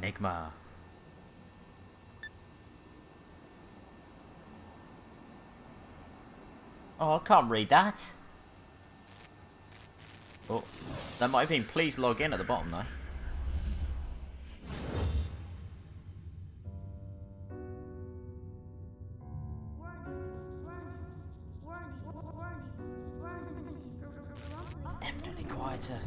Enigma. Oh, I can't read that. Oh, that might have been please log in at the bottom though. Definitely quieter.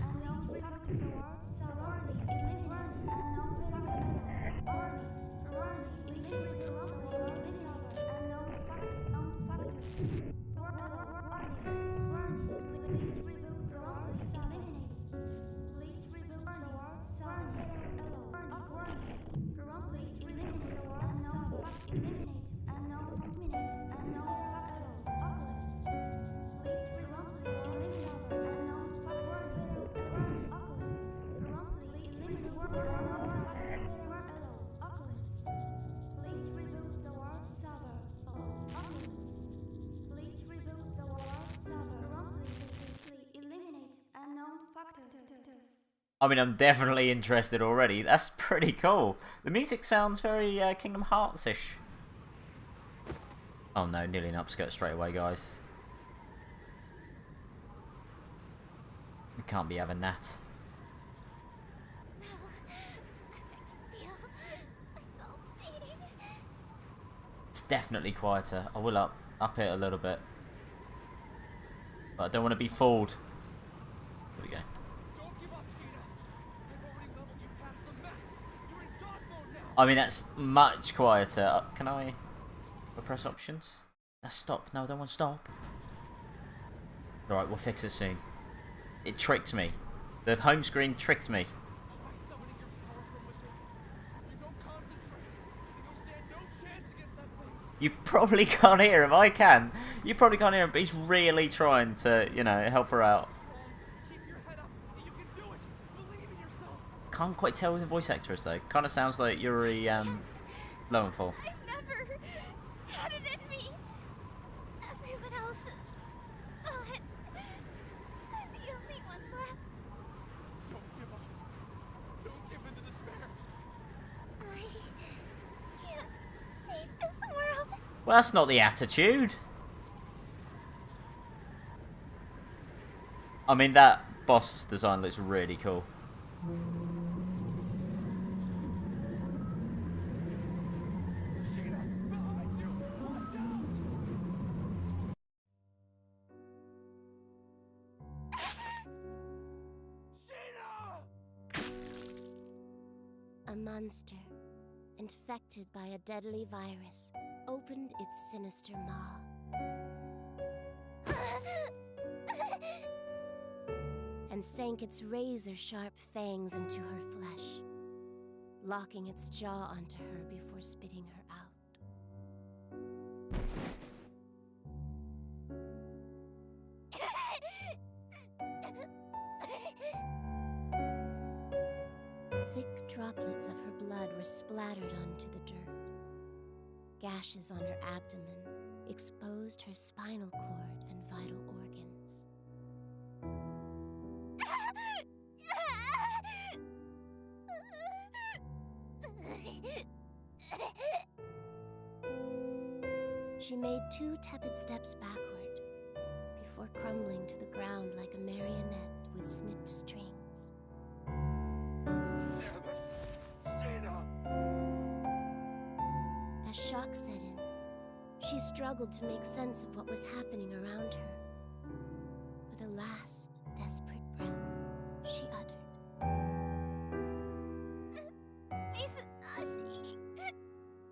I mean, I'm definitely interested already. That's pretty cool. The music sounds very Kingdom Hearts-ish. Oh no, nearly an upskirt straight away, guys. We can't be having that. It's definitely quieter. I will up it a little bit. But I don't want to be fooled. Here we go. I mean, that's much quieter. Can I press options? That's stop. No, I don't want to stop. Alright, we'll fix it soon. It tricked me. The home screen tricked me. You probably can't hear him. I can. You probably can't hear him, but he's really trying to, you know, help her out. Can't quite tell who the voice actor is though. Kind of sounds like Yuri Lowenthal. I've never had it in me. Everyone else is gone. I'm the only one left. Don't give up. Don't give in to despair. I can't save this world. Well, that's not the attitude. I mean, that boss design looks really cool. A monster, infected by a deadly virus, opened its sinister maw and sank its razor-sharp fangs into her flesh, locking its jaw onto her before spitting her out. Thick droplets of her blood were splattered onto the dirt. Gashes on her abdomen exposed her spinal cord and vital organs. She made 2 tepid steps backward before crumbling to the ground like a marionette with snipped strings. As shock set in, she struggled to make sense of what was happening around her. With a last, desperate breath, she uttered, Izanashi.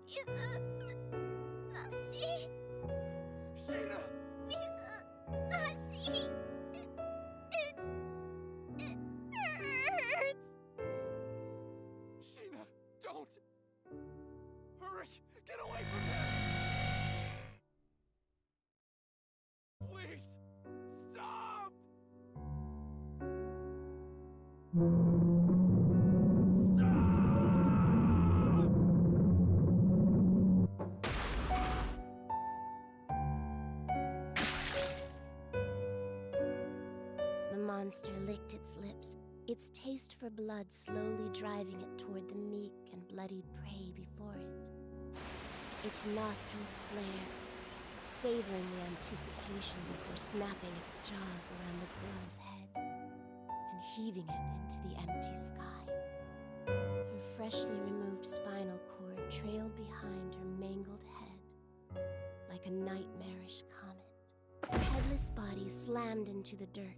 Izanashi. Sheena! Izanashi. It hurts. Sheena, don't! Hurry! Get away from here! Please! Stop! The monster licked its lips its taste for blood slowly driving it toward the meek and bloodied prey before it. Its nostrils flare, savoring the anticipation before snapping its jaws around the girl's head and heaving it into the empty sky. Her freshly removed spinal cord trailed behind her mangled head like a nightmarish comet. Her headless body slammed into the dirt,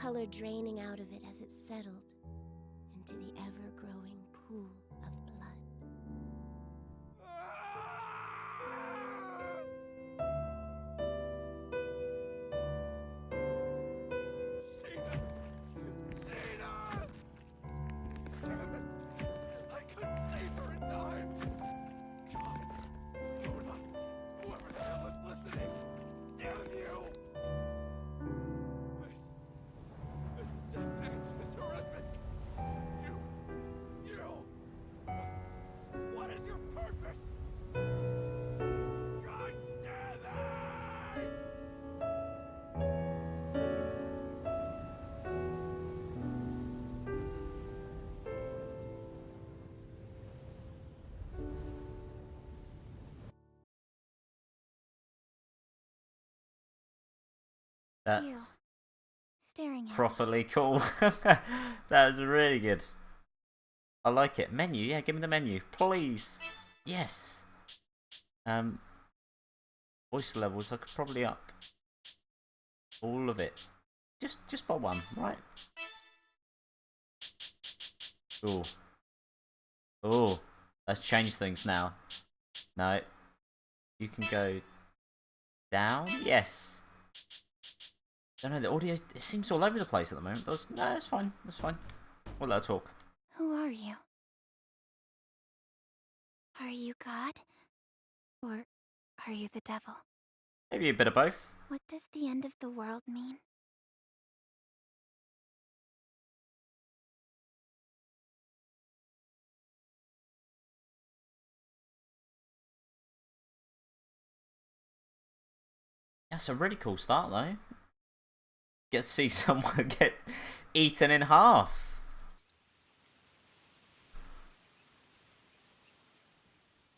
color draining out of it as it settled into the ever-growing pool of blood. Cena! Cena! Damn it! I couldn't save her in time! God! Lola! Whoever the hell is listening! Damn you! This death end is horrific! What is your purpose? God damn it! That's Staring at properly cool. That was really good. I like it. Menu, yeah, give me the menu, please. Yes. Voice levels, I could probably up all of it. Just by one, right? Ooh. Ooh. Let's change things now. No. You can go down? Yes. Don't know, the audio, it seems all over the place at the moment. But no, it's fine. That's fine. We'll let her talk. Who are you? Are you God? Or are you the devil? Maybe a bit of both. What does the end of the world mean? That's a really cool start, though. Get to see someone get eaten in half.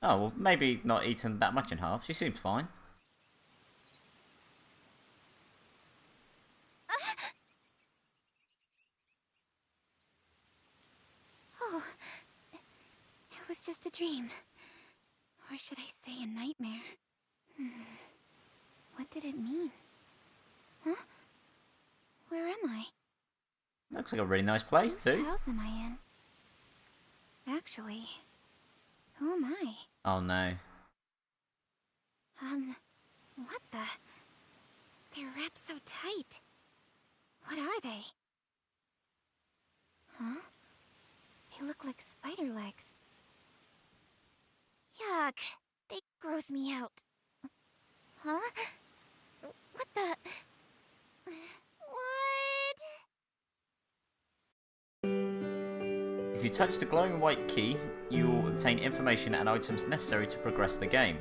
Oh, well, maybe not eaten that much in half. She seems fine. Oh, it was just a dream. Or should I say a nightmare? What did it mean? Huh? Where am I? Looks like a really nice place, Whose too. house am I in? Actually, who am I? Oh, no. What the? They're wrapped so tight. What are they? Huh? They look like spider legs. Yuck! They gross me out. Huh? What the? What? If you touch the glowing white key, you will obtain information and items necessary to progress the game.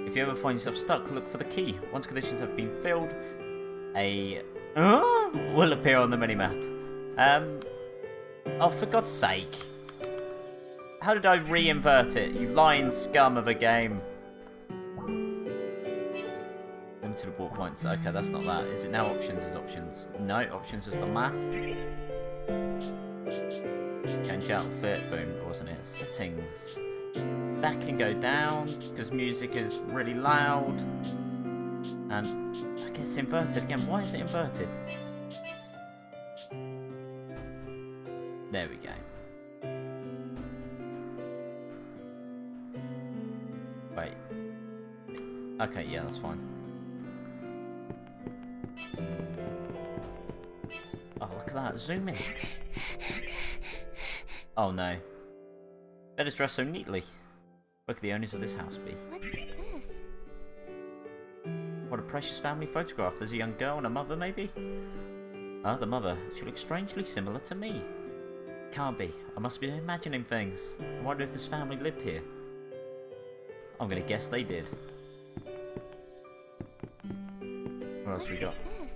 If you ever find yourself stuck, look for the key. Once conditions have been filled, a will appear on the minimap. Oh, for God's sake. How did I re-invert it? You lying scum of a game. Limited ball points. Okay, that's not that. Is it now options as options? No, options is the map. Change outfit. Boom, wasn't it? Settings. That can go down because music is really loud. And I guess inverted again. Why is it inverted? There we go. Wait. Okay, yeah, that's fine. Oh, look at that. Zoom in. Oh no. Bed is dressed so neatly. Where could the owners of this house be? What's this? What a precious family photograph. There's a young girl and a mother, maybe? Ah, the mother. She looks strangely similar to me. Can't be. I must be imagining things. I wonder if this family lived here. I'm gonna guess they did. What else we got? This?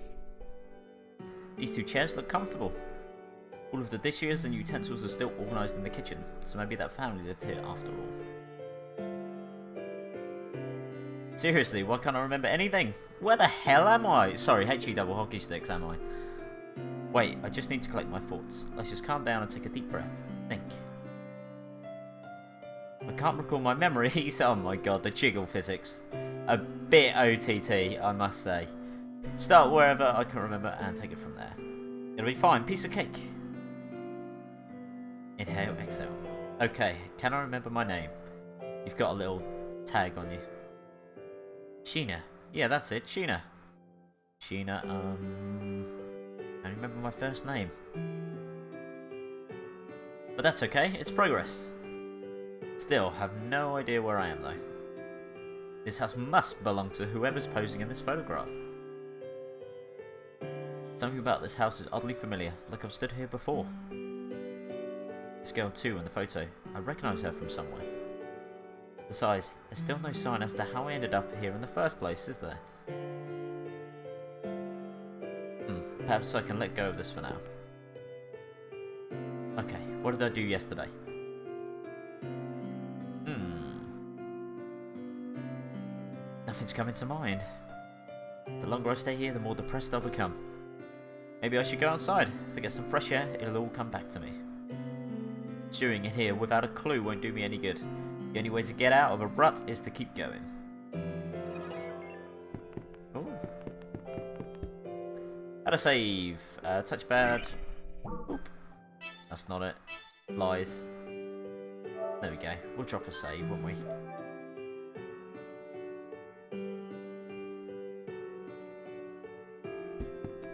These two chairs look comfortable. All of the dishes and utensils are still organised in the kitchen, so maybe that family lived here after all. Seriously, why can't I remember anything? Where the hell am I? Sorry, HE double hockey sticks, am I? Wait, I just need to collect my thoughts. Let's just calm down and take a deep breath. Think. I can't recall my memories. Oh my god, the jiggle physics. A bit OTT, I must say. Start wherever I can remember and take it from there. It'll be fine. Piece of cake. Inhale, exhale. Okay, can I remember my name? You've got a little tag on you. Sheena. Yeah, that's it. Sheena. Sheena, I remember my first name. But that's okay. It's progress. Still, have no idea where I am though. This house must belong to whoever's posing in this photograph. Something about this house is oddly familiar, like I've stood here before. This girl too in the photo. I recognise her from somewhere. Besides, there's still no sign as to how I ended up here in the first place, is there? Perhaps I can let go of this for now. Okay, what did I do yesterday? Nothing's coming to mind. The longer I stay here, the more depressed I'll become. Maybe I should go outside. If I get some fresh air, it'll all come back to me. Chewing it here without a clue won't do me any good. The only way to get out of a rut is to keep going. Ooh. How to save? Touchpad. Oop. That's not it. Lies. There we go. We'll drop a save, won't we?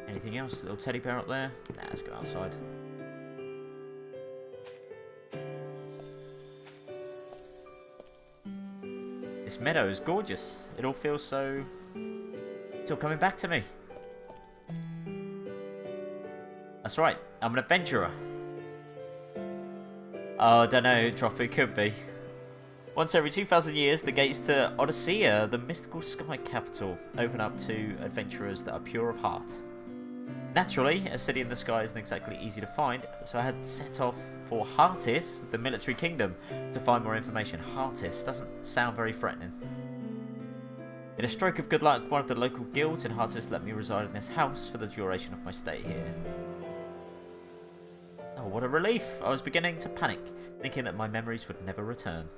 Anything else? Little teddy bear up there? Nah, let's go outside. This meadow is gorgeous. It all feels so... It's all coming back to me. That's right. I'm an adventurer. Oh, I don't know. Drop it could be. Once every 2,000 years, the gates to Odyssea, the mystical sky capital, open up to adventurers that are pure of heart. Naturally, a city in the sky isn't exactly easy to find, so I had set off for Heartis, the military kingdom, to find more information. Heartis doesn't sound very threatening. In a stroke of good luck, one of the local guilds in Heartis let me reside in this house for the duration of my stay here. Oh, what a relief! I was beginning to panic, thinking that my memories would never return.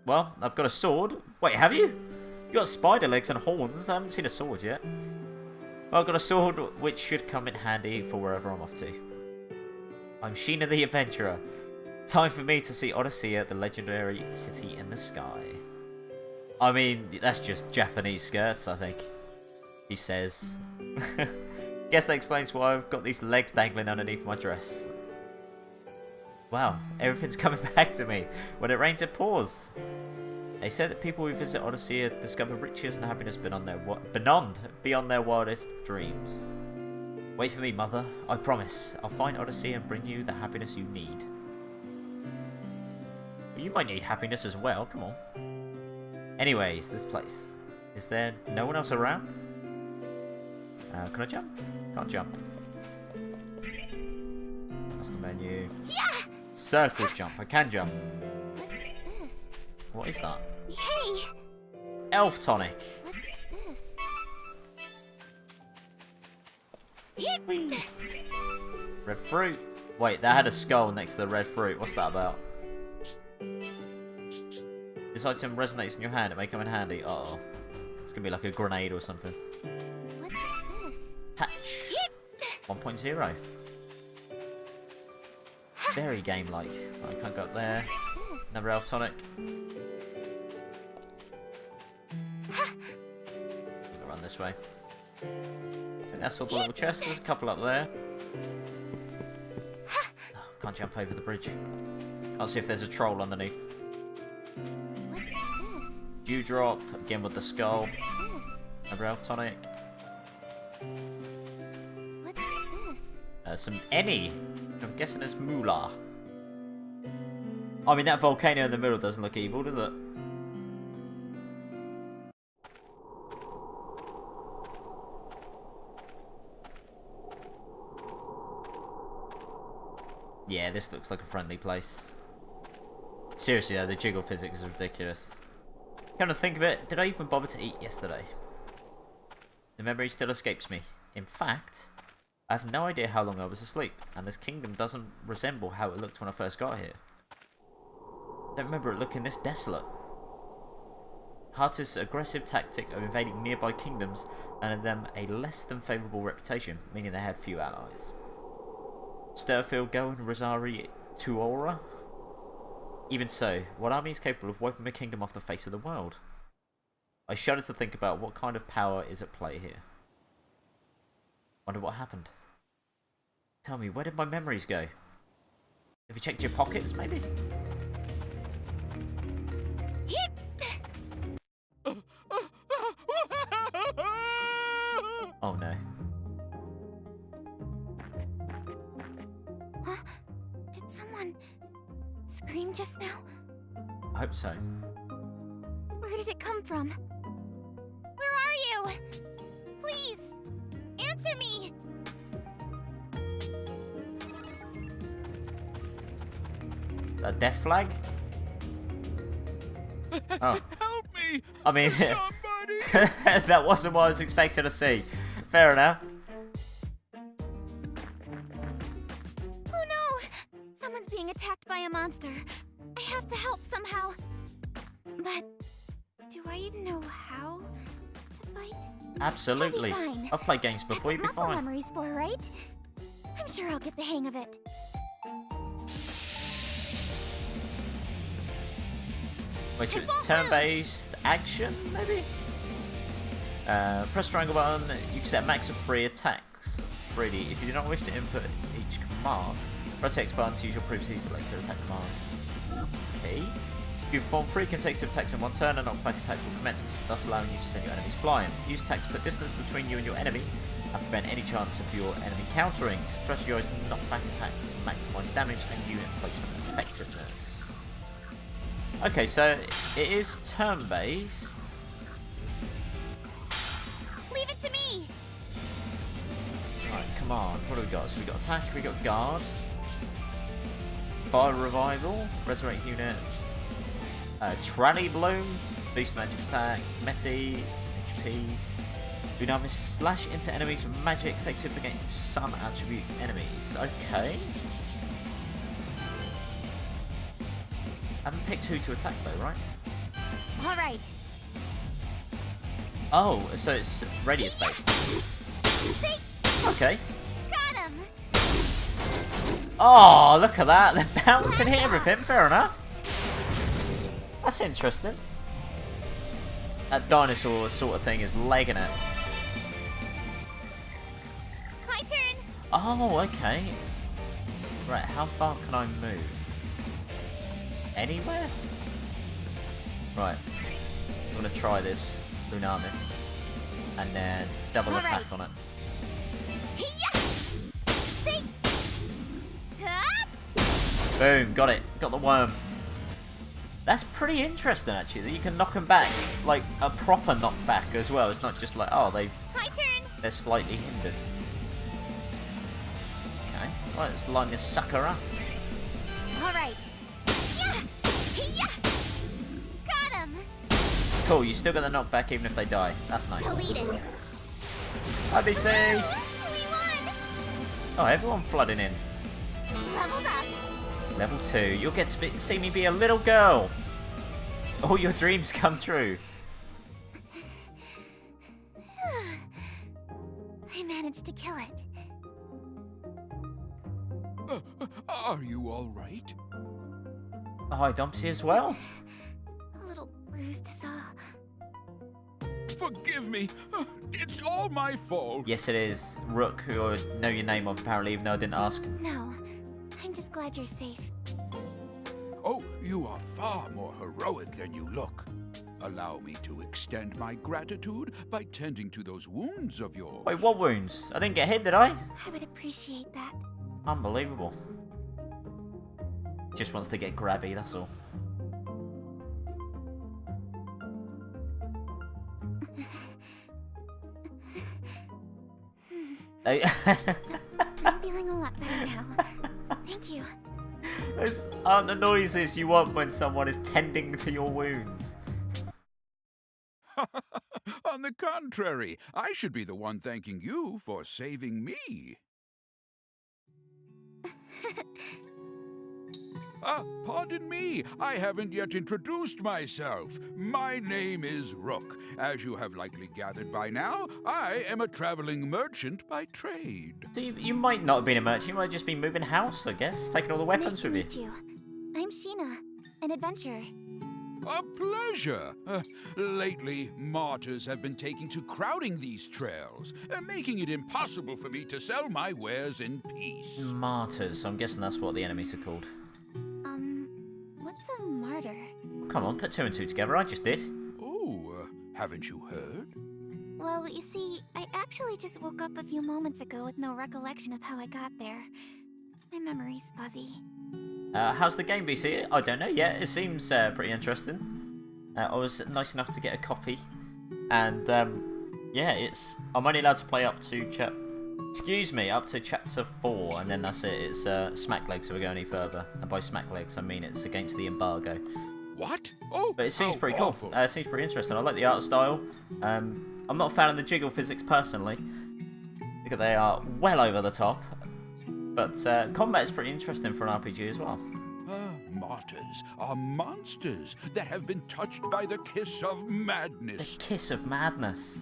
Well, I've got a sword. Wait, have you? You got spider legs and horns. I haven't seen a sword yet. Well, I've got a sword which should come in handy for wherever I'm off to. I'm Sheena the Adventurer. Time for me to see Odyssea, the legendary city in the sky. I mean, that's just Japanese skirts, I think. He says. Guess that explains why I've got these legs dangling underneath my dress. Wow, everything's coming back to me. When it rains, it pours. They say that people who visit Odyssea discover riches and happiness beyond their wildest dreams. Wait for me, Mother. I promise. I'll find Odyssea and bring you the happiness you need. Well, you might need happiness as well. Come on. Anyways, this place. Is there no one else around? Can I jump? Can't jump. That's the menu. Yeah! Circle jump. I can jump. What's this? What is that? Hey! Elf tonic. What's this? Whee. Red fruit. Wait, that had a skull next to the red fruit. What's that about? This item resonates in your hand. It may come in handy. Uh-oh. It's gonna be like a grenade or something. What's this? Patch 1.0. Very game-like. I can't go up there. Another elf tonic. I'll run this way. I think that's all the little chests. There's a couple up there. Oh, can't jump over the bridge. Can't see if there's a troll underneath. What's this? Dewdrop, again with the skull. What's this? Another elf tonic. What's this? Some Emmy. I'm guessing it's Moolah. I mean, that volcano in the middle doesn't look evil, does it? Yeah, this looks like a friendly place. Seriously though, the jiggle physics is ridiculous. Come to think of it, did I even bother to eat yesterday? The memory still escapes me. In fact, I have no idea how long I was asleep, and this kingdom doesn't resemble how it looked when I first got here. I don't remember it looking this desolate. Hartis' aggressive tactic of invading nearby kingdoms landed them a less than favourable reputation, meaning they had few allies. Sturfield, Goen, Rosari, Tuora? Even so, what army is capable of wiping a kingdom off the face of the world? I shudder to think about what kind of power is at play here. Wonder what happened. Tell me, where did my memories go? Have you checked your pockets, maybe? Oh no. Huh? Did someone scream just now? I hope so. Where did it come from? Where are you? Please, answer me! A death flag? Oh. Help me! I mean, Somebody! that wasn't what I was expecting to see. Fair enough. Oh no! Someone's being attacked by a monster. I have to help somehow. But do I even know how to fight? Absolutely. I'll be fine. I've played games That's before, what you'll be muscle fine. memory's for, right? I'm sure I'll get the hang of it. Which It is won't turn-based action, maybe? Press triangle button, you can set a max of 3 attacks. 3D. If you do not wish to input each command, press X button to use your previously selected attack command. Okay. You perform 3 consecutive attacks in one turn, and knockback attack will commence, thus allowing you to send your enemies flying. Use attack to put distance between you and your enemy, and prevent any chance of your enemy countering. Strategize knockback attacks to maximize damage and unit placement effectiveness. Okay, so it is turn-based. Leave it to me! Right, command. What do we got? So we got attack, we got guard, fire revival, resurrect units, tranny bloom, boost magic attack, meti, HP. Dunamis slash into enemies with magic effective against sun attribute enemies. Okay. I haven't picked who to attack though, right? Alright. Oh, so it's radius based. See? Okay. Got him! Oh, look at that. They're bouncing here with him. Fair enough. That's interesting. That dinosaur sort of thing is legging it. My turn! Oh, okay. Right, how far can I move? Anywhere? Right. I'm gonna try this Lunamis. And then double attack Alright. on it. Hiya! See? Top! Boom, got it. Got the worm. That's pretty interesting actually, that you can knock them back, like a proper knockback as well. It's not just like, oh, My turn! they're slightly hindered. Okay, right, let's line this sucker up. Alright. Yeah! Hiya! Got him! Cool, you still got the knockback even if they die. That's nice. Deleted. IBC! We won! Oh, everyone flooding in. Leveled up. Level 2. You'll get to see me be a little girl. All your dreams come true. I managed to kill it. Are you all right? Oh, hi, Dumpsy as well. A little bruised is all. Forgive me. It's all my fault. Yes, it is. Rook, who I know your name of apparently, even though I didn't ask. No, I'm just glad you're safe. Oh, you are far more heroic than you look. Allow me to extend my gratitude by tending to those wounds of yours. Wait, what wounds? I didn't get hit, did I? I would appreciate that. Unbelievable. Just wants to get grabby, that's all. I'm feeling a lot better now. Thank you. Those aren't the noises you want when someone is tending to your wounds. On the contrary, I should be the one thanking you for saving me. Pardon me, I haven't yet introduced myself. My name is Rook. As you have likely gathered by now, I am a traveling merchant by trade. So you might not have been a merchant, you might have just been moving house, I guess, taking all the weapons Nice to with meet you. I'm Sheena, an adventurer. A pleasure. Lately, martyrs have been taking to crowding these trails, making it impossible for me to sell my wares in peace. Martyrs, I'm guessing that's what the enemies are called. What's a martyr? Come on, put two and two together, I just did. Oh, haven't you heard? Well, you see, I actually just woke up a few moments ago with no recollection of how I got there. My memory's fuzzy. How's the game, BC? I don't know yet, it seems pretty interesting. I was nice enough to get a copy. And, yeah, I'm only allowed to play up to up to chapter 4, and then that's it. It's smack legs, so we go any further. And by smack legs, I mean it's against the embargo. What? Oh, But it seems how pretty awful. cool. It seems pretty interesting. I like the art style. I'm not a fan of the jiggle physics personally, because they are well over the top. But combat is pretty interesting for an RPG as well. Martyrs are monsters that have been touched by the kiss of The madness. kiss of madness.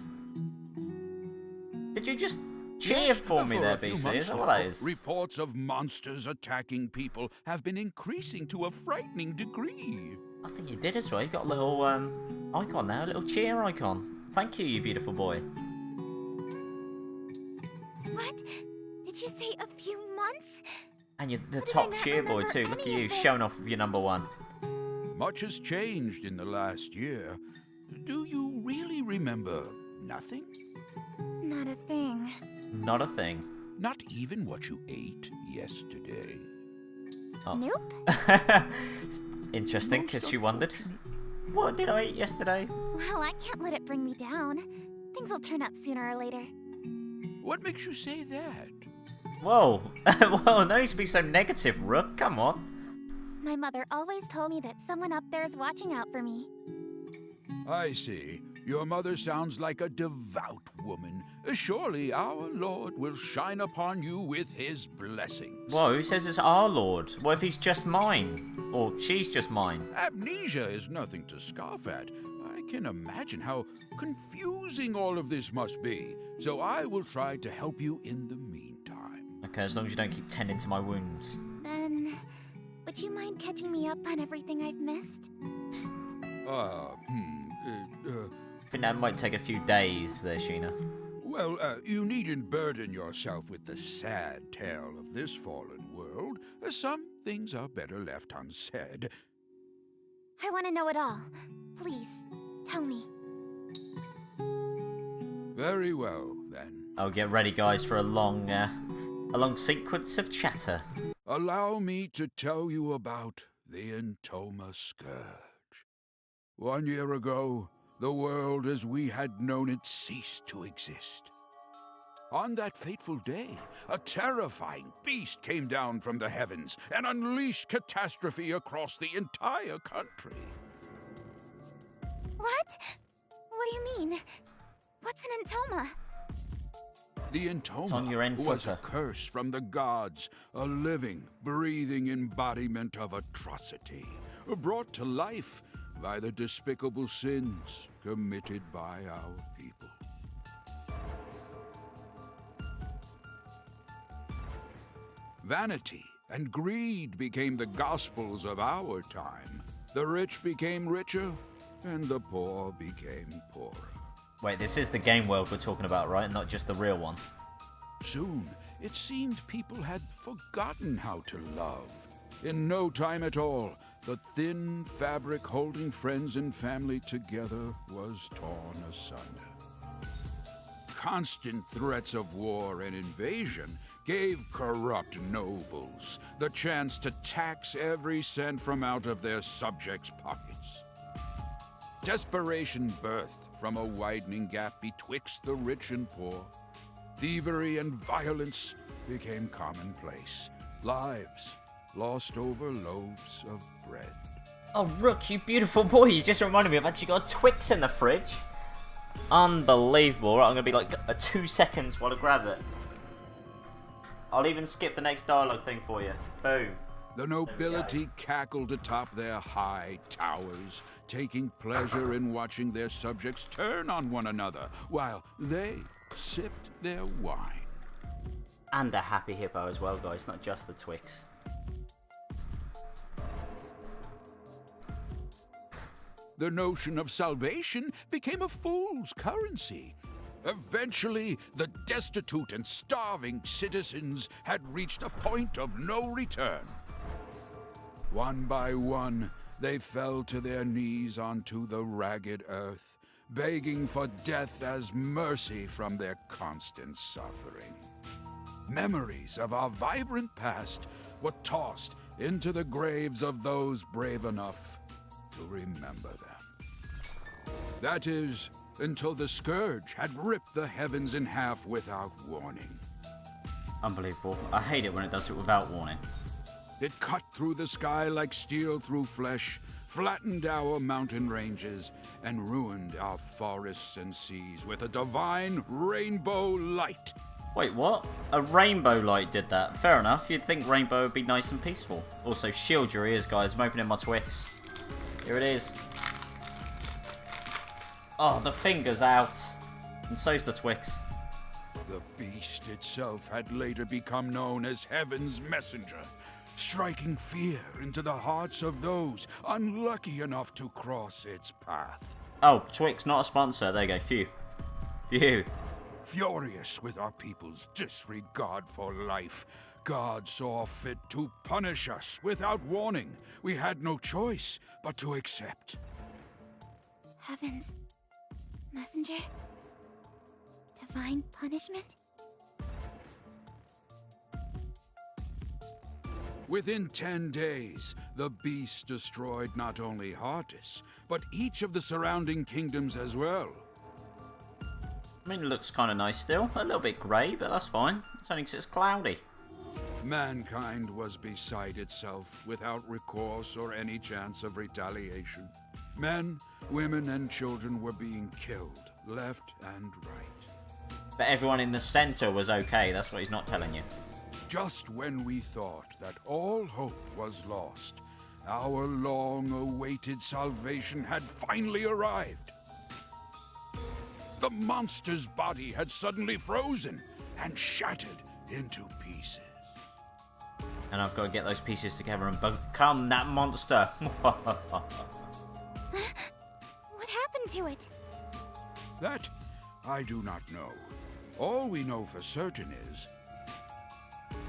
Did you just cheer for me a there, few BC? months Is that what now, that is? Reports of monsters attacking people have been increasing to a frightening degree. I think you did as well. You got a little icon now, a little cheer icon. Thank you, you beautiful boy. What? Did you say a few months? And you're the How did I top not cheer boy remember too. Look at any you, of this? showing off with your number one. Much has changed in the last year. Do you really remember nothing? Not a thing. Not a thing. Not even what you ate yesterday? Oh. Nope. It's interesting, Most because she wondered. unfortunate. What did I eat yesterday? Well, I can't let it bring me down. Things will turn up sooner or later. What makes you say that? Whoa. Well, no need to be so negative, Rook. Come on. My mother always told me that someone up there is watching out for me. I see. Your mother sounds like a devout woman. Surely our Lord will shine upon you with his blessings. Whoa, who says it's our Lord? What if he's just mine? Or she's just mine? Amnesia is nothing to scoff at. I can imagine how confusing all of this must be. So I will try to help you in the meantime. Okay, as long as you don't keep tending to my wounds. Then, would you mind catching me up on everything I've missed? I think that might take a few days there, Sheena. Well, you needn't burden yourself with the sad tale of this fallen world. Some things are better left unsaid. I want to know it all. Please, tell me. Very well, then. Oh, get ready, guys, for a long sequence of chatter. Allow me to tell you about the Entoma Scourge. 1 year ago, the world as we had known it ceased to exist. On that fateful day, a terrifying beast came down from the heavens and unleashed catastrophe across the entire country. What? What do you mean? What's an entoma? The on Entoma your end was a footer. curse from the gods, a living, breathing embodiment of atrocity, brought to life by the despicable sins committed by our people. Vanity and greed became the gospels of our time. The rich became richer, and the poor became poorer. Wait, this is the game world we're talking about, right? Not just the real one. Soon, it seemed people had forgotten how to love. In no time at all, the thin fabric holding friends and family together was torn asunder. Constant threats of war and invasion gave corrupt nobles the chance to tax every cent from out of their subjects' pockets. Desperation birthed from a widening gap betwixt the rich and poor. Thievery and violence became commonplace, lives lost over loaves of bread. Oh, Rook, you beautiful boy. You just reminded me I've actually got a Twix in the fridge. Unbelievable. Right, I'm going to be like 2 seconds while I grab it. I'll even skip the next dialogue thing for you. Boom. The nobility cackled atop their high towers, taking pleasure in watching their subjects turn on one another, while they sipped their wine. And a happy hippo as well, guys, not just the Twix. The notion of salvation became a fool's currency. Eventually, the destitute and starving citizens had reached a point of no return. One by one, they fell to their knees onto the ragged earth, begging for death as mercy from their constant suffering. Memories of our vibrant past were tossed into the graves of those brave enough to remember them. That is, until the Scourge had ripped the heavens in half without warning. Unbelievable. I hate it when it does it without warning. It cut through the sky like steel through flesh, flattened our mountain ranges, and ruined our forests and seas with a divine rainbow light. Wait, what? A rainbow light did that. Fair enough. You'd think rainbow would be nice and peaceful. Also, shield your ears, guys. I'm opening my Twix. Here it is. Oh, the finger's out. And so's the Twix. The beast itself had later become known as Heaven's Messenger, striking fear into the hearts of those unlucky enough to cross its path. Oh, Twix, not a sponsor. There you go. Phew. Phew. Furious with our people's disregard for life, God saw fit to punish us without warning. We had no choice but to accept. Heavens. Messenger? Divine punishment? Within 10 days, the beast destroyed not only Heartis, but each of the surrounding kingdoms as well. I mean, it looks kind of nice still. A little bit grey, but that's fine. It's only because it's cloudy. Mankind was beside itself, without recourse or any chance of retaliation. Men, women, and children were being killed, left and right. But everyone in the centre was okay. That's what he's not telling you. Just when we thought that all hope was lost, our long-awaited salvation had finally arrived. The monster's body had suddenly frozen and shattered into pieces. And I've got to get those pieces together and become that monster. What happened to it? That I do not know. All we know for certain is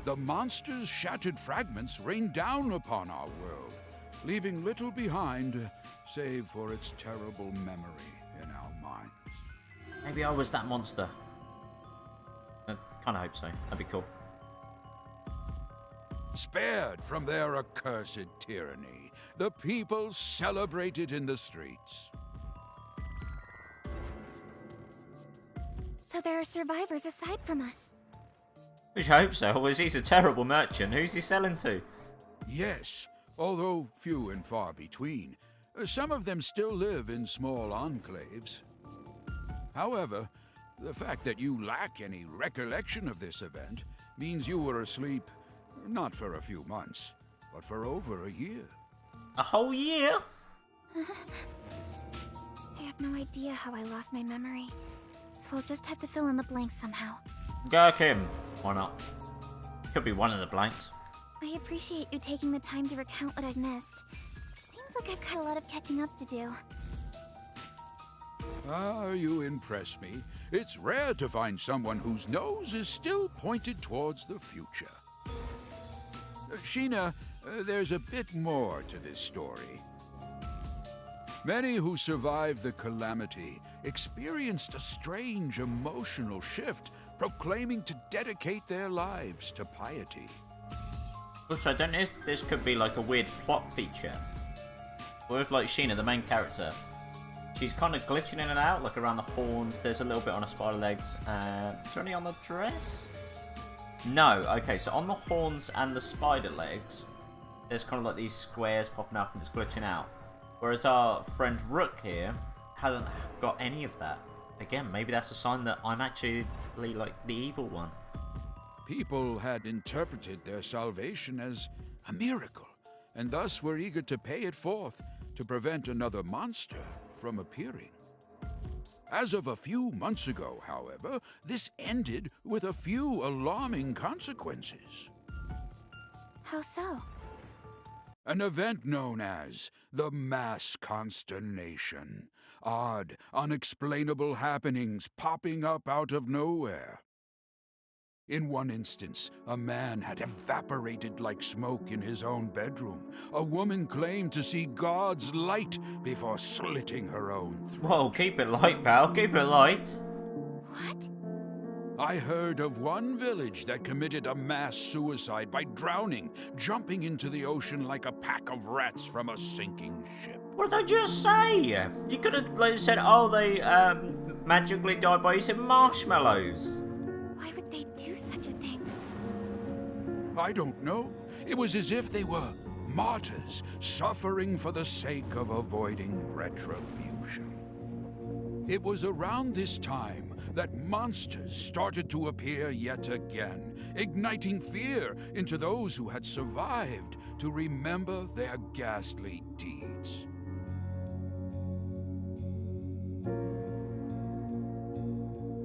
the monster's shattered fragments rained down upon our world, leaving little behind save for its terrible memory in our minds. Maybe I was that monster. I kind of hope so. That'd be cool. Spared from their accursed tyranny, the people celebrated in the streets. So there are survivors aside from us. I hope so. Otherwise, he's a terrible merchant. Who's he selling to? Yes, although few and far between. Some of them still live in small enclaves. However, the fact that you lack any recollection of this event means you were asleep, not for a few months, but for over a year. A whole year? I have no idea how I lost my memory, so I'll just have to fill in the blanks somehow. Gherkin. Why not? Could be one of the blanks. I appreciate you taking the time to recount what I've missed. Seems like I've got a lot of catching up to do. Ah, you impress me. It's rare to find someone whose nose is still pointed towards the future. Sheena, there's a bit more to this story. Many who survived the calamity experienced a strange emotional shift, proclaiming to dedicate their lives to piety. Also, I don't know if this could be like a weird plot feature. Or if, like, Sheena, the main character, she's kind of glitching in and out, like around the horns. There's a little bit on her spider legs. Is there any on the dress? No, okay, so on the horns and the spider legs, there's kind of like these squares popping up and it's glitching out. Whereas our friend Rook here hasn't got any of that. Again, maybe that's a sign that I'm actually like the evil one. People had interpreted their salvation as a miracle, and thus were eager to pay it forth to prevent another monster from appearing. As of a few months ago, however, this ended with a few alarming consequences. How so? An event known as the Mass Consternation. Odd, unexplainable happenings popping up out of nowhere. In one instance, a man had evaporated like smoke in his own bedroom. A woman claimed to see God's light before slitting her own throat. Whoa, keep it light, pal, keep it light. What? I heard of one village that committed a mass suicide by drowning, jumping into the ocean like a pack of rats from a sinking ship. What did I just say? You could have like, said, oh, they magically died by using marshmallows. Why would they do such a thing? I don't know. It was as if they were martyrs, suffering for the sake of avoiding retribution. It was around this time that monsters started to appear yet again, igniting fear into those who had survived to remember their ghastly deeds.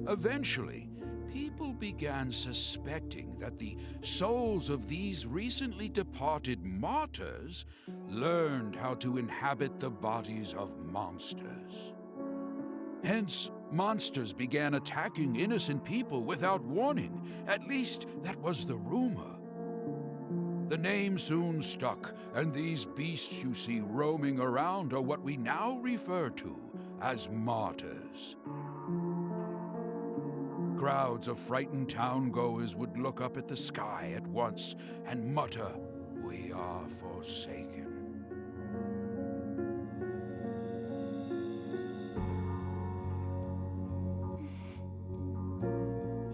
Eventually, people began suspecting that the souls of these recently departed martyrs learned how to inhabit the bodies of monsters. Hence, monsters began attacking innocent people without warning. At least, that was the rumor. The name soon stuck, and these beasts you see roaming around are what we now refer to as martyrs. Crowds of frightened town-goers would look up at the sky at once and mutter, "We are forsaken."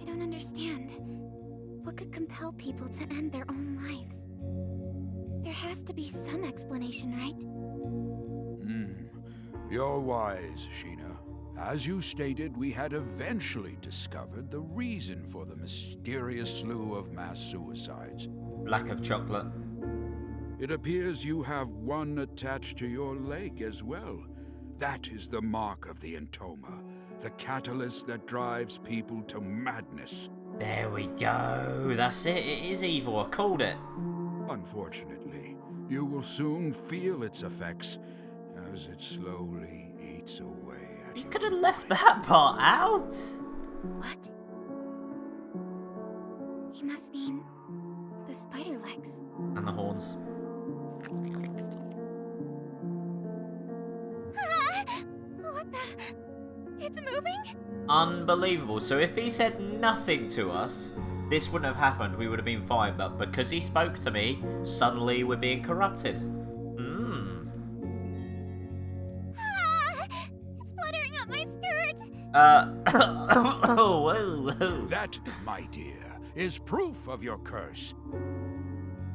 I don't understand. What could compel people to end their own lives? There has to be some explanation, right? You're wise, Sheena. As you stated, we had eventually discovered the reason for the mysterious slew of mass suicides. Lack of chocolate. It appears you have one attached to your leg as well. That is the mark of the Entoma, the catalyst that drives people to madness. There we go. That's it. It is evil. I called it. Unfortunately, you will soon feel its effects as it slowly eats away at You you. could have left that part out. What? He must mean the spider legs. And the horns. What the? It's moving? Unbelievable. So if he said nothing to us, this wouldn't have happened. We would have been fine. But because he spoke to me, suddenly we're being corrupted. It's fluttering up my skirt. Whoa. That, my dear, is proof of your curse.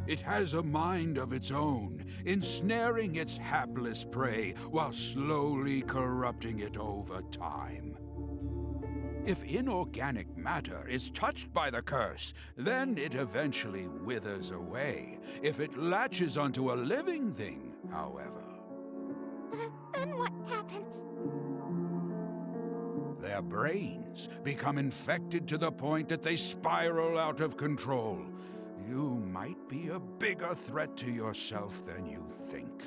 It has a mind of its own, ensnaring its hapless prey while slowly corrupting it over time. If inorganic matter is touched by the curse, then it eventually withers away. If it latches onto a living thing, however, Then what happens? their brains become infected to the point that they spiral out of control. You might be a bigger threat to yourself than you think.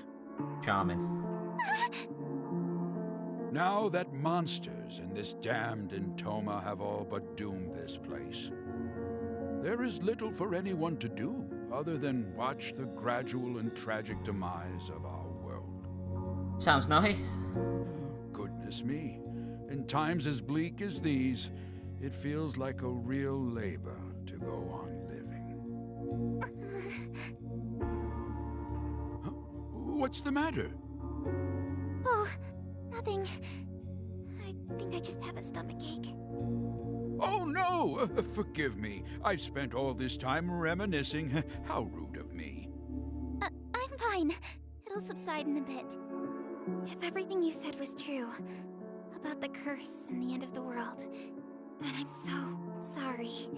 Charming. Now that monsters and this damned Entoma have all but doomed this place, there is little for anyone to do other than watch the gradual and tragic demise of our world. Sounds nice. Goodness me, in times as bleak as these, it feels like a real labor to go on living. Huh? What's the matter? Oh, nothing. I think I just have a stomachache. Oh no! Forgive me. I've spent all this time reminiscing. How rude of me. I'm fine. It'll subside in a bit. If everything you said was true, about the curse and the end of the world, then I'm so sorry.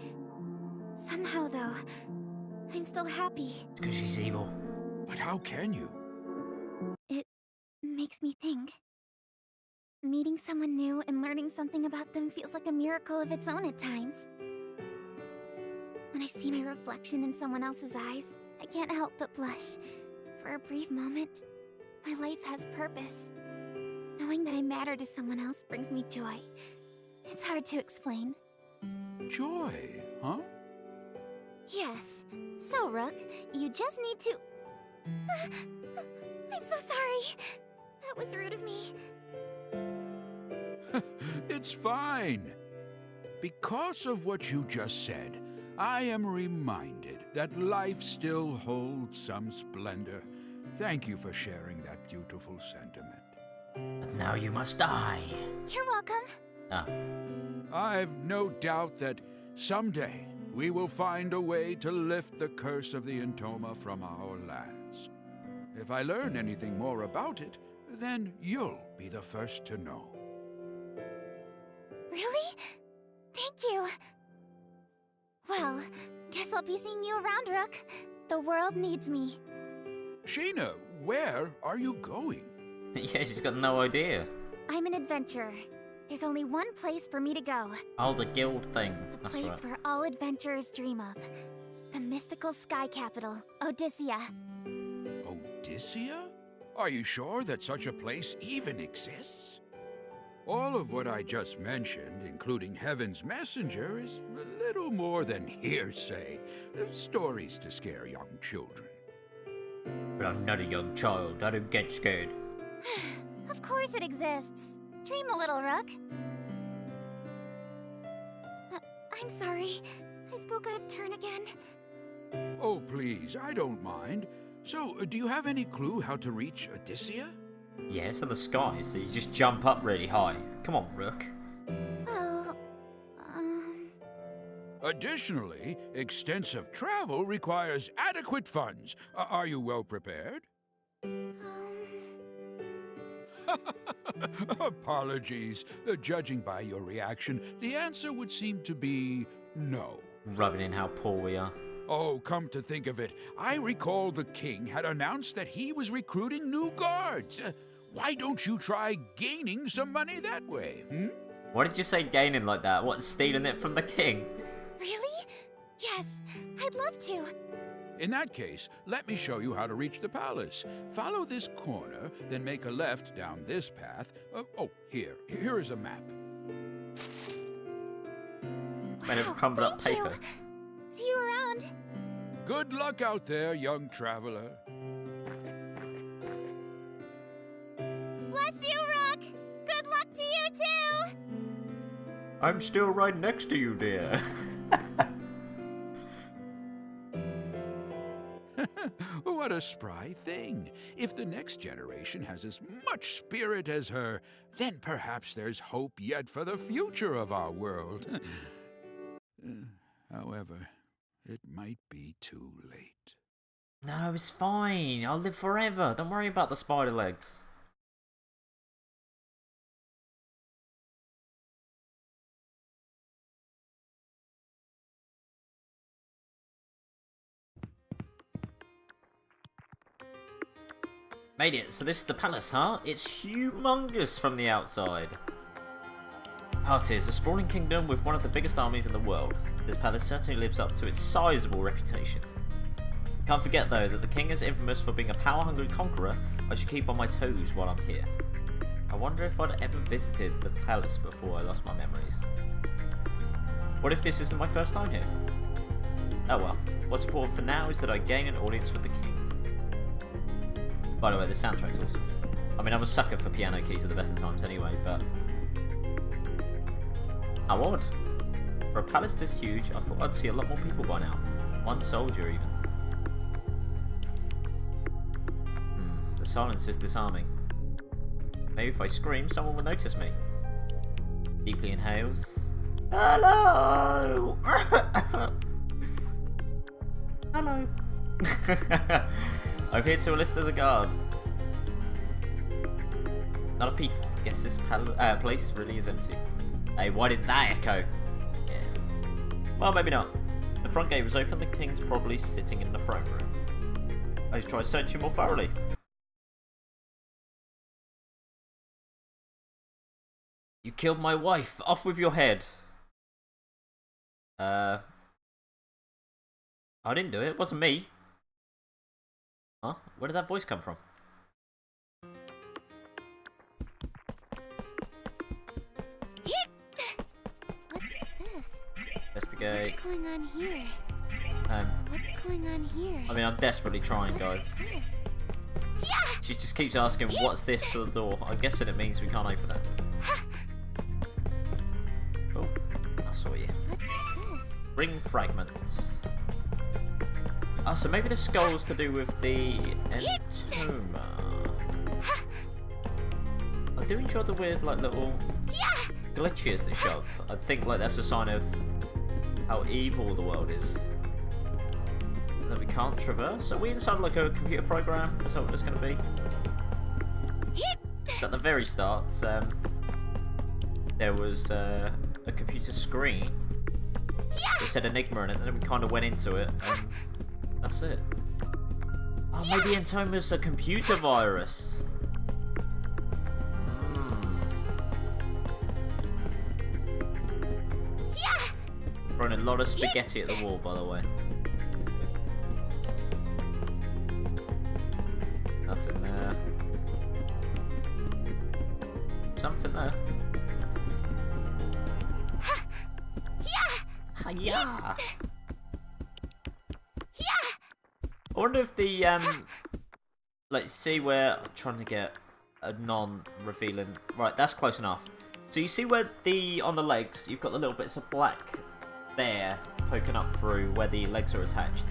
Somehow, though, I'm still happy. It's because she's evil. But how can you? It makes me think. Meeting someone new and learning something about them feels like a miracle of its own at times. When I see my reflection in someone else's eyes, I can't help but blush. For a brief moment, my life has purpose. Knowing that I matter to someone else brings me joy. It's hard to explain. Joy, huh? Yes. So, Rook, you just need to... I'm so sorry. That was rude of me. It's fine. Because of what you just said, I am reminded that life still holds some splendor. Thank you for sharing that beautiful sentiment. But now you must die. You're welcome. Ah, I've no doubt that someday we will find a way to lift the curse of the Entoma from our lands. If I learn anything more about it, then you'll be the first to know. Really? Thank you. Well, guess I'll be seeing you around, Rook. The world needs me. Sheena, where are you going? yeah, she's got no idea. I'm an adventurer. There's only one place for me to go. Oh, the guild thing. The That's place right. where all adventurers dream of. The mystical sky capital, Odyssea. Odyssea? Are you sure that such a place even exists? All of what I just mentioned, including Heaven's Messenger, is a little more than hearsay. Stories to scare young children. But I'm not a young child. I don't get scared. Of course it exists. Dream a little, Rook. I'm sorry. I spoke out of turn again. Oh, please, I don't mind. So, do you have any clue how to reach Odyssea? Yeah, it's in the sky, so you just jump up really high. Come on, Rook. Well, Additionally, extensive travel requires adequate funds. Are you well prepared? Apologies. Judging by your reaction, the answer would seem to be no. Rubbing in how poor we are. Oh, come to think of it, I recall the king had announced that he was recruiting new guards. Why don't you try gaining some money that way, hmm? Why did you say gaining like that? What, stealing it from the king? really? Yes, I'd love to. In that case, let me show you how to reach the palace. Follow this corner, then make a left down this path. Here is a map. Made of Wow, crumbled up thank you. paper. See you around. Good luck out there, young traveler. Bless you, Rook. Good luck to you too. I'm still right next to you, dear. What a spry thing. If the next generation has as much spirit as her, then perhaps there's hope yet for the future of our world. However, it might be too late. No, it's fine. I'll live forever. Don't worry about the spider legs. Made it. So this is the palace, huh? It's humongous from the outside. Hearties, a sprawling kingdom with one of the biggest armies in the world. This palace certainly lives up to its sizable reputation. Can't forget though that the king is infamous for being a power-hungry conqueror. I should keep on my toes while I'm here. I wonder if I'd ever visited the palace before I lost my memories. What if this isn't my first time here? Oh well, what's important for now is that I gain an audience with the king. By the way, the soundtrack's awesome. I mean, I'm a sucker for piano keys at the best of times anyway, but... how odd. For a palace this huge, I thought I'd see a lot more people by now. One soldier, even. The silence is disarming. Maybe if I scream, someone will notice me. Deeply inhales. Hello! Hello. I'm here to enlist as a guard. Not a peep. Guess this place really is empty. Hey, why did that echo? Yeah. Well, maybe not. The front gate was open. The king's probably sitting in the throne room. I should try searching more thoroughly. You killed my wife. Off with your head. I didn't do it. It wasn't me. Huh? Where did that voice come from? What's this? Investigate. What's going on here? What's going on here? I mean, I'm desperately trying, guys. What's this? She just keeps asking, what's this to the door? I'm guessing it means we can't open it. Oh, I saw you. What's this? Ring fragments. Oh, so maybe the skull's to do with the entoma. I do enjoy the weird, like, little glitches that show up. I think, like, that's a sign of how evil the world is. That we can't traverse. Are we inside, like, a computer program? Is that what it's going to be? So at the very start, there was a computer screen that said Enigma in it, and then we kind of went into it, and that's it. Oh, maybe Entoma's a computer virus. Throwing a lot of spaghetti at the wall, by the way. Nothing there. Something there. Yeah. I wonder if the let's see where I'm trying to get a non-revealing. Right, that's close enough. So you see where on the legs you've got the little bits of black there poking up through where the legs are attached.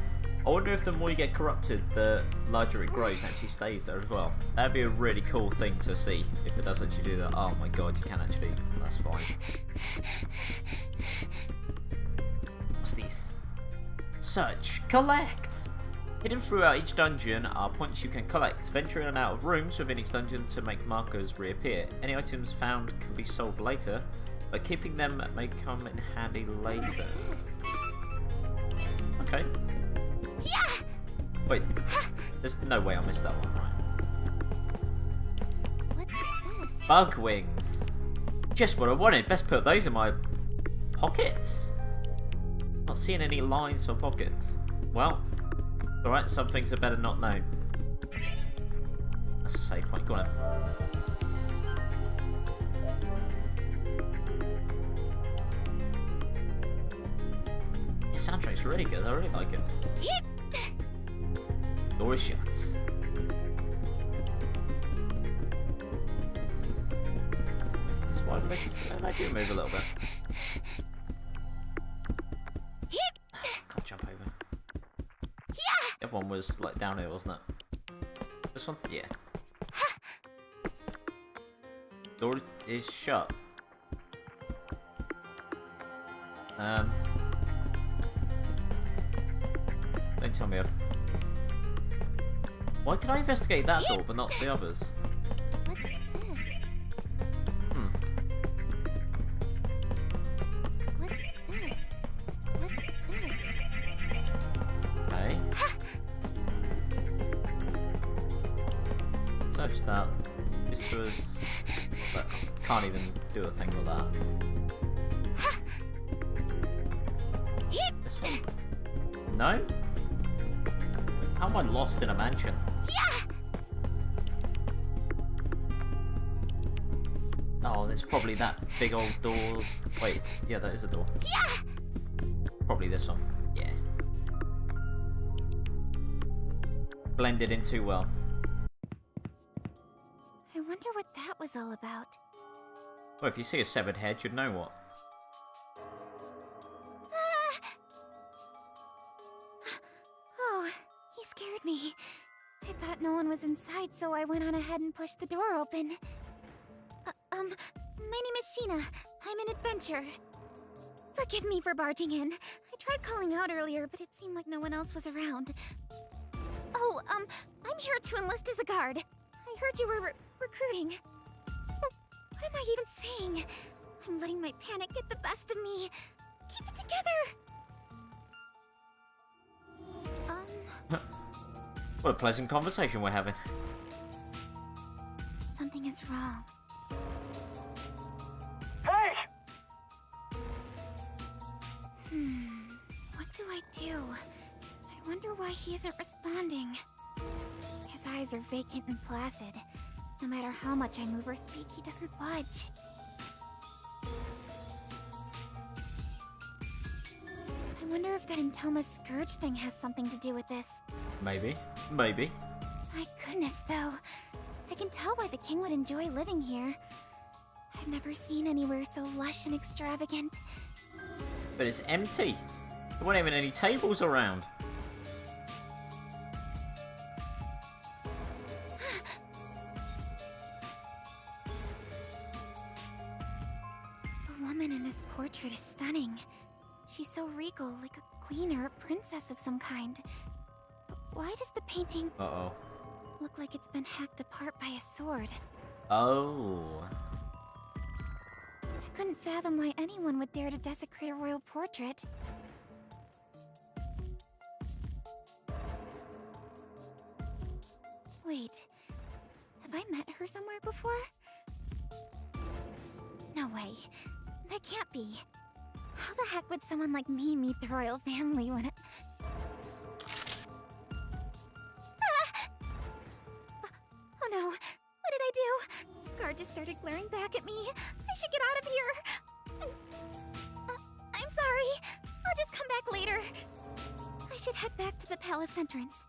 I wonder if the more you get corrupted, the larger it grows and actually stays there as well. That'd be a really cool thing to see if it does actually do that. Oh my god, you can actually. That's fine. What's these? Search. Collect! Hidden throughout each dungeon are points you can collect. Venture in and out of rooms within each dungeon to make markers reappear. Any items found can be sold later, but keeping them may come in handy later. Okay. Wait, there's no way I missed that one, right? What's this? Bug wings. Just what I wanted. Best put those in my pockets. Not seeing any lines for pockets. Well, alright, some things are better not known. That's a save point. Go on. The soundtrack's really good. I really like it. Door is shut. Spider legs, they do move a little bit. Can't jump over. The other one was like downhill, wasn't it? This one? Yeah. Door is shut. Don't tell me. Why can I investigate that door but not the others? What's this? What's this? What's this? Okay. Search that. This was... But can't even do a thing with that. This one? No? How am I lost in a mansion? Oh, there's probably that big old door. Wait, yeah, that is a door. Probably this one. Yeah. Blended in too well. I wonder what that was all about. Well, if you see a severed head, you'd know what. Oh, he scared me. I thought no one was inside, so I went on ahead and pushed the door open. My name is Sheena. I'm an adventurer. Forgive me for barging in. I tried calling out earlier, but it seemed like no one else was around. Oh, I'm here to enlist as a guard. I heard you were recruiting. What am I even saying? I'm letting my panic get the best of me. Keep it together! What a pleasant conversation we're having. Something is wrong. Hey! What do I do? I wonder why he isn't responding. His eyes are vacant and placid. No matter how much I move or speak, he doesn't budge. I wonder if that Intoma Scourge thing has something to do with this. Maybe. Maybe. My goodness, though. I can tell why the king would enjoy living here. I've never seen anywhere so lush and extravagant. But it's empty. There weren't even any tables around. The woman in this portrait is stunning. She's so regal, like a queen or a princess of some kind. But why does the painting Uh-oh. look like it's been hacked apart by a sword? Oh. I couldn't fathom why anyone would dare to desecrate a royal portrait. Wait, have I met her somewhere before? No way. That can't be. How the heck would someone like me meet the royal family when it... Ah! Oh no, what did I do? Guard just started glaring back at me. I should get out of here. I'm sorry. I'll just come back later. I should head back to the palace entrance.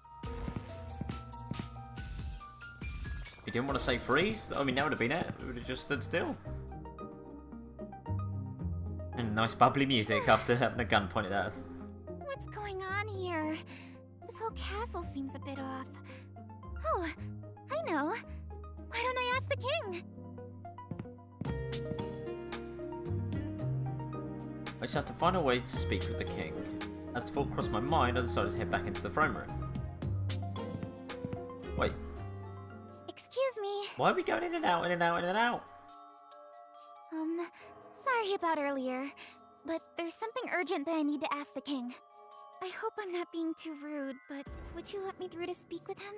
You didn't want to say freeze? I mean, that would have been it. We would have just stood still. And nice bubbly music after having a gun pointed at us. What's going on here? This whole castle seems a bit off. Oh, I know. Why don't I ask the king? I just have to find a way to speak with the king. As the thought crossed my mind, I decided to head back into the throne room. Wait, Excuse me. why are we going in and out, in and out, in and out? Sorry about earlier, but there's something urgent that I need to ask the king. I hope I'm not being too rude, but would you let me through to speak with him?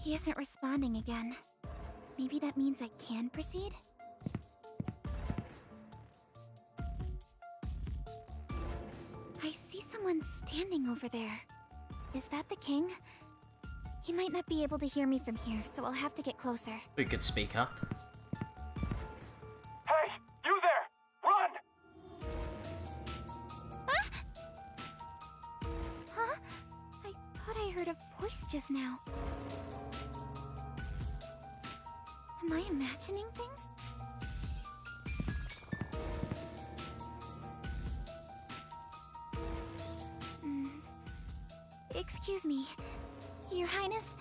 He isn't responding again. Maybe that means I can proceed? I see someone standing over there. Is that the king? He might not be able to hear me from here, so I'll have to get closer. We could speak up. Hey! You there! Run! Huh? I thought I heard a voice just now. Am I imagining things? Excuse me. Your Highness,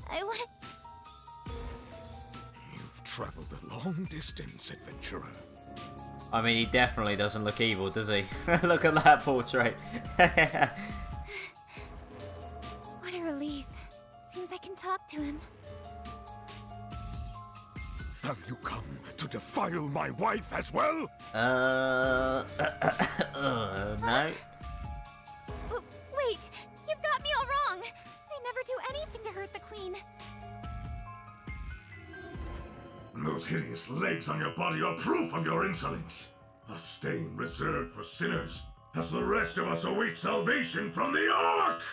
I want to... You've traveled a long distance, adventurer. I mean, he definitely doesn't look evil, does he? Look at that portrait. What a relief. Seems I can talk to him. Have you come to defile my wife as well? No. Wait, you've got me all wrong. I never do anything to hurt the queen. Those hideous legs on your body are proof of your insolence. A stain reserved for sinners, as the rest of us await salvation from the Ark!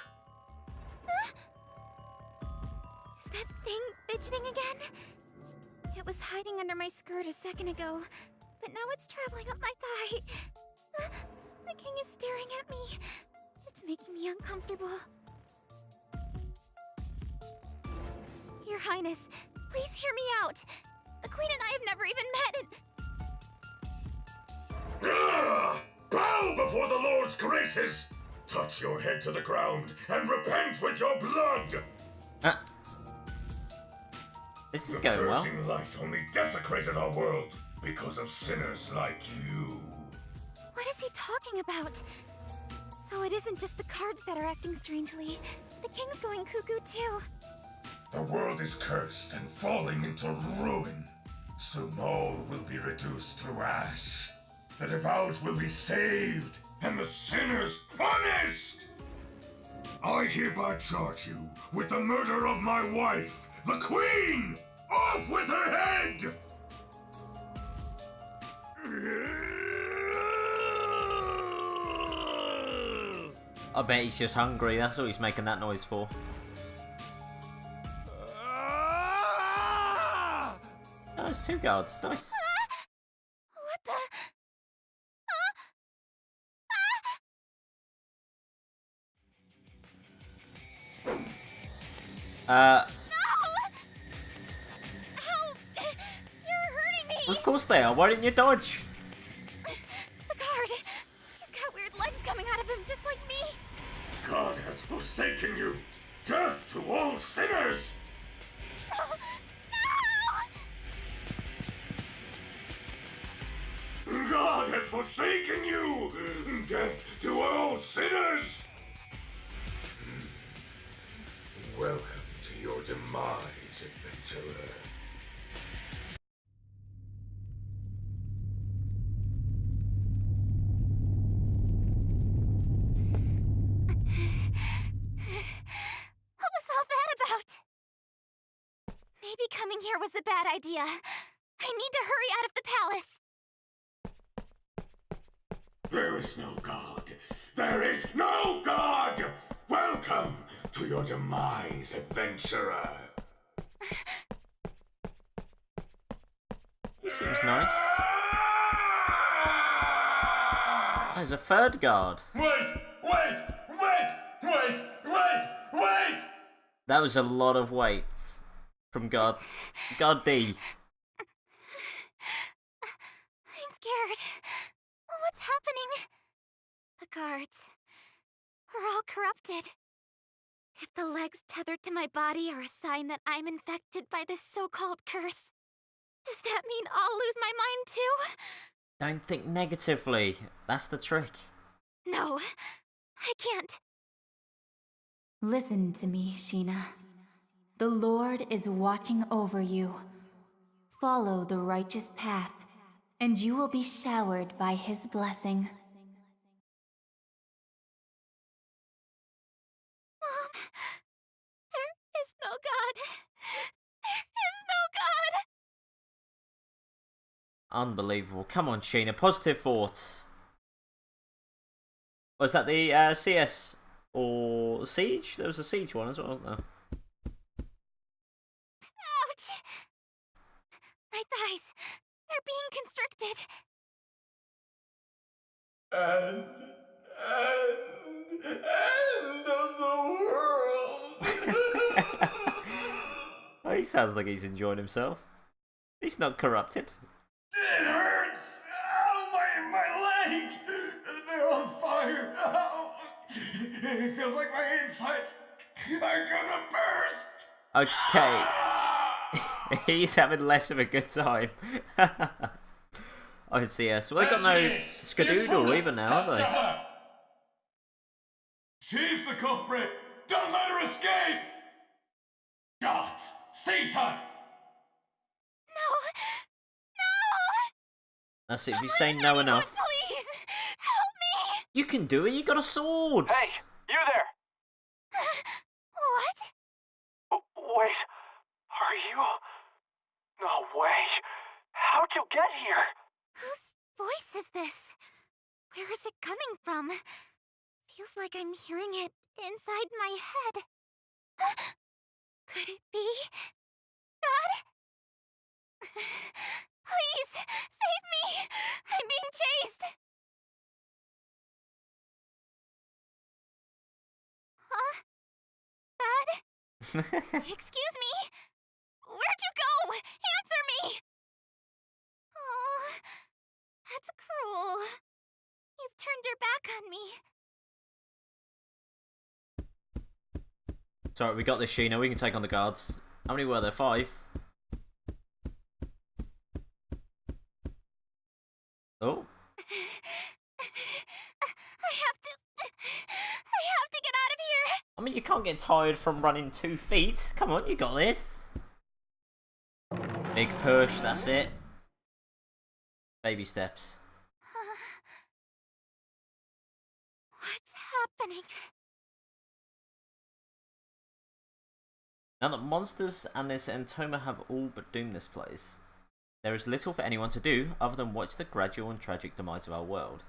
Is that thing fidgeting again? It was hiding under my skirt a second ago, but now it's traveling up my thigh. The king is staring at me. It's making me uncomfortable. Your Highness, please hear me out. The queen and I have never even met and... Bow before the Lord's graces! Touch your head to the ground and repent with your blood! This is The going well. purging light only desecrated our world. because of sinners like you. What is he talking about? So it isn't just the cards that are acting strangely. The king's going cuckoo too. The world is cursed and falling into ruin. Soon all will be reduced to ash. The devout will be saved, and the sinners punished! I hereby charge you with the murder of my wife, the Queen! Off with her head! I bet he's just hungry. That's all he's making that noise for. Oh, there's two guards. Nice. What the? Uh, Help! You're hurting me! of course they are. Why didn't you dodge? The guard! He's got weird legs coming out of him just like me! God has forsaken you! Death to all sinners! No! God has forsaken you! Death to all sinners! Welcome to your demise, adventurer. What was all that about? Maybe coming here was a bad idea. I need to hurry out of the palace. There is no God! There is no God! Welcome to your demise, adventurer! He seems nice. There's a third guard. Wait! That was a lot of weight from guard D. I'm scared. What's happening? The guards are all corrupted. If the legs tethered to my body are a sign that I'm infected by this so-called curse, does that mean I'll lose my mind too? Don't think negatively. That's the trick. No, I can't. Listen to me, Sheena. The Lord is watching over you. Follow the righteous path, and you will be showered by his blessing. Mom, there is no God. There is no God. Unbelievable. Come on, Sheena. Positive thoughts. Was that the CS or Siege? There was a Siege one as well, wasn't there? Ouch! My thighs, they're being constricted. End of the world! Oh, he sounds like he's enjoying himself. He's not corrupted. It hurts! Ow, my legs! They're on fire! Ow. It feels like my insides are gonna burst! Okay. He's having less of a good time. I see us. Well, they got no skadoodle either now, have they? She's the culprit! Don't let her escape! Gods, seize her! No! No! That's it. If you say no enough, Please! Help me! you can do it. You got a sword. Hey, you there! What? Wait, are you? No way. How'd you get here? Whose voice is this? Where is it coming from? Feels like I'm hearing it inside my head. Could it be God? Please, save me! I'm being chased! Huh? God? Excuse me? Where'd you go? Answer me! Oh, that's cruel. You've turned your back on me. Sorry, we got this, Sheena. We can take on the guards. How many were there? 5? I mean, you can't get tired from running 2 feet. Come on, you got this. Big push, that's it. Baby steps. What's happening? Now that monsters and this Entoma have all but doomed this place, there is little for anyone to do other than watch the gradual and tragic demise of our world.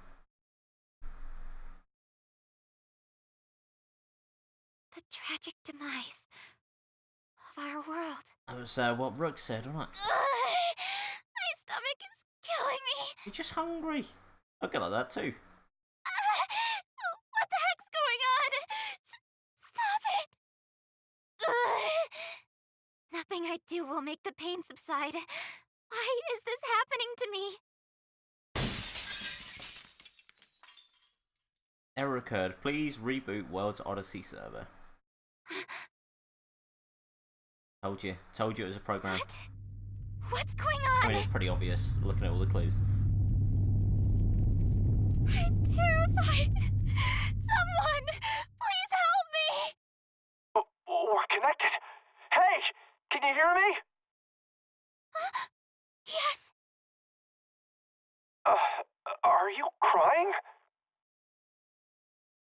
The tragic demise of our world. That was what Rook said, wasn't it? My stomach is killing me. You're just hungry. I get like that too. What the heck's going on? Stop it! Nothing I do will make the pain subside. Why is this happening to me? Error occurred. Please reboot World's Odyssey server. Told you it was a program. What? What's going I on? mean, it's pretty obvious looking at all the clues. I'm terrified. Someone, please help me. We're connected. Hey, can you hear me? Yes. Are you crying?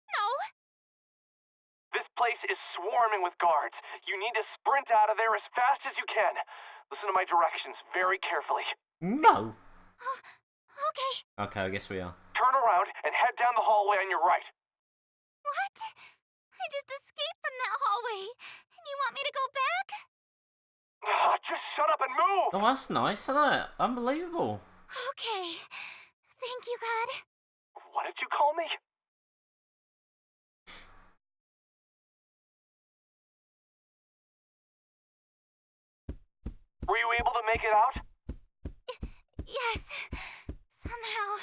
No. This place is swarming with guards. You need to sprint out of there as fast as you can. Listen to my directions very carefully. No! Okay. Okay, I guess we are. Turn around and head down the hallway on your right. What? I just escaped from that hallway. And you want me to go back? Just shut up and move! Oh, that's nice, isn't it? Unbelievable. Okay. Thank you, God. What did you call me? Were you able to make it out? Yes. Somehow.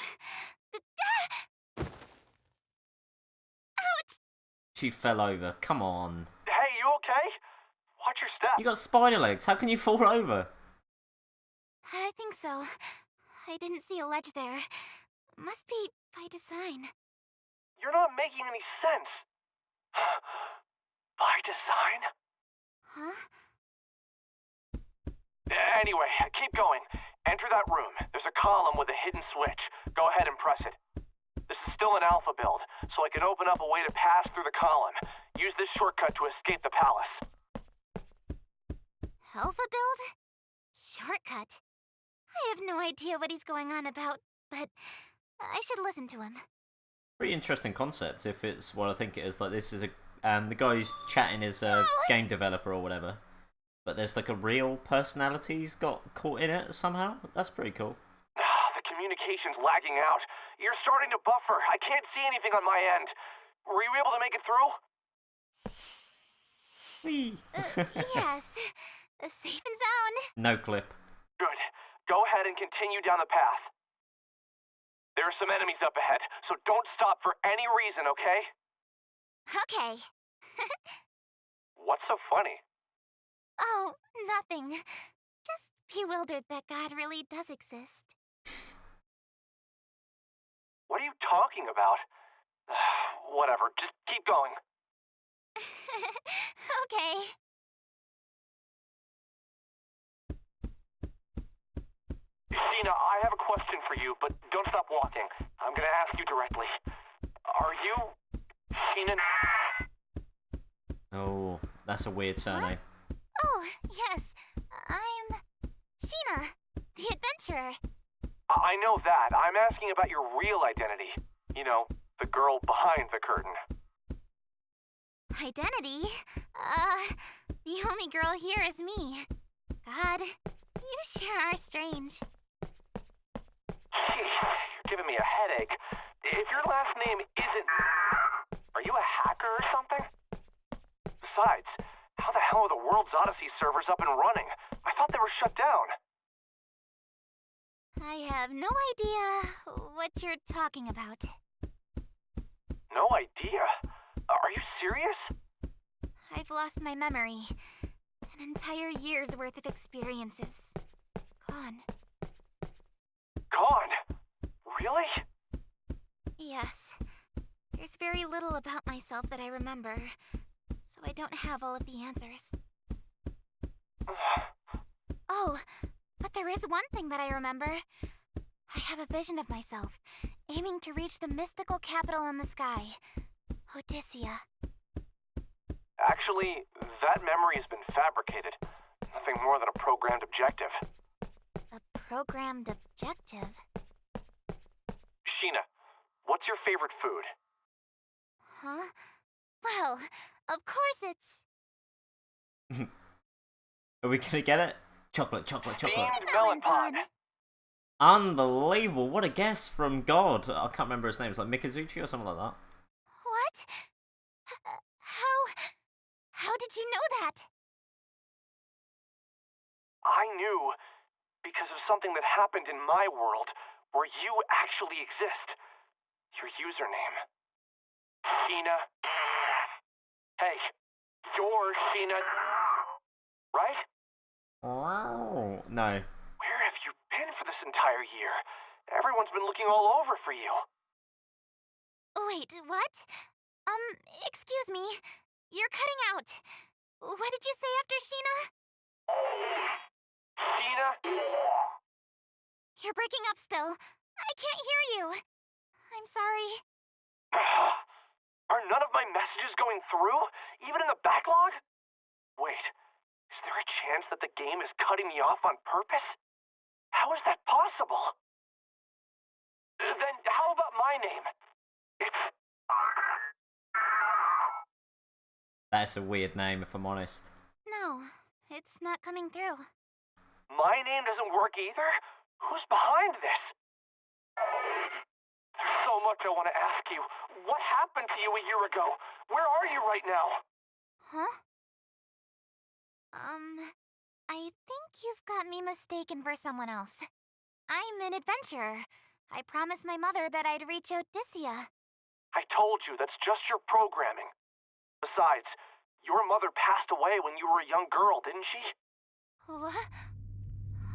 Ouch! She fell over. Come on. Hey, you okay? Watch your step. You got spider legs. How can you fall over? I think so. I didn't see a ledge there. Must be by design. You're not making any sense. By design? Huh? Anyway, keep going. Enter that room. There's a column with a hidden switch. Go ahead and press it. This is still an alpha build, so I can open up a way to pass through the column. Use this shortcut to escape the palace. Alpha build? Shortcut. I have no idea what he's going on about, but I should listen to him. Pretty interesting concept, if it's what I think it is. Like, this is a the guy who's chatting is a game developer or whatever, but there's like a real personality he's got caught in it somehow. That's pretty cool. The communication's lagging out. You're starting to buffer. I can't see anything on my end. Were you able to make it through? Whee! Yes. Safe and sound. No clip. Good. Go ahead and continue down the path. There are some enemies up ahead, so don't stop for any reason, okay? Okay. What's so funny? Oh, nothing. Just bewildered that God really does exist. What are you talking about? Whatever, just keep going. Okay. Sheena, I have a question for you, but don't stop walking. I'm gonna ask you directly. Are you Sheena? Oh, that's a weird surname. Oh, yes. I'm Sheena, the adventurer. I know that. I'm asking about your real identity. You know, the girl behind the curtain. Identity? The only girl here is me. God, you sure are strange. You're giving me a headache. If your last name isn't... Are you a hacker or something? Besides, how the hell are the World's Odyssey servers up and running? I thought they were shut down. I have no idea what you're talking about. No idea? Are you serious? I've lost my memory. An entire year's worth of experiences. Gone. Gone? Really? Yes. There's very little about myself that I remember. so I don't have all of the answers. Oh, but there is one thing that I remember. I have a vision of myself, aiming to reach the mystical capital in the sky, Odyssea. Actually, that memory has been fabricated. Nothing more than a programmed objective. A programmed objective? Sheena, what's your favorite food? Huh? Well, of course it's... Are we gonna get it? Chocolate, chocolate, chocolate. Steamed melon pod. Unbelievable! What a guess from God. I can't remember his name. It's like Mikazuchi or something like that. What? How did you know that? I knew because of something that happened in my world where you actually exist. Your username. Sheena. Hey, you're Sheena. Right? Wow. No. Where have you been for this entire year? Everyone's been looking all over for you. Wait, what? Excuse me. You're cutting out. What did you say after Sheena? Sheena? You're breaking up still. I can't hear you. I'm sorry. Are none of my messages going through? Even in the backlog? Wait, is there a chance that the game is cutting me off on purpose? How is that possible? Then how about my name? It's... That's a weird name, if I'm honest. No, it's not coming through. My name doesn't work either? Who's behind this? There's so much I want to ask you. What happened to you a year ago? Where are you right now? Huh? I think you've got me mistaken for someone else. I'm an adventurer. I promised my mother that I'd reach Odyssea. I told you, that's just your programming. Besides, your mother passed away when you were a young girl, didn't she? What?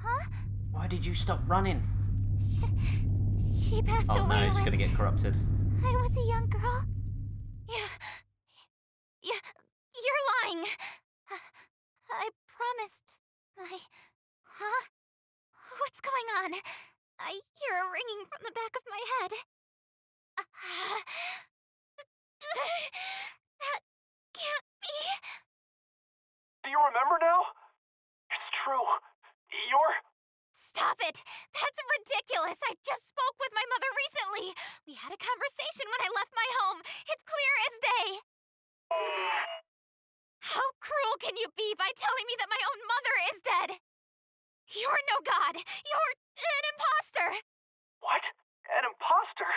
Huh? Why did you stop running? She passed Oh away no, it's when gonna get corrupted. I was a young girl. You're lying. I promised my... Huh? What's going on? I hear a ringing from the back of my head. That can't be. Do you remember now? It's true. You're... Stop it! That's ridiculous! I just spoke with my mother recently! We had a conversation when I left my home! It's clear as day! How cruel can you be by telling me that my own mother is dead? You're no god! You're an imposter! What? An imposter?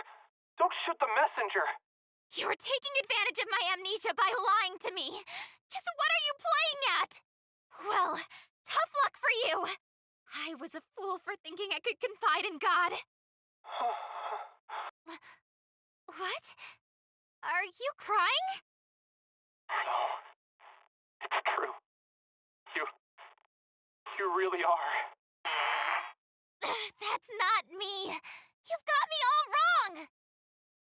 Don't shoot the messenger! You're taking advantage of my amnesia by lying to me! Just what are you playing at? Well, tough luck for you! I was a fool for thinking I could confide in God. What? Are you crying? No. It's true. You really are. That's not me. You've got me all wrong.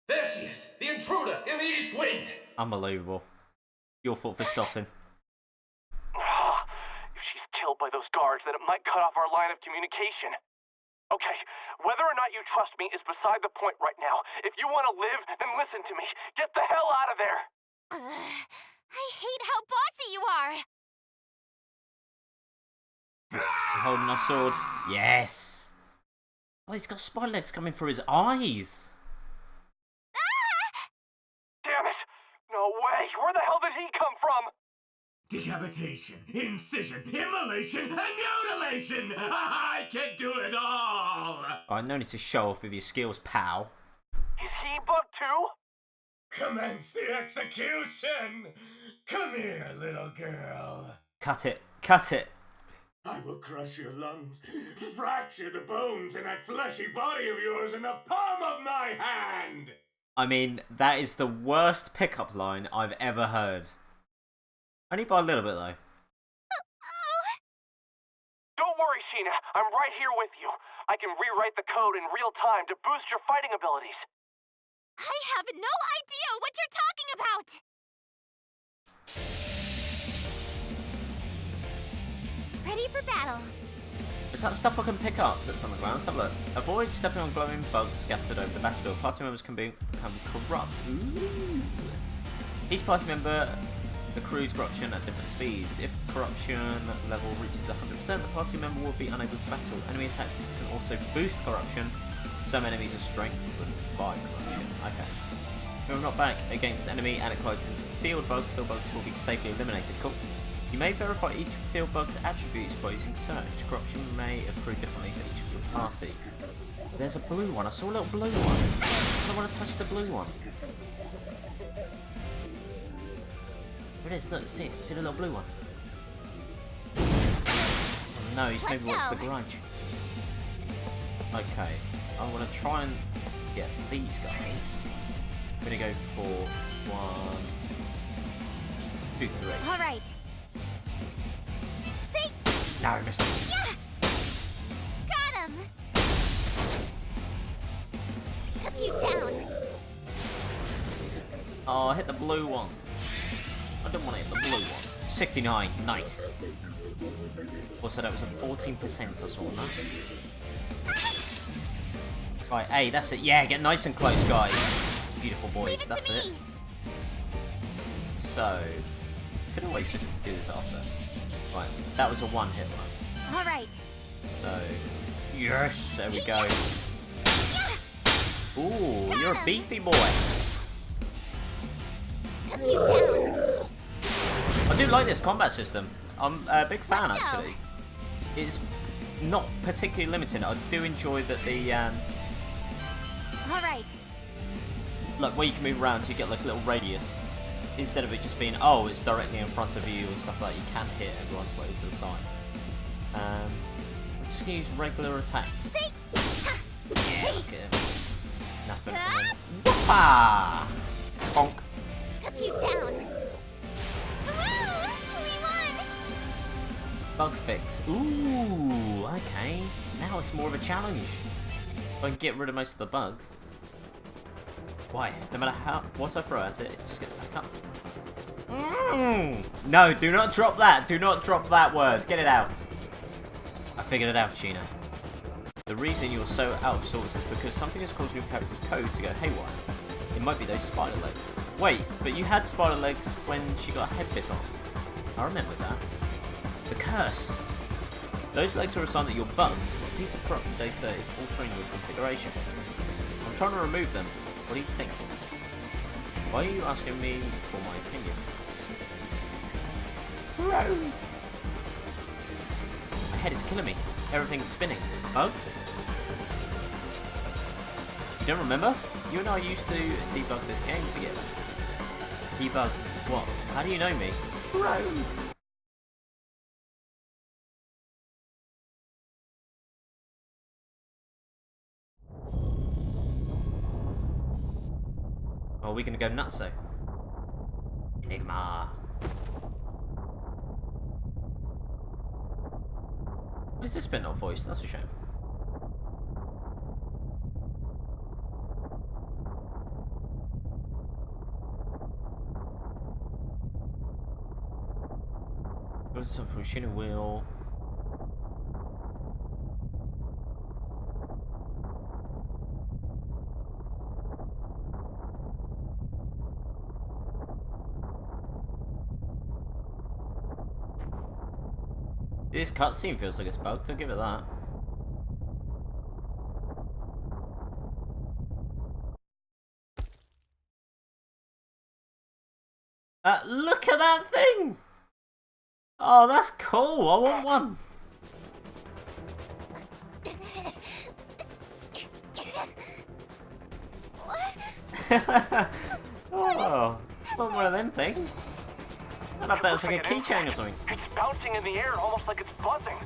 There she is, the intruder in the East Wing. Unbelievable. Your fault for stopping. If she's killed by those guards, then it might cut off our line of communication. Okay, whether or not you trust me is beside the point right now. If you want to live, then listen to me. Get the hell out of there! I hate how bossy you are. Holding our sword. Yes. Oh, he's got spider legs coming through his eyes. Damn it! No way! Where the hell did he come from? Decapitation, incision, immolation, and mutilation! I can do it all! Alright, no need to show off with your skills, pal. Is he bugged too? Commence the execution! Come here, little girl. Cut it. Cut it. I will crush your lungs, fracture the bones in that fleshy body of yours in the palm of my hand! I mean, that is the worst pickup line I've ever heard. Only by a little bit, though. Don't worry, Sheena. I'm right here with you. I can rewrite the code in real time to boost your fighting abilities. I have no idea what you're talking about. for battle. Is that stuff I can pick up that's on the ground? Let's have a look. Avoid stepping on glowing bugs scattered over the battlefield. Party members can become corrupt. Ooh. Each party member accrues corruption at different speeds. If corruption level reaches 100%, the party member will be unable to battle. Enemy attacks can also boost corruption. Some enemies are strengthened by corruption. Okay. When we're not back against enemy and it collides into field bugs will be safely eliminated. Cool. You may verify each field bug's attributes by using search. Corruption may accrue differently for each of your party. There's a blue one. I saw a little blue one. I don't want to touch the blue one. There it is. Look, see the little blue one. Oh, no, he's maybe watched the garage. Okay, I want to try and get these guys. I'm gonna go for 1, 2, 3. All right. See? No, I missed. Yeah! Got him! Took you down. Oh, I hit the blue one. I don't want to hit the blue one. 69, nice. Also, that was a 14% or so on that. Right, hey, that's it. Yeah, get nice and close, guys. Beautiful boys, that's it. So, could always just do this after. Right, that was a one-hit one. All right. So, yes, there we go. Ooh, you're a beefy boy. Took you down. I do like this combat system. I'm a big fan, actually. It's not particularly limiting. I do enjoy that the All right. like where you can move around, you get like a little radius instead of it just being it's directly in front of you and stuff like that. You can hit everyone slightly to the side. I'm just gonna use regular attacks. Yeah, look at it. Nothing. Whoopah! Bonk. Took you down. Woo! We won. Bug fix. Ooh, okay. Now it's more of a challenge. If I can get rid of most of the bugs. Why? No matter what I throw at it, it just gets back up. No, do not drop that. Do not drop that word. Get it out. I figured it out, Sheena. The reason you're so out of sorts is because something has caused your character's code to go haywire. It might be those spider legs. Wait, but you had spider legs when she got her head bit off. I remember that. The curse. Those legs are a sign that you're bugged. A piece of corrupted data is altering your configuration. I'm trying to remove them. What do you think? Why are you asking me for my opinion? Bro. My head is killing me. Everything's spinning. Bugs? You don't remember? You and I used to debug this game together. Debug what? How do you know me? Bro. Oh, are we gonna go nutso? Enigma. What is this bit not voiced? That's a shame. What's up for a shooting wheel? This cutscene feels like it's bugged, I'll give it that. Look at that thing! Oh, that's cool, I want one! Oh, I want one of them things. I don't know if that was like a keychain or something. It's bouncing in the air, almost like it's buzzing.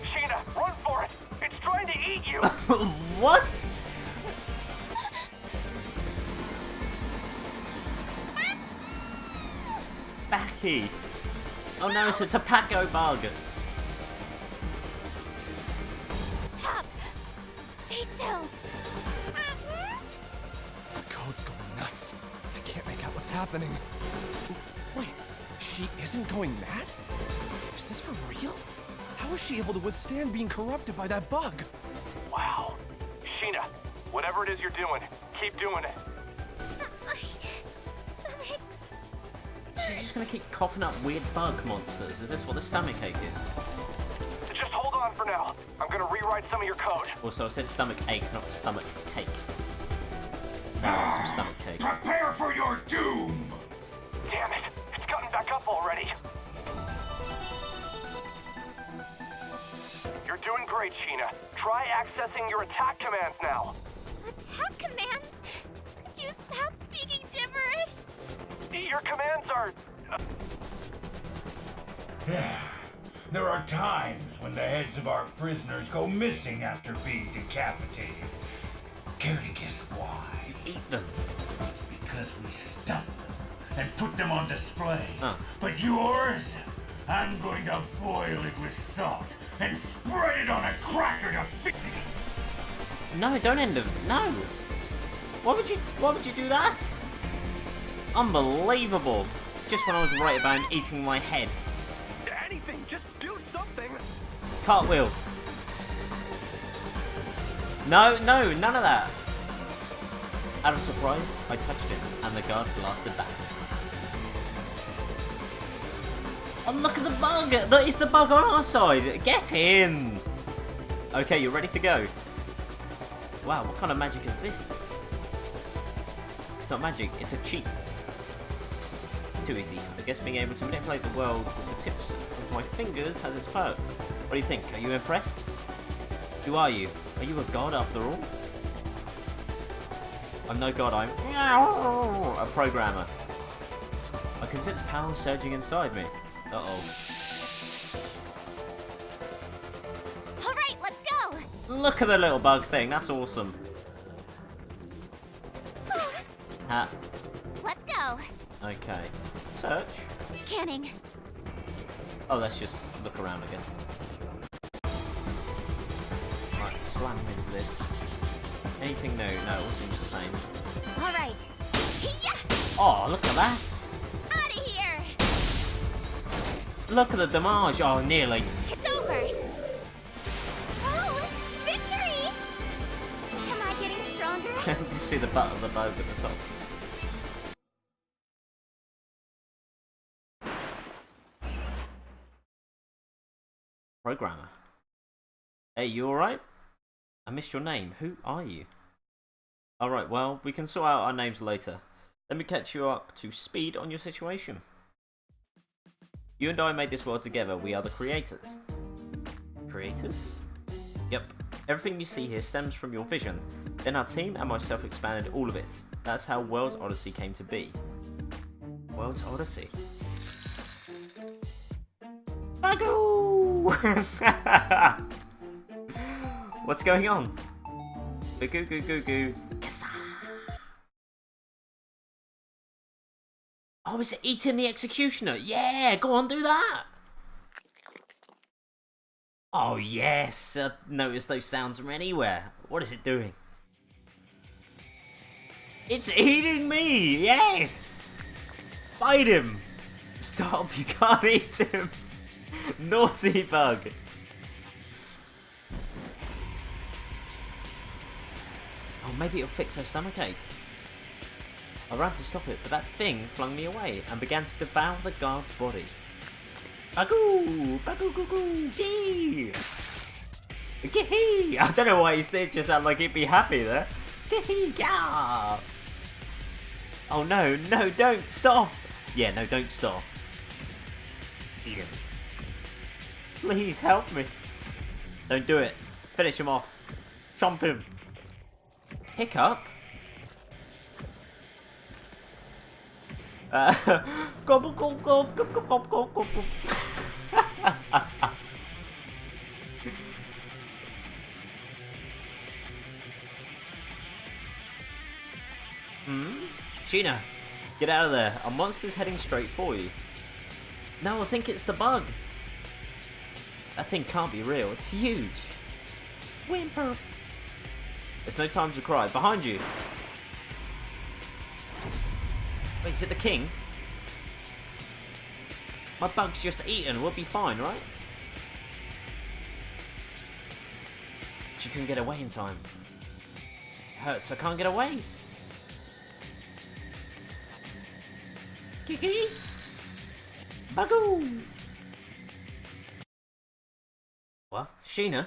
Sheena, run for it! It's trying to eat you! What? Backy! Oh no, it's a Tapaco bug! Stop! Stay still! The code's going happening? Wait, she isn't going mad? Is this for real? How is she able to withstand being corrupted by that bug? Wow. Sheena, whatever it is you're doing, keep doing it. My stomach. She's just gonna keep coughing up weird bug monsters. Is this what the stomach ache is? Just hold on for now. I'm gonna rewrite some of your code. Also, I said stomach ache, not stomach cake. Now some stomach cake. Prepare for your doom! Damn it, it's gotten back up already. You're doing great, Sheena. Try accessing your attack commands now. Attack commands? Could you stop speaking gibberish? Your commands are... There are times when the heads of our prisoners go missing after being decapitated. Care to guess why? Eat them. It's because we stuff them and put them on display. Oh. But yours? I'm going to boil it with salt and spread it on a cracker to feed. No, don't end them. No. Why would you do that? Unbelievable. Just when I was right about eating my head. Anything, just do something. Cartwheel. No, none of that. Out of surprise, I touched him, and the guard blasted back. Oh, look at the bug! It's the bug on our side! Get in! Okay, you're ready to go. Wow, what kind of magic is this? It's not magic, it's a cheat. Too easy. I guess being able to manipulate the world with the tips of my fingers has its perks. What do you think? Are you impressed? Who are you? Are you a god after all? I'm no god, I'm a programmer. I can sense power surging inside me. Uh-oh. Alright, let's go! Look at the little bug thing, that's awesome. Ha. Let's go! Okay. Search. Scanning. Oh, let's just look around, I guess. Right, slam into this. Anything new? No, it all seems the same. Alright. Oh, look at that! Out of here! Look at the damage! Oh, nearly. It's over! Oh! Victory! Am I getting stronger? Just see the butt of the bow at the top. Programmer. Hey, you alright? I missed your name. Who are you? Alright, well, we can sort out our names later. Let me catch you up to speed on your situation. You and I made this world together. We are the creators. Creators? Yep. Everything you see here stems from your vision. Then our team and myself expanded all of it. That's how World's Odyssey came to be. World's Odyssey. Bagoo! What's going on? Goo goo goo goo. Kassa. Oh, is it eating the executioner? Yeah, go on, do that. Oh yes, notice those sounds from anywhere. What is it doing? It's eating me. Yes. Fight him. Stop! You can't eat him. Naughty bug. Oh, maybe it'll fix her stomachache. I ran to stop it, but that thing flung me away and began to devour the guard's body. Bagoo! Bagoo goo goo! Gee! Gee! I don't know why his stitch just sounded like he'd be happy there. Gee! Yeah! Oh no, no, don't stop! Yeah, no, don't stop. Eat him. Please help me. Don't do it. Finish him off. Chomp him. Hiccup? Gobble, gobble, gobble, gobble, gobble, gobble, gobble. Sheena, get out of there. A monster's heading straight for you. No, I think it's the bug. That thing can't be real. It's huge. Whimper. There's no time to cry. Behind you. Wait, is it the king? My bug's just eaten. We'll be fine, right? She couldn't get away in time. It hurts. I can't get away. Kiki! Bagoo! What? Sheena?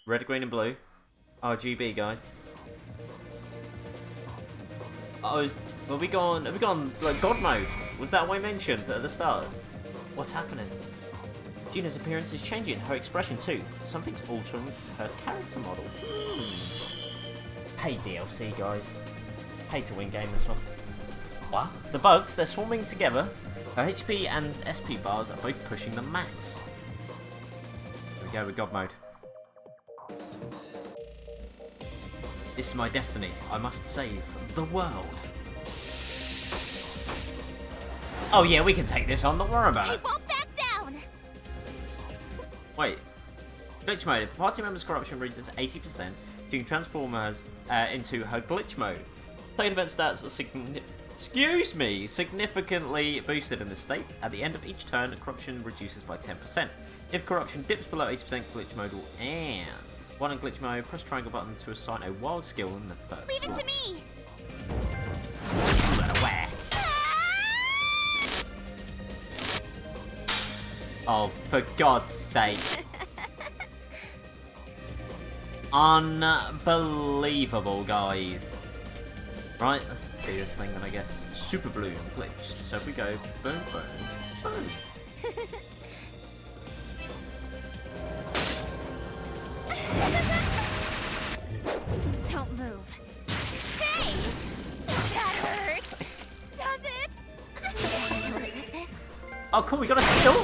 Red, green, and blue. RGB, guys. Have we gone like God mode? Was that what I mentioned at the start? What's happening? Gina's appearance is changing, her expression too. Something's altering her character model. Hey DLC, guys. Pay to win game, this one. What? The bugs, they're swarming together. Her HP and SP bars are both pushing the max. Here we go with God mode. This is my destiny. I must save the world. Oh yeah, we can take this on. Don't worry about it. I won't back down. Wait. Glitch mode. If a party member's corruption reaches 80%, you can transform her into her glitch mode. Played event stats are significantly boosted in this state. At the end of each turn, corruption reduces by 10%. If corruption dips below 80%, glitch mode will end. While in glitch mode, press triangle button to assign a wild skill in the first. Leave it to me. What a whack. Oh, for God's sake. Unbelievable, guys. Right, let's do this thing then, I guess. Super blue glitch. So if we go boom, boom, boom. Don't move. Hey! That hurt! Does it? This? Oh, cool, we got a skill.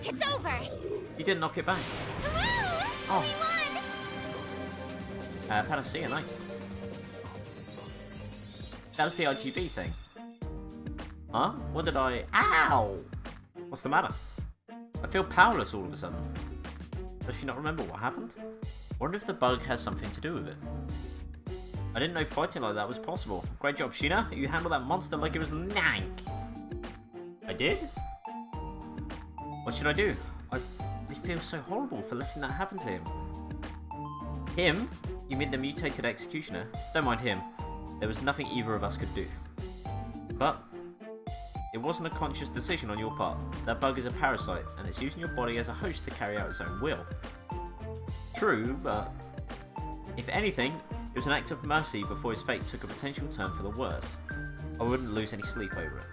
It's over! You didn't knock it back. Woo! We won! Panacea, nice. That was the RGB thing. Huh? What did I... Ow! What's the matter? I feel powerless all of a sudden. Does she not remember what happened? Wonder if the bug has something to do with it. I didn't know fighting like that was possible. Great job, Sheena. You handled that monster like it was nank. I did? What should I do? I feel so horrible for letting that happen to him. Him? You mean the mutated executioner? Don't mind him. There was nothing either of us could do. But it wasn't a conscious decision on your part. That bug is a parasite, and it's using your body as a host to carry out its own will. True, but if anything, it was an act of mercy before his fate took a potential turn for the worse. I wouldn't lose any sleep over it.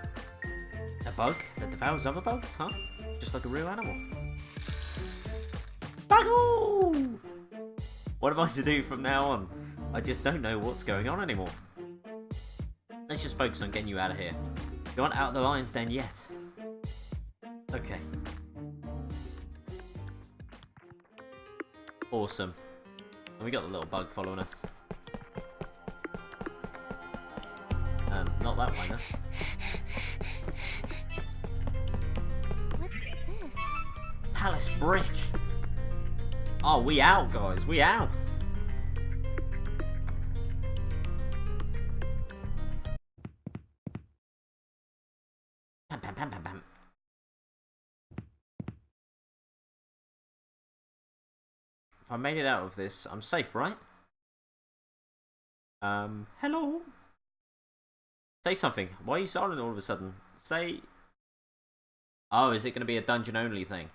A bug that devours other bugs, huh? Just like a real animal. Bagoo! What am I to do from now on? I just don't know what's going on anymore. Let's just focus on getting you out of here. You aren't out of the lion's den yet. Okay. Awesome. And we got the little bug following us. Not that way, no. What's this? Palace brick. Oh, we out, guys. We out. Bam, bam, bam, bam, bam. If I made it out of this, I'm safe, right? Hello? Say something. Why are you silent all of a sudden? Say... Oh, is it going to be a dungeon only thing?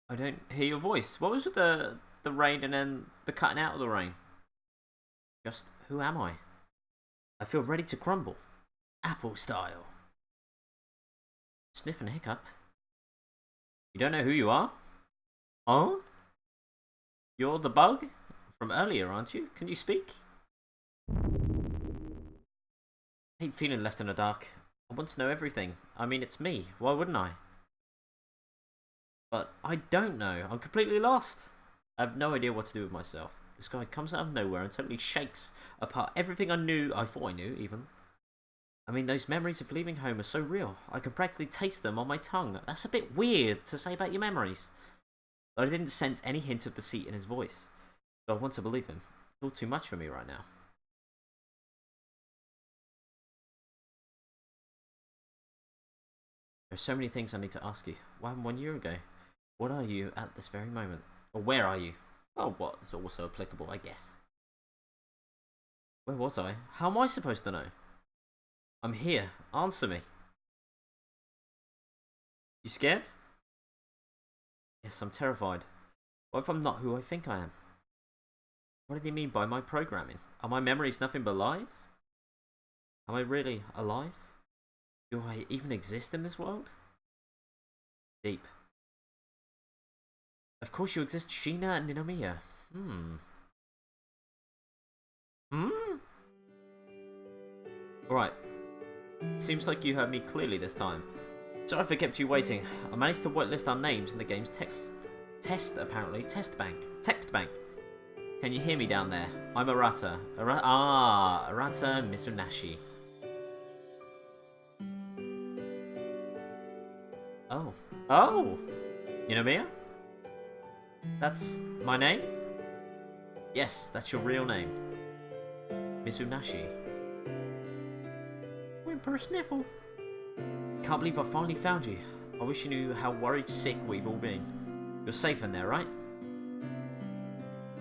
I don't hear your voice. What was with the rain and then the cutting out of the rain? Just, who am I? I feel ready to crumble. Apple style. Sniff and hiccup. You don't know who you are? Oh? You're the bug from earlier, aren't you? Can you speak? I hate feeling left in the dark. I want to know everything. I mean, it's me. Why wouldn't I? But I don't know. I'm completely lost. I have no idea what to do with myself. This guy comes out of nowhere and totally shakes apart everything I thought I knew even. I mean, those memories of leaving home are so real. I can practically taste them on my tongue. That's a bit weird to say about your memories. But I didn't sense any hint of deceit in his voice, so I want to believe him. It's all too much for me right now. There's so many things I need to ask you. What happened 1 year ago? What are you at this very moment? Or where are you? Oh, what is also applicable, I guess. Where was I? How am I supposed to know? I'm here. Answer me. You scared? Yes, I'm terrified. What if I'm not who I think I am? What do they mean by my programming? Are my memories nothing but lies? Am I really alive? Do I even exist in this world? Deep. Of course you exist, Sheena and Ninomiya. Alright. Seems like you heard me clearly this time. Sorry if I kept you waiting. I managed to whitelist our names in the game's text bank. Can you hear me down there? I'm Arata. Arata Mizunashi. Oh! Ninomiya? That's my name? Yes, that's your real name. Mizunashi. Whimper sniffle. Can't believe I finally found you. I wish you knew how worried sick we've all been. You're safe in there, right?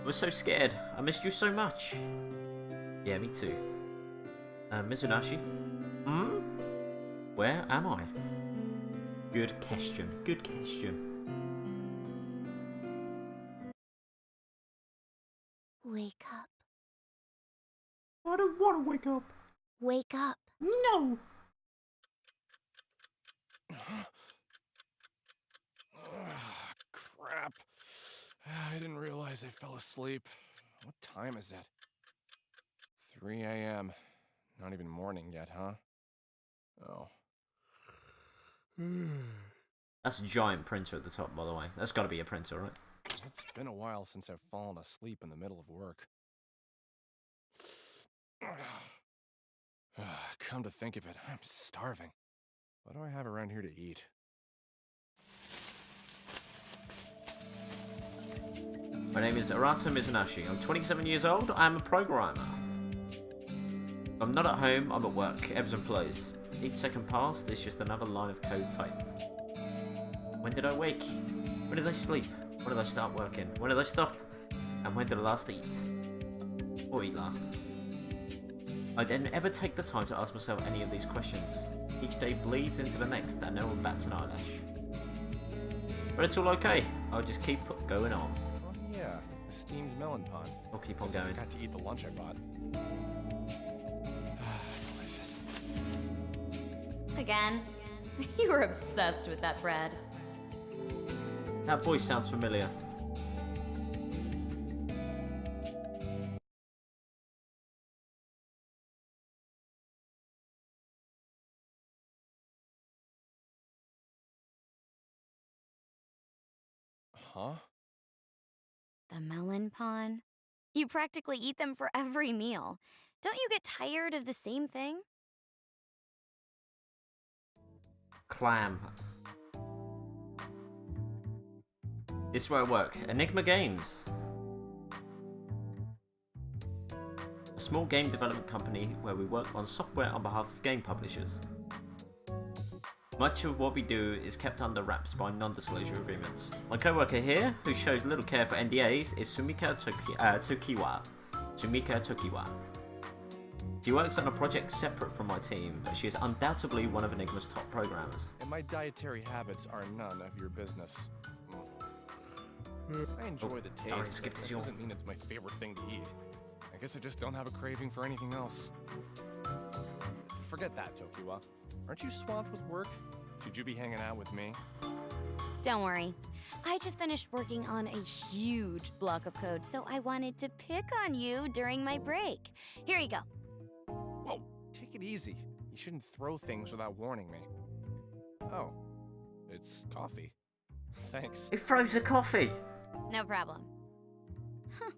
I was so scared. I missed you so much. Yeah, me too. Mizunashi? Where am I? Good question. Good question. Wake up. I don't want to wake up. Wake up. No! Crap. I didn't realize I fell asleep. What time is it? 3 a.m. Not even morning yet, huh? Oh. That's a giant printer at the top, by the way. That's got to be a printer, right? It's been a while since I've fallen asleep in the middle of work. Come to think of it, I'm starving. What do I have around here to eat? My name is Arata Mizunashi. I'm 27 years old. I'm a programmer. If I'm not at home, I'm at work. Ebbs and flows. Each second passed is just another line of code typed. When did I wake? When did I sleep? When did I start working? When did I stop? And when did I last eat? Or eat last? I didn't ever take the time to ask myself any of these questions. Each day bleeds into the next and no one bats an eyelash. But it's all okay. I'll just keep going on. Oh yeah, a steamed melon pond. I'll keep on I going. forgot to eat the lunch I bought. Delicious. Again? You were obsessed with that bread. That voice sounds familiar. Huh? The melon pond? You practically eat them for every meal. Don't you get tired of the same thing? Clam. This is where I work. Enigma Games. A small game development company where we work on software on behalf of game publishers. Much of what we do is kept under wraps by non-disclosure agreements. My co-worker here, who shows little care for NDAs, is Sumika Tokiwa. Sumika Tokiwa. She works on a project separate from my team, but she is undoubtedly one of Enigma's top programmers. And my dietary habits are none of your business. I enjoy the taste, sorry, but skip that this doesn't mean it's my favorite thing to eat. I guess I just don't have a craving for anything else. Forget that, Tokiwa. Aren't you swamped with work? Should you be hanging out with me? Don't worry. I just finished working on a huge block of code, so I wanted to pick on you during my break. Here you go. Whoa, take it easy. You shouldn't throw things without warning me. Oh, it's coffee. Thanks. Who throws the coffee? No problem. Huh.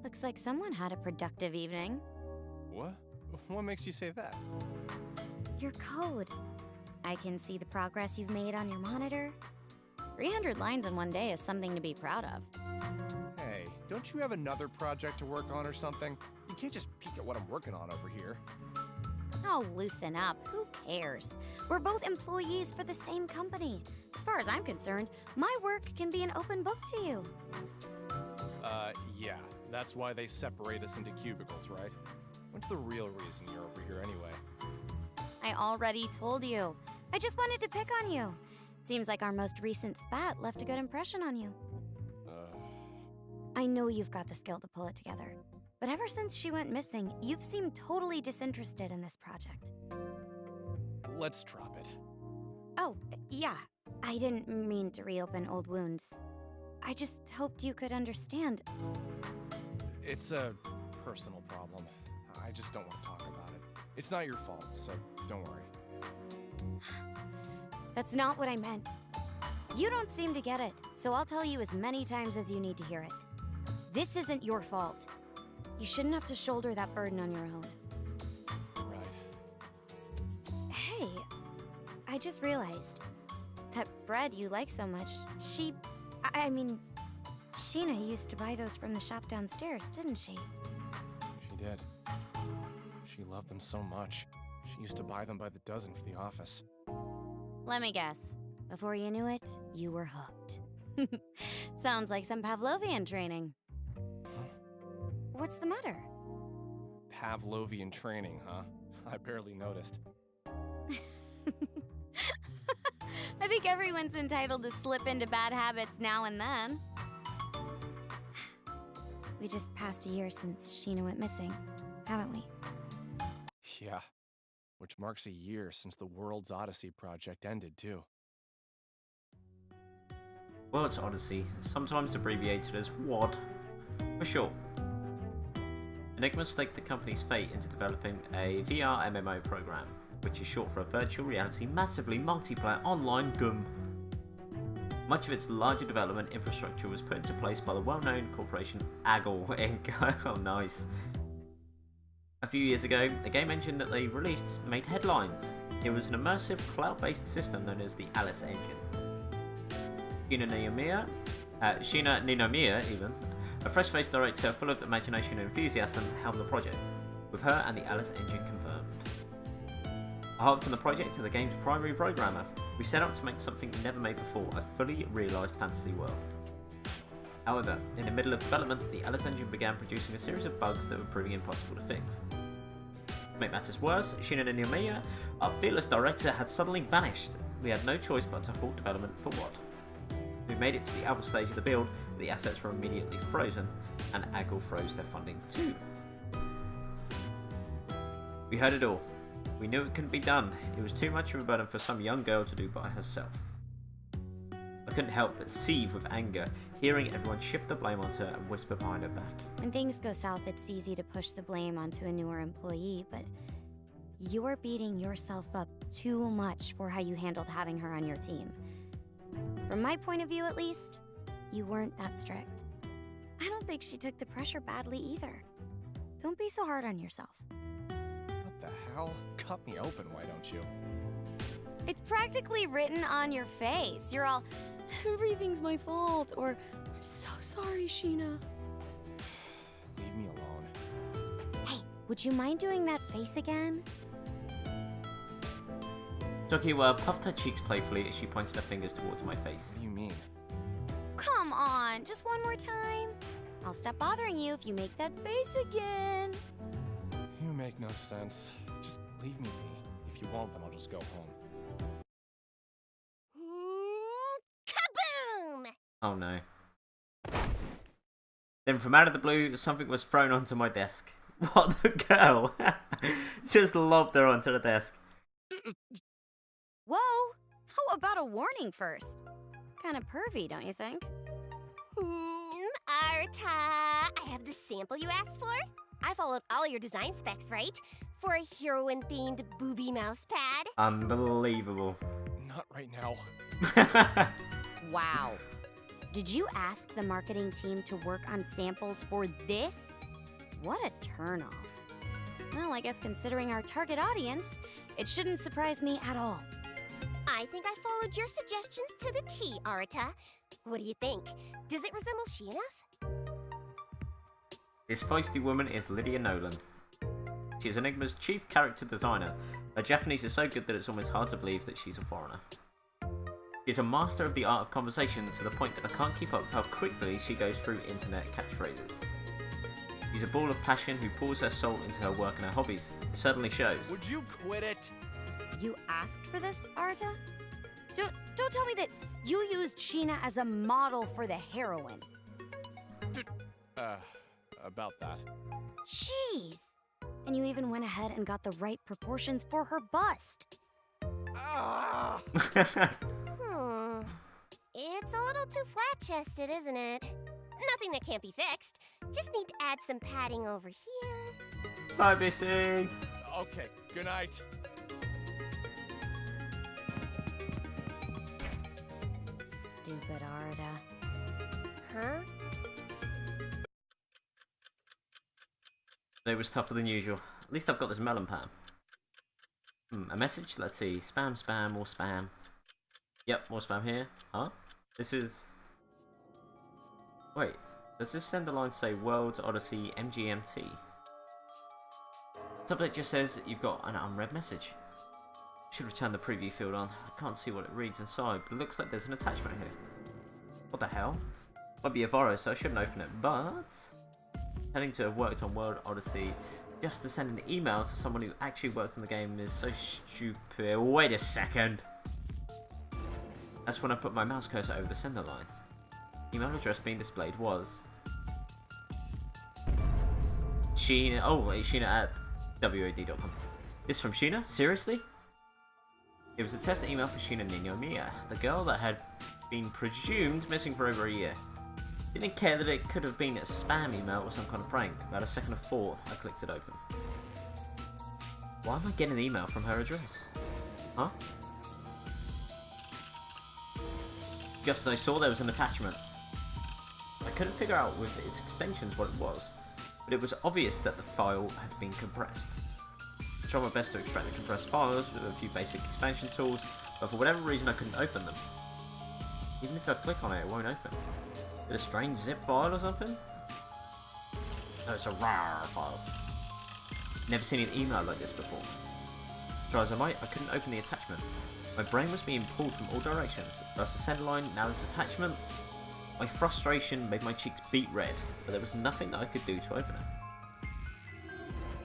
Looks like someone had a productive evening. What? What makes you say that? your code. I can see the progress you've made on your monitor. 300 lines in one day is something to be proud of. Hey, don't you have another project to work on or something? You can't just peek at what I'm working on over here. Oh, loosen up. Who cares? We're both employees for the same company. As far as I'm concerned, my work can be an open book to you. Yeah. That's why they separate us into cubicles, right? What's the real reason you're over here anyway? I already told you. I just wanted to pick on you. Seems like our most recent spat left a good impression on you. I know you've got the skill to pull it together, but ever since she went missing, you've seemed totally disinterested in this project. Let's drop it. Oh, yeah. I didn't mean to reopen old wounds. I just hoped you could understand. It's a personal problem. I just don't want to talk about it. It's not your fault, so don't worry. That's not what I meant. You don't seem to get it, so I'll tell you as many times as you need to hear it. This isn't your fault. You shouldn't have to shoulder that burden on your own. Right. Hey, I just realized that bread you like so much, I mean, Sheena used to buy those from the shop downstairs, didn't she? She did. She loved them so much. She used to buy them by the dozen for the office. Let me guess. Before you knew it, you were hooked. Sounds like some Pavlovian training. What's the matter? Pavlovian training, huh? I barely noticed. I think everyone's entitled to slip into bad habits now and then. We just passed a year since Sheena went missing, haven't we? Yeah. Which marks a year since the World's Odyssey project ended, too. World's Odyssey, sometimes abbreviated as WOD, for short. Enigma staked the company's fate into developing a VR MMO program, which is short for a virtual reality massively multiplayer online GUM. Much of its larger development infrastructure was put into place by the well-known corporation Aggle Inc. Oh, nice. A few years ago, a game engine that they released made headlines. It was an immersive cloud-based system known as the Alice Engine. Sheena Ninomiya, even, a fresh-faced director full of imagination and enthusiasm, helmed the project, with her and the Alice Engine confirmed. I hopped on the project as the game's primary programmer. We set out to make something never made before, a fully realised fantasy world. However, in the middle of development, the Alice Engine began producing a series of bugs that were proving impossible to fix. To make matters worse, Sheena Ninomiya, our fearless director, had suddenly vanished. We had no choice but to halt development for what? We made it to the alpha stage of the build, but the assets were immediately frozen, and Aggle froze their funding too. We heard it all. We knew it couldn't be done. It was too much of a burden for some young girl to do by herself. I couldn't help but seethe with anger, hearing everyone shift the blame onto her and whisper behind her back. When things go south, it's easy to push the blame onto a newer employee, but you're beating yourself up too much for how you handled having her on your team. From my point of view, at least, you weren't that strict. I don't think she took the pressure badly either. Don't be so hard on yourself. What the hell? Cut me open, why don't you? It's practically written on your face. You're all, everything's my fault, or I'm so sorry, Sheena. Leave me alone. Hey, would you mind doing that face again? Tokiwa puffed her cheeks playfully as she pointed her fingers towards my face. What do you mean? Come on, just one more time. I'll stop bothering you if you make that face again. You make no sense. Just leave me be. If you won't, then I'll just go home. Kaboom! Oh no. Then from out of the blue, something was thrown onto my desk. What the girl? Just lobbed her onto the desk. Whoa! How about a warning first? Kind of pervy, don't you think? Arta, I have the sample you asked for. I followed all your design specs, right? For a heroine-themed booby mouse pad. Unbelievable. Not right now. Wow. Did you ask the marketing team to work on samples for this? What a turnoff. Well, I guess considering our target audience, it shouldn't surprise me at all. I think I followed your suggestions to the T, Arata. What do you think? Does it resemble she enough? This feisty woman is Lydia Nolan. She is Enigma's chief character designer. Her Japanese is so good that it's almost hard to believe that she's a foreigner. She is a master of the art of conversation to the point that I can't keep up how quickly she goes through internet catchphrases. She's a ball of passion who pours her soul into her work and her hobbies. It certainly shows. Would you quit it? You asked for this, Arata? Don't tell me that you used Sheena as a model for the heroine. About that. Jeez! And you even went ahead and got the right proportions for her bust. Ah! It's a little too flat-chested, isn't it? Nothing that can't be fixed. Just need to add some padding over here. Bye, Bissy. Okay, good night. Stupid Arata. Huh? It was tougher than usual. At least I've got this melon pan. A message? Let's see. Spam, spam, more spam. Yep, more spam here. Huh? This is... Wait. Does this send the line say World Odyssey MGMT? Subject just says you've got an unread message. Should return the preview field on. I can't see what it reads inside, but it looks like there's an attachment here. What the hell? Might be a virus, so I shouldn't open it, but... Having to have worked on World Odyssey just to send an email to someone who actually worked on the game is so stupid. Wait a second. That's when I put my mouse cursor over the sender line. Email address being displayed was Sheena. Oh wait, Sheena at WAD.com. This from Sheena? Seriously? It was a test email for Sheena Ninomiya, the girl that had been presumed missing for over a year. Didn't care that it could have been a spam email or some kind of prank. About a second of thought, I clicked it open. Why am I getting an email from her address? Huh? Just as I saw there was an attachment. I couldn't figure out with its extensions what it was, but it was obvious that the file had been compressed. I tried my best to extract the compressed files with a few basic expansion tools, but for whatever reason I couldn't open them. Even if I click on it, it won't open. Is it a strange zip file or something? No, it's a RAR file. Never seen an email like this before. Try as I might, I couldn't open the attachment. My brain was being pulled from all directions. First the sender line, now this attachment. My frustration made my cheeks beat red, but there was nothing that I could do to open it.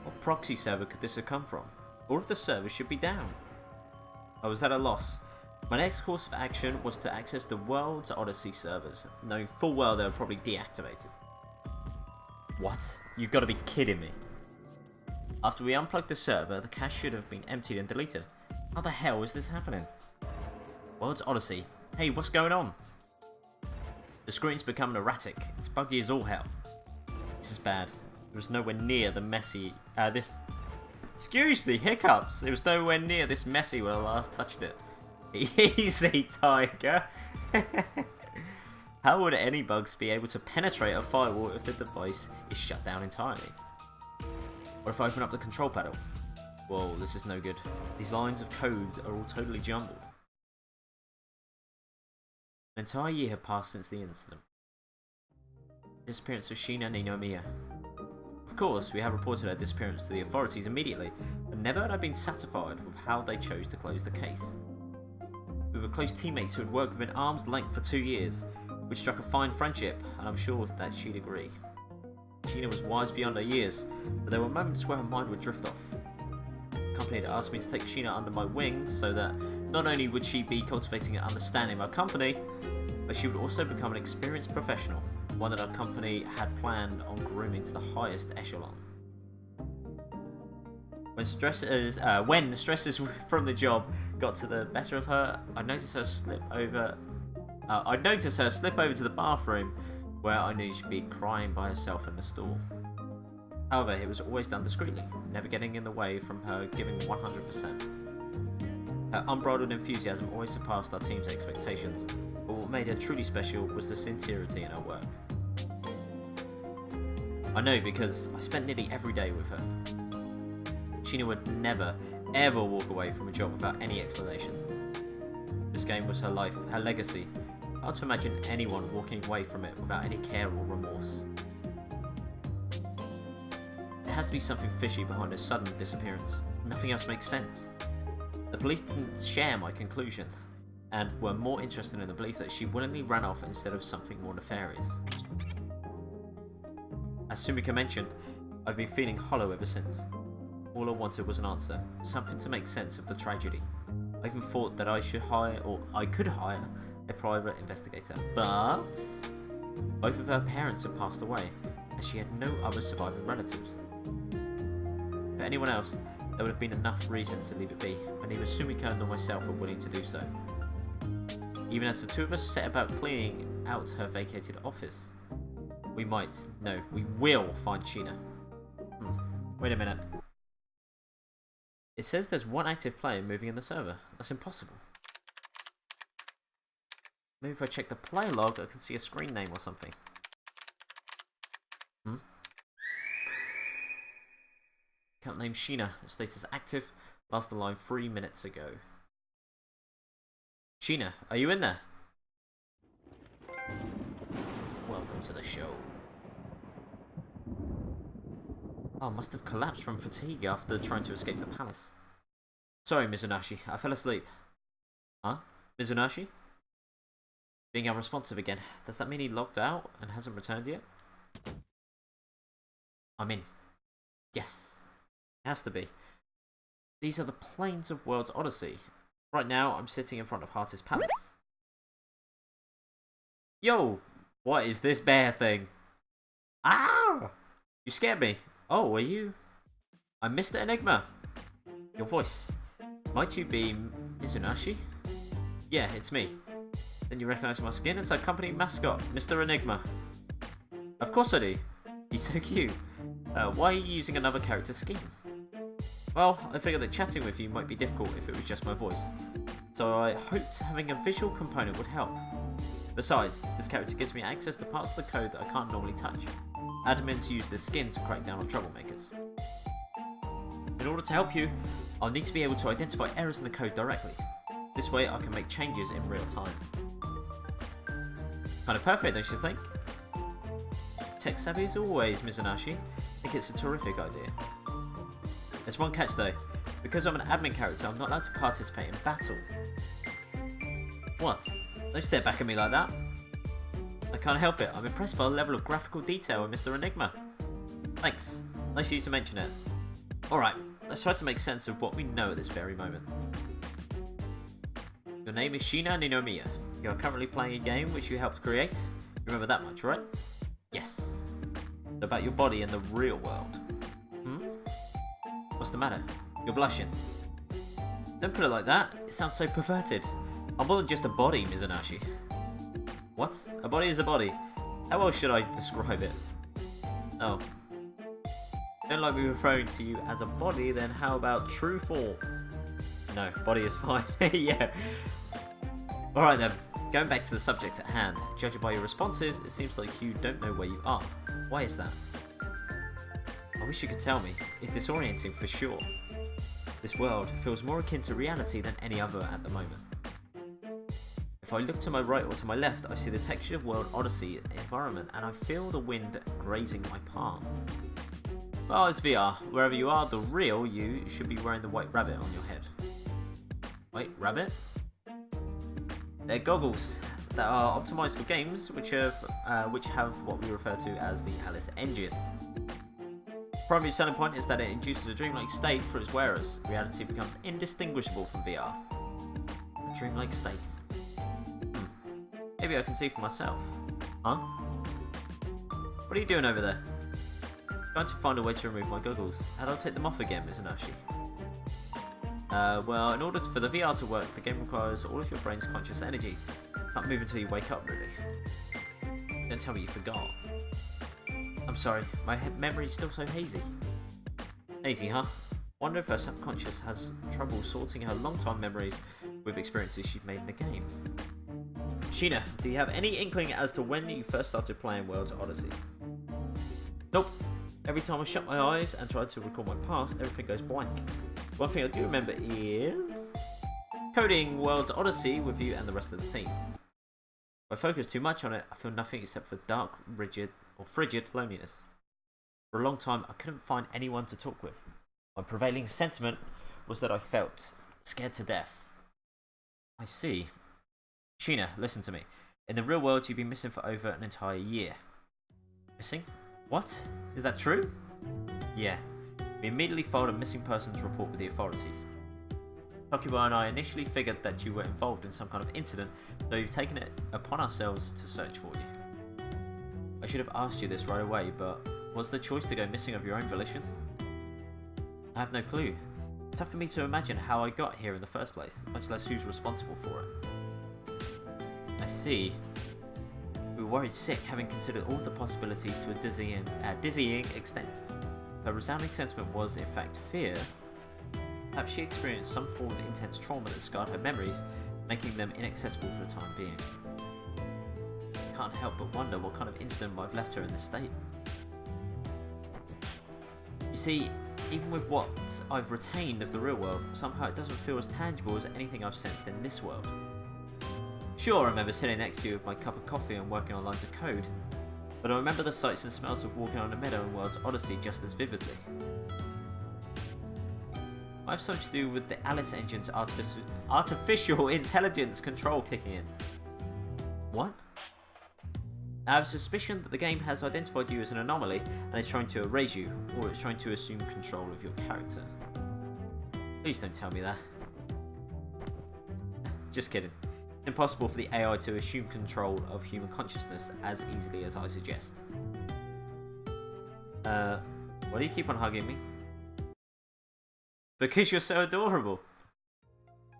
What proxy server could this have come from? All of the servers should be down. I was at a loss. My next course of action was to access the World Odyssey servers, knowing full well they were probably deactivated. What? You've got to be kidding me. After we unplugged the server, the cache should have been emptied and deleted. How the hell is this happening? World Odyssey. Hey, what's going on? The screen's becoming erratic. It's buggy as all hell. This is bad. It was nowhere near the messy... Excuse the hiccups! It was nowhere near this messy when I last touched it. Easy, Tiger. How would any bugs be able to penetrate a firewall if the device is shut down entirely? Or if I open up the control panel? Whoa, this is no good. These lines of code are all totally jumbled. An entire year had passed since the incident. Disappearance of Sheena Ninomiya. Of course, we have reported her disappearance to the authorities immediately, but never had I been satisfied with how they chose to close the case. We were close teammates who had worked within arm's length for 2 years. We struck a fine friendship, and I'm sure that she'd agree. Sheena was wise beyond her years, but there were moments where her mind would drift off. The company had asked me to take Sheena under my wing so that not only would she be cultivating and understanding my company, but she would also become an experienced professional, one that our company had planned on grooming to the highest echelon. When the stresses from the job got to the better of her, I noticed her slip over to the bathroom, where I knew she'd be crying by herself in the stall. However, it was always done discreetly, never getting in the way from her giving 100%. Her unbridled enthusiasm always surpassed our team's expectations, but what made her truly special was the sincerity in her work. I know because I spent nearly every day with her. Sheena would never, ever walk away from a job without any explanation. This game was her life, her legacy. Hard to imagine anyone walking away from it without any care or remorse. There has to be something fishy behind her sudden disappearance. Nothing else makes sense. The police didn't share my conclusion, and were more interested in the belief that she willingly ran off instead of something more nefarious. As Sumika mentioned, I've been feeling hollow ever since. All I wanted was an answer, something to make sense of the tragedy. I even thought that I could hire a private investigator, but both of her parents had passed away, and she had no other surviving relatives. For anyone else, there would have been enough reason to leave it be, but neither Sumika nor myself were willing to do so. Even as the two of us set about cleaning out her vacated office, we will find Sheena. Wait a minute. It says there's one active player moving in the server. That's impossible. Maybe if I check the player log, I can see a screen name or something. Account name Sheena. Status active. Last alive 3 minutes ago. Sheena, are you in there? Welcome to the show. Oh, must have collapsed from fatigue after trying to escape the palace. Sorry, Mizunashi, I fell asleep. Huh? Mizunashi? Being unresponsive again. Does that mean he logged out and hasn't returned yet? I'm in. Yes. It has to be. These are the plains of World's Odyssey. Right now, I'm sitting in front of Heart's Palace. Yo! What is this bear thing? Ah! You scared me. Oh, are you? I'm Mr. Enigma. Your voice. Might you be Mizunashi? Yeah, it's me. Then you recognize my skin? It's our company mascot, Mr. Enigma. Of course I do. He's so cute. Why are you using another character's skin? Well, I figured that chatting with you might be difficult if it was just my voice. So I hoped having a visual component would help. Besides, this character gives me access to parts of the code that I can't normally touch. Admins use this skin to crack down on troublemakers. In order to help you, I'll need to be able to identify errors in the code directly. This way I can make changes in real time. Kind of perfect, don't you think? Tech savvy as always, Mizunashi. I think it's a terrific idea. There's one catch though. Because I'm an admin character, I'm not allowed to participate in battle. What? Don't stare back at me like that. I can't help it. I'm impressed by the level of graphical detail in Mr. Enigma. Thanks. Nice of you to mention it. Alright, let's try to make sense of what we know at this very moment. Your name is Sheena Ninomiya. You are currently playing a game which you helped create. You remember that much, right? Yes. So about your body in the real world. What's the matter? You're blushing. Don't put it like that. It sounds so perverted. I'm more than just a body, Mizunashi. What? A body is a body. How else should I describe it? Oh. Don't like me referring to you as a body, then how about true form? No, body is fine. Yeah. Alright then, going back to the subject at hand. Judging by your responses, it seems like you don't know where you are. Why is that? I wish you could tell me. It's disorienting for sure. This world feels more akin to reality than any other at the moment. If I look to my right or to my left, I see the texture of World Odyssey environment and I feel the wind grazing my palm. Well, it's VR. Wherever you are, the real you should be wearing the white rabbit on your head. White rabbit? They're goggles that are optimized for games which have what we refer to as the Alice engine. Primary selling point is that it induces a dreamlike state for its wearers. Reality becomes indistinguishable from VR. A dreamlike state. Maybe I can see for myself. Huh? What are you doing over there? Trying to find a way to remove my goggles. How do I take them off again, Mizunashi? Well, in order for the VR to work, the game requires all of your brain's conscious energy. Can't move until you wake up, really. Don't tell me you forgot. I'm sorry, my memory's still so hazy. Hazy, huh? Wonder if her subconscious has trouble sorting her long-time memories with experiences she's made in the game. Sheena, do you have any inkling as to when you first started playing World's Odyssey? Nope. Every time I shut my eyes and try to recall my past, everything goes blank. One thing I do remember is coding World's Odyssey with you and the rest of the team. If I focus too much on it, I feel nothing except for dark, frigid loneliness. For a long time, I couldn't find anyone to talk with. My prevailing sentiment was that I felt scared to death. I see. Sheena, listen to me. In the real world, you've been missing for over an entire year. Missing? What? Is that true? Yeah. We immediately filed a missing persons report with the authorities. Tokiwa and I initially figured that you were involved in some kind of incident, so we've taken it upon ourselves to search for you. I should have asked you this right away, but was the choice to go missing of your own volition? I have no clue. It's tough for me to imagine how I got here in the first place, much less who's responsible for it. I see. We were worried sick, having considered all the possibilities to a dizzying extent. Her resounding sentiment was, in fact, fear. Perhaps she experienced some form of intense trauma that scarred her memories, making them inaccessible for the time being. I can't help but wonder what kind of incident might have left her in this state. You see, even with what I've retained of the real world, somehow it doesn't feel as tangible as anything I've sensed in this world. Sure, I remember sitting next to you with my cup of coffee and working on lines of code, but I remember the sights and smells of walking on a meadow in World's Odyssey just as vividly. I have something to do with the Alice engine's artificial intelligence control kicking in. What? I have a suspicion that the game has identified you as an anomaly and is trying to erase you, or it's trying to assume control of your character. Please don't tell me that. Just kidding. It's impossible for the AI to assume control of human consciousness as easily as I suggest. Why do you keep on hugging me? Because you're so adorable.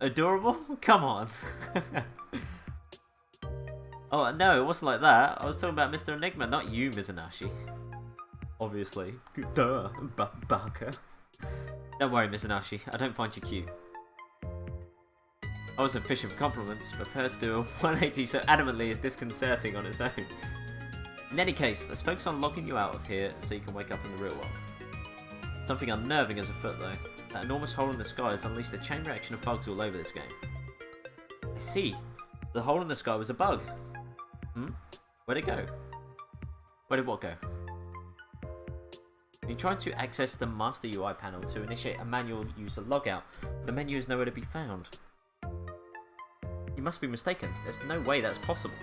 Adorable? Come on. Oh, no, it wasn't like that. I was talking about Mr. Enigma, not you, Mizunaishi. Obviously. Duh, Baka. Don't worry, Mizunaishi. I don't find you cute. I wasn't fishing for compliments, but for her to do a 180 so adamantly is disconcerting on its own. In any case, let's focus on locking you out of here so you can wake up in the real world. Something unnerving is afoot though. That enormous hole in the sky has unleashed a chain reaction of bugs all over this game. I see. The hole in the sky was a bug. Where'd it go? Where did what go? You tried to access the Master UI panel to initiate a manual user logout, but the menu is nowhere to be found. You must be mistaken. There's no way that's possible.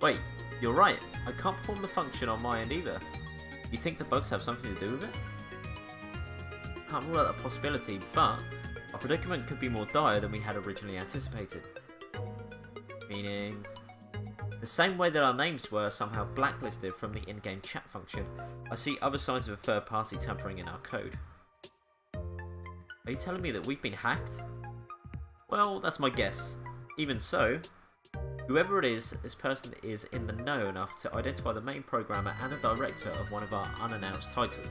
Wait, you're right. I can't perform the function on my end either. You think the bugs have something to do with it? Can't rule out that possibility, but our predicament could be more dire than we had originally anticipated. Meaning, the same way that our names were somehow blacklisted from the in-game chat function, I see other signs of a third party tampering in our code. Are you telling me that we've been hacked? Well, that's my guess. Even so, whoever it is, this person is in the know enough to identify the main programmer and the director of one of our unannounced titles.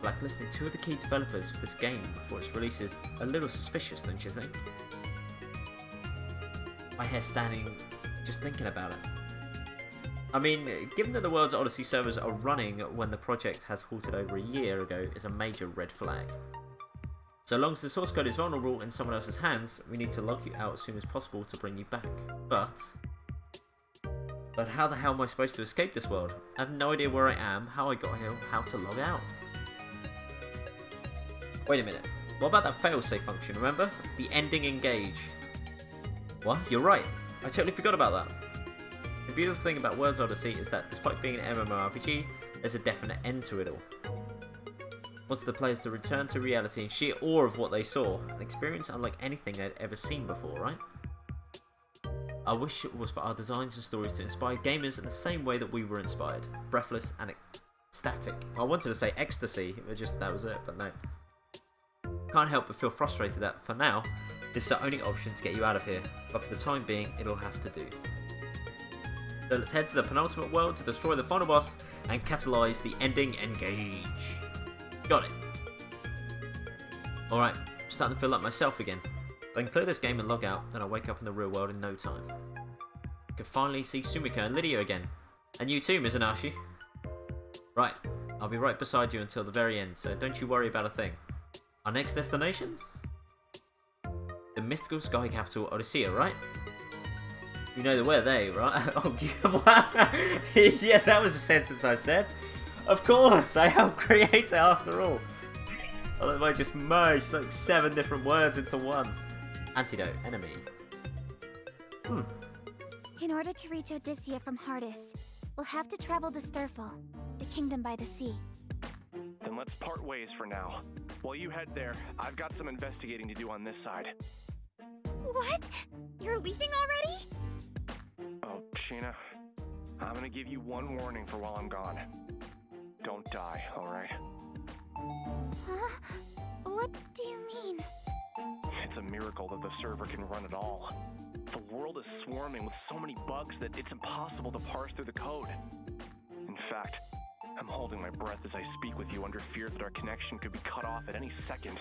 Blacklisting two of the key developers for this game before its release is a little suspicious, don't you think? My hair's standing just thinking about it. I mean, given that the World's Odyssey servers are running when the project has halted over a year ago is a major red flag. So long as the source code is vulnerable in someone else's hands, we need to log you out as soon as possible to bring you back. But how the hell am I supposed to escape this world? I have no idea where I am, how I got here, how to log out. Wait a minute, what about that failsafe function, remember? The ending engage. What? You're right, I totally forgot about that. The beautiful thing about World's Odyssey is that despite being an MMORPG, there's a definite end to it all. Wants the players to return to reality in sheer awe of what they saw, an experience unlike anything they'd ever seen before, right? I wish it was for our designs and stories to inspire gamers in the same way that we were inspired, breathless and ecstatic. I wanted to say ecstasy, that was it, but no. Can't help but feel frustrated that, for now, this is our only option to get you out of here, but for the time being, it'll have to do. So let's head to the penultimate world to destroy the final boss and catalyse the ending engage. Got it. Alright, I'm starting to feel like myself again. If I can clear this game and log out, then I'll wake up in the real world in no time. I can finally see Sumika and Lydia again. And you too, Mizunaishi. Right, I'll be right beside you until the very end, so don't you worry about a thing. Our next destination? The mystical sky capital, Odyssea, right? You know the where they, right? Oh, yeah, that was a sentence I said. Of course, I helped create it after all. Although I just merged like 7 different words into one. Antidote, enemy. In order to reach Odysseia from Hardis, we'll have to travel to Sturful, the kingdom by the sea. Then let's part ways for now. While you head there, I've got some investigating to do on this side. What? You're leaving already? Oh, Sheena, I'm gonna give you one warning for while I'm gone. Don't die, alright? Huh? What do you mean? It's a miracle that the server can run at all. The world is swarming with so many bugs that it's impossible to parse through the code. In fact, I'm holding my breath as I speak with you under fear that our connection could be cut off at any second.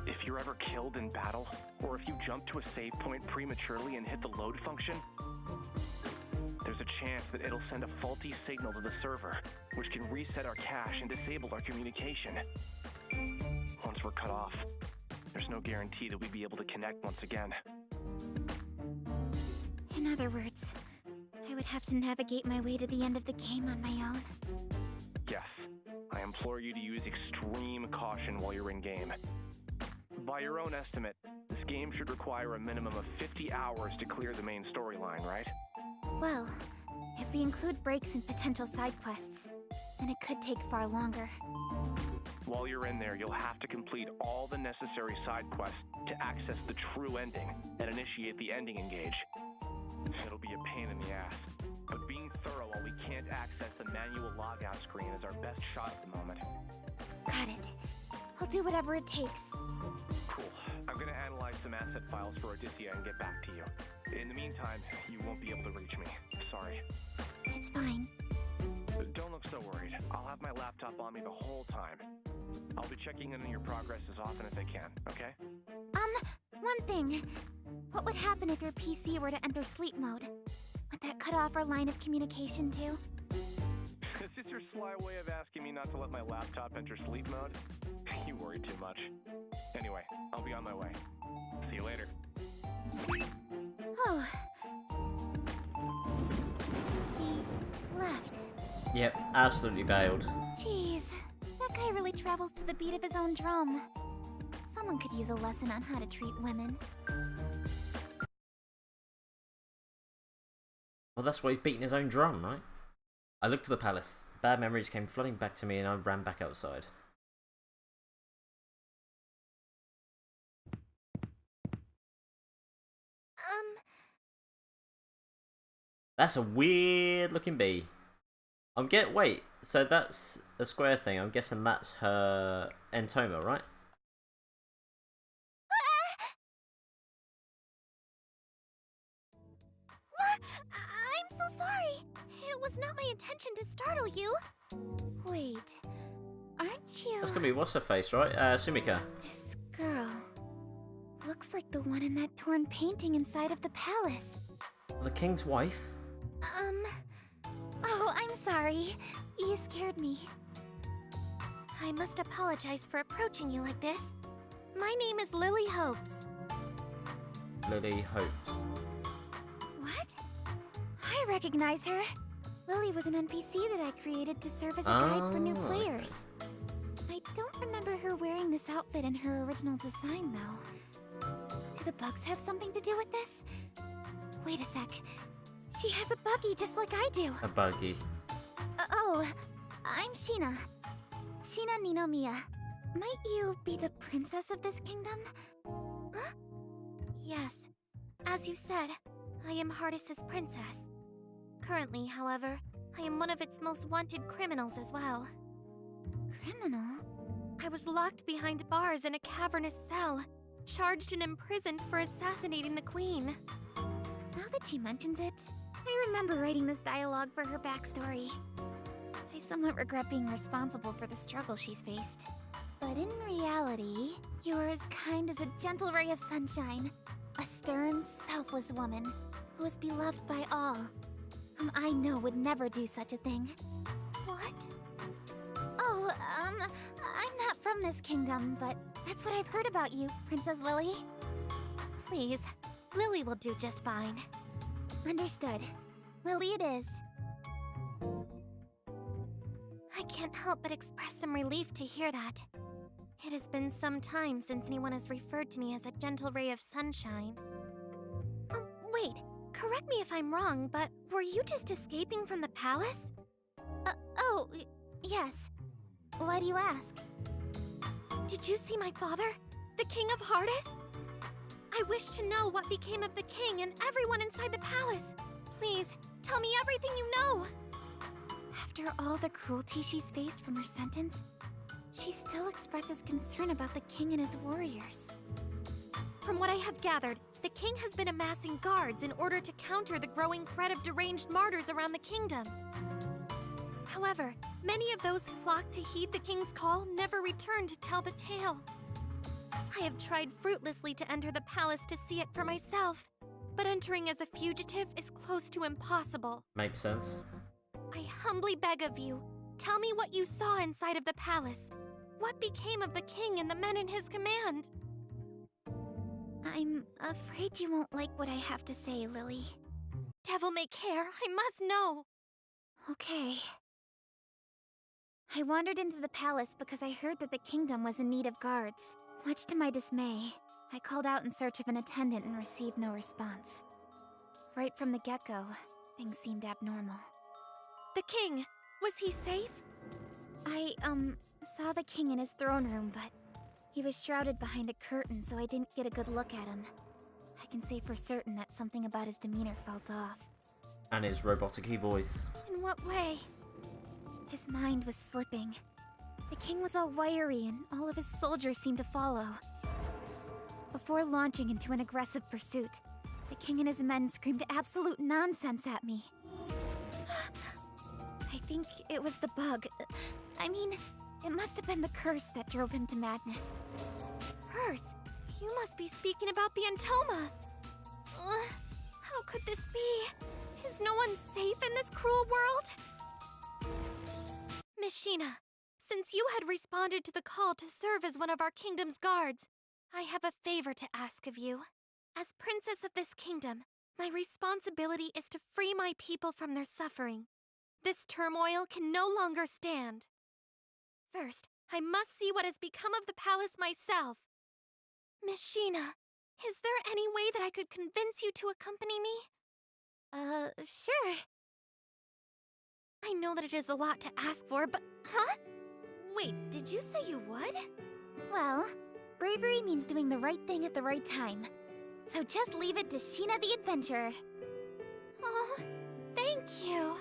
If you're ever killed in battle, or if you jump to a save point prematurely and hit the load function, there's a chance that it'll send a faulty signal to the server, which can reset our cache and disable our communication. Once we're cut off, there's no guarantee that we'd be able to connect once again. In other words, I would have to navigate my way to the end of the game on my own. Yes, I implore you to use extreme caution while you're in-game. By your own estimate, this game should require a minimum of 50 hours to clear the main storyline, right? Well, if we include breaks and potential side quests, then it could take far longer. While you're in there, you'll have to complete all the necessary side quests to access the true ending and initiate the ending engage. It'll be a pain in the ass, but being thorough while we can't access the manual logout screen is our best shot at the moment. Got it. I'll do whatever it takes. Cool. I'm gonna analyze some asset files for Odysseia and get back to you. In the meantime, you won't be able to reach me. Sorry. It's fine. Don't look so worried. I'll have my laptop on me the whole time. I'll be checking in on your progress as often as I can, okay? One thing. What would happen if your PC were to enter sleep mode? Would that cut off our line of communication too? Is this your sly way of asking me not to let my laptop enter sleep mode? You worry too much. Anyway, I'll be on my way. See you later. Oh. He left. Yep, absolutely bailed. Jeez, that guy really travels to the beat of his own drum. Someone could use a lesson on how to treat women. Well, that's why he's beating his own drum, right? I looked to the palace. Bad memories came flooding back to me and I ran back outside. That's a weird looking bee. Wait, so that's a square thing. I'm guessing that's her Entoma, right? I'm so sorry. It was not my intention to startle you. Wait, aren't you... That's gonna be what's her face, right? Sumika. This girl looks like the one in that torn painting inside of the palace. The king's wife? Oh, I'm sorry. You scared me. I must apologize for approaching you like this. My name is Lily Hopes. Lily Hopes. What? I recognize her. Lily was an NPC that I created to serve as a guide for new players. I don't remember her wearing this outfit in her original design, though. Do the bugs have something to do with this? Wait a sec. She has a buggy just like I do. A buggy. Oh, I'm Sheena. Sheena Ninomiya. Might you be the princess of this kingdom? Huh? Yes. As you said, I am Hardis' princess. Currently, however, I am one of its most wanted criminals as well. Criminal? I was locked behind bars in a cavernous cell, charged and imprisoned for assassinating the queen. Now that she mentions it, I remember writing this dialogue for her backstory. I somewhat regret being responsible for the struggle she's faced. But in reality, you are as kind as a gentle ray of sunshine. A stern, selfless woman who is beloved by all, whom I know would never do such a thing. What? I'm not from this kingdom, but that's what I've heard about you, Princess Lily. Please, Lily will do just fine. Understood. Lily it is. I can't help but express some relief to hear that. It has been some time since anyone has referred to me as a gentle ray of sunshine. Wait, correct me if I'm wrong, but were you just escaping from the palace? Yes. Why do you ask? Did you see my father, the King of Hardis? I wish to know what became of the king and everyone inside the palace. Please, tell me everything you know. After all the cruelty she's faced from her sentence, she still expresses concern about the king and his warriors. From what I have gathered, the king has been amassing guards in order to counter the growing threat of deranged martyrs around the kingdom. However, many of those who flocked to heed the king's call never returned to tell the tale. I have tried fruitlessly to enter the palace to see it for myself, but entering as a fugitive is close to impossible. Makes sense. I humbly beg of you, tell me what you saw inside of the palace. What became of the king and the men in his command? I'm afraid you won't like what I have to say, Lily. Devil may care, I must know. Okay. I wandered into the palace because I heard that the kingdom was in need of guards. Much to my dismay, I called out in search of an attendant and received no response. Right from the get-go, things seemed abnormal. The king! Was he safe? I, saw the king in his throne room, but he was shrouded behind a curtain, so I didn't get a good look at him. I can say for certain that something about his demeanor felt off. And his robotic-y voice. In what way? His mind was slipping. The king was all wiry, and all of his soldiers seemed to follow. Before launching into an aggressive pursuit, the king and his men screamed absolute nonsense at me. I think it was the bug. I mean, it must have been the curse that drove him to madness. Curse? You must be speaking about the Entoma. How could this be? Is no one safe in this cruel world? Miss Sheena, since you had responded to the call to serve as one of our kingdom's guards, I have a favor to ask of you. As princess of this kingdom, my responsibility is to free my people from their suffering. This turmoil can no longer stand. First, I must see what has become of the palace myself. Miss Sheena, is there any way that I could convince you to accompany me? Sure. I know that it is a lot to ask for, but... Huh? Wait, did you say you would? Well, bravery means doing the right thing at the right time. So just leave it to Sheena the Adventurer. Oh, thank you.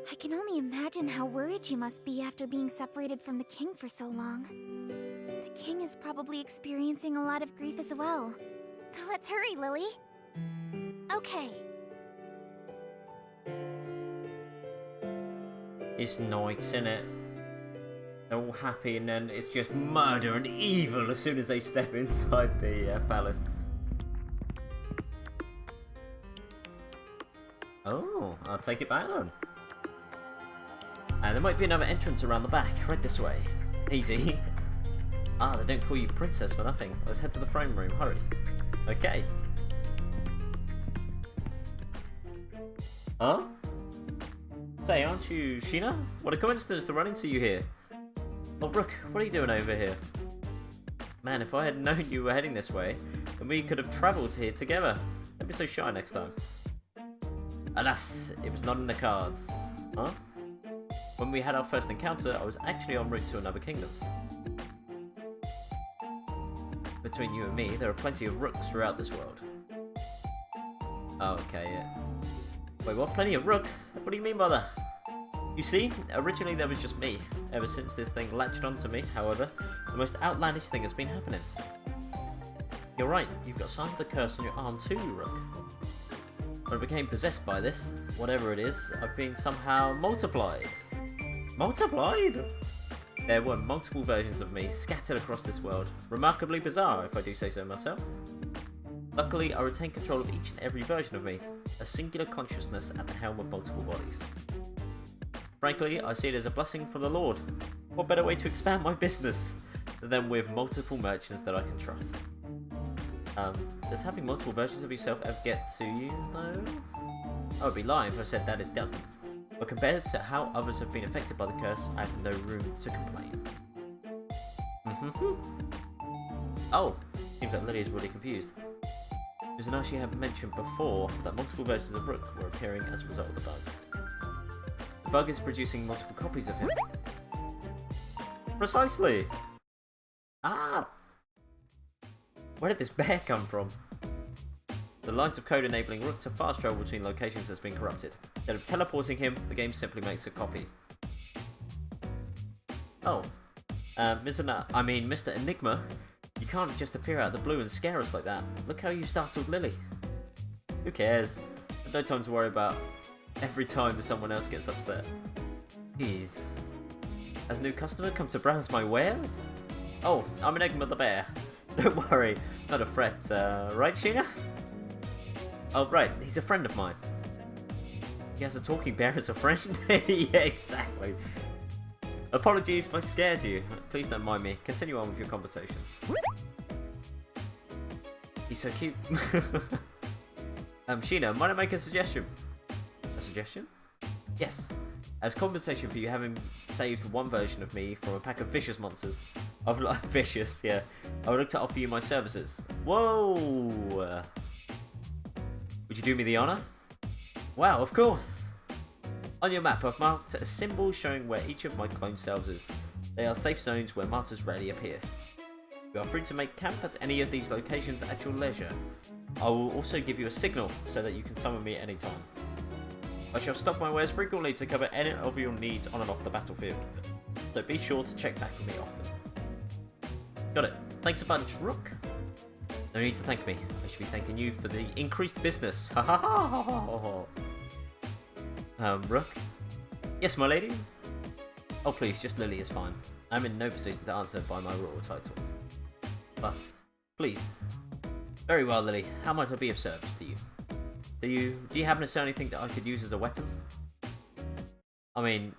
I can only imagine how worried you must be after being separated from the king for so long. The king is probably experiencing a lot of grief as well. So let's hurry, Lily. Okay. It's nights, innit? They're all happy, and then it's just murder and evil as soon as they step inside the palace. Oh, I'll take it back then. And there might be another entrance around the back, right this way. Easy. Ah, they don't call you princess for nothing. Let's head to the throne room, hurry. Okay. Huh? Say, aren't you Sheena? What a coincidence to run into you here. Oh, Rook, what are you doing over here? Man, if I had known you were heading this way, then we could have travelled here together. Don't be so shy next time. Alas, it was not in the cards. Huh? When we had our first encounter, I was actually en route to another kingdom. Between you and me, there are plenty of rooks throughout this world. Oh, okay, yeah. Wait, what? Plenty of rooks? What do you mean by that? You see, originally there was just me. Ever since this thing latched onto me, however, the most outlandish thing has been happening. You're right, you've got signs of the curse on your arm too, Rook. When I became possessed by this, whatever it is, I've been somehow multiplied. Multiplied? There were multiple versions of me scattered across this world. Remarkably bizarre, if I do say so myself. Luckily, I retain control of each and every version of me, a singular consciousness at the helm of multiple bodies. Frankly, I see it as a blessing from the Lord. What better way to expand my business than with multiple merchants that I can trust? Does having multiple versions of yourself ever get to you, though? I would be lying if I said that it doesn't. But compared to how others have been affected by the curse, I have no room to complain. Oh, seems like Lily is really confused. It was nice she had mentioned before that multiple versions of Rook were appearing as a result of the bugs. The bug is producing multiple copies of him. Precisely! Ah! Where did this bear come from? The lines of code enabling Rook to fast travel between locations has been corrupted. Instead of teleporting him, the game simply makes a copy. Oh. Mr. Enigma, you can't just appear out of the blue and scare us like that. Look how you startled Lily. Who cares? I've no time to worry about every time someone else gets upset. Jeez. Has a new customer come to browse my wares? Oh, I'm Enigma the bear. Don't worry, not a threat, right, Sheena? Oh, right, he's a friend of mine. He has a talking bear as a friend? Yeah, exactly. Apologies if I scared you. Please don't mind me. Continue on with your conversation. He's so cute. Sheena, might I make a suggestion? A suggestion? Yes. As compensation for you having saved one version of me from a pack of vicious monsters, I would like vicious, yeah. I would like to offer you my services. Whoa! Would you do me the honor? Wow, of course. On your map, I've marked a symbol showing where each of my clone selves is. They are safe zones where martyrs rarely appear. You are free to make camp at any of these locations at your leisure. I will also give you a signal so that you can summon me at any time. I shall stock my wares frequently to cover any of your needs on and off the battlefield, so be sure to check back with me often. Got it. Thanks a bunch, Rook. No need to thank me. I should be thanking you for the increased business. Ha ha ha ha. Rook? Yes, my lady? Oh please, just Lily is fine. I'm in no position to answer by my royal title. But, please. Very well, Lily. How might I be of service to you? Do you happen to see anything that I could use as a weapon? I mean,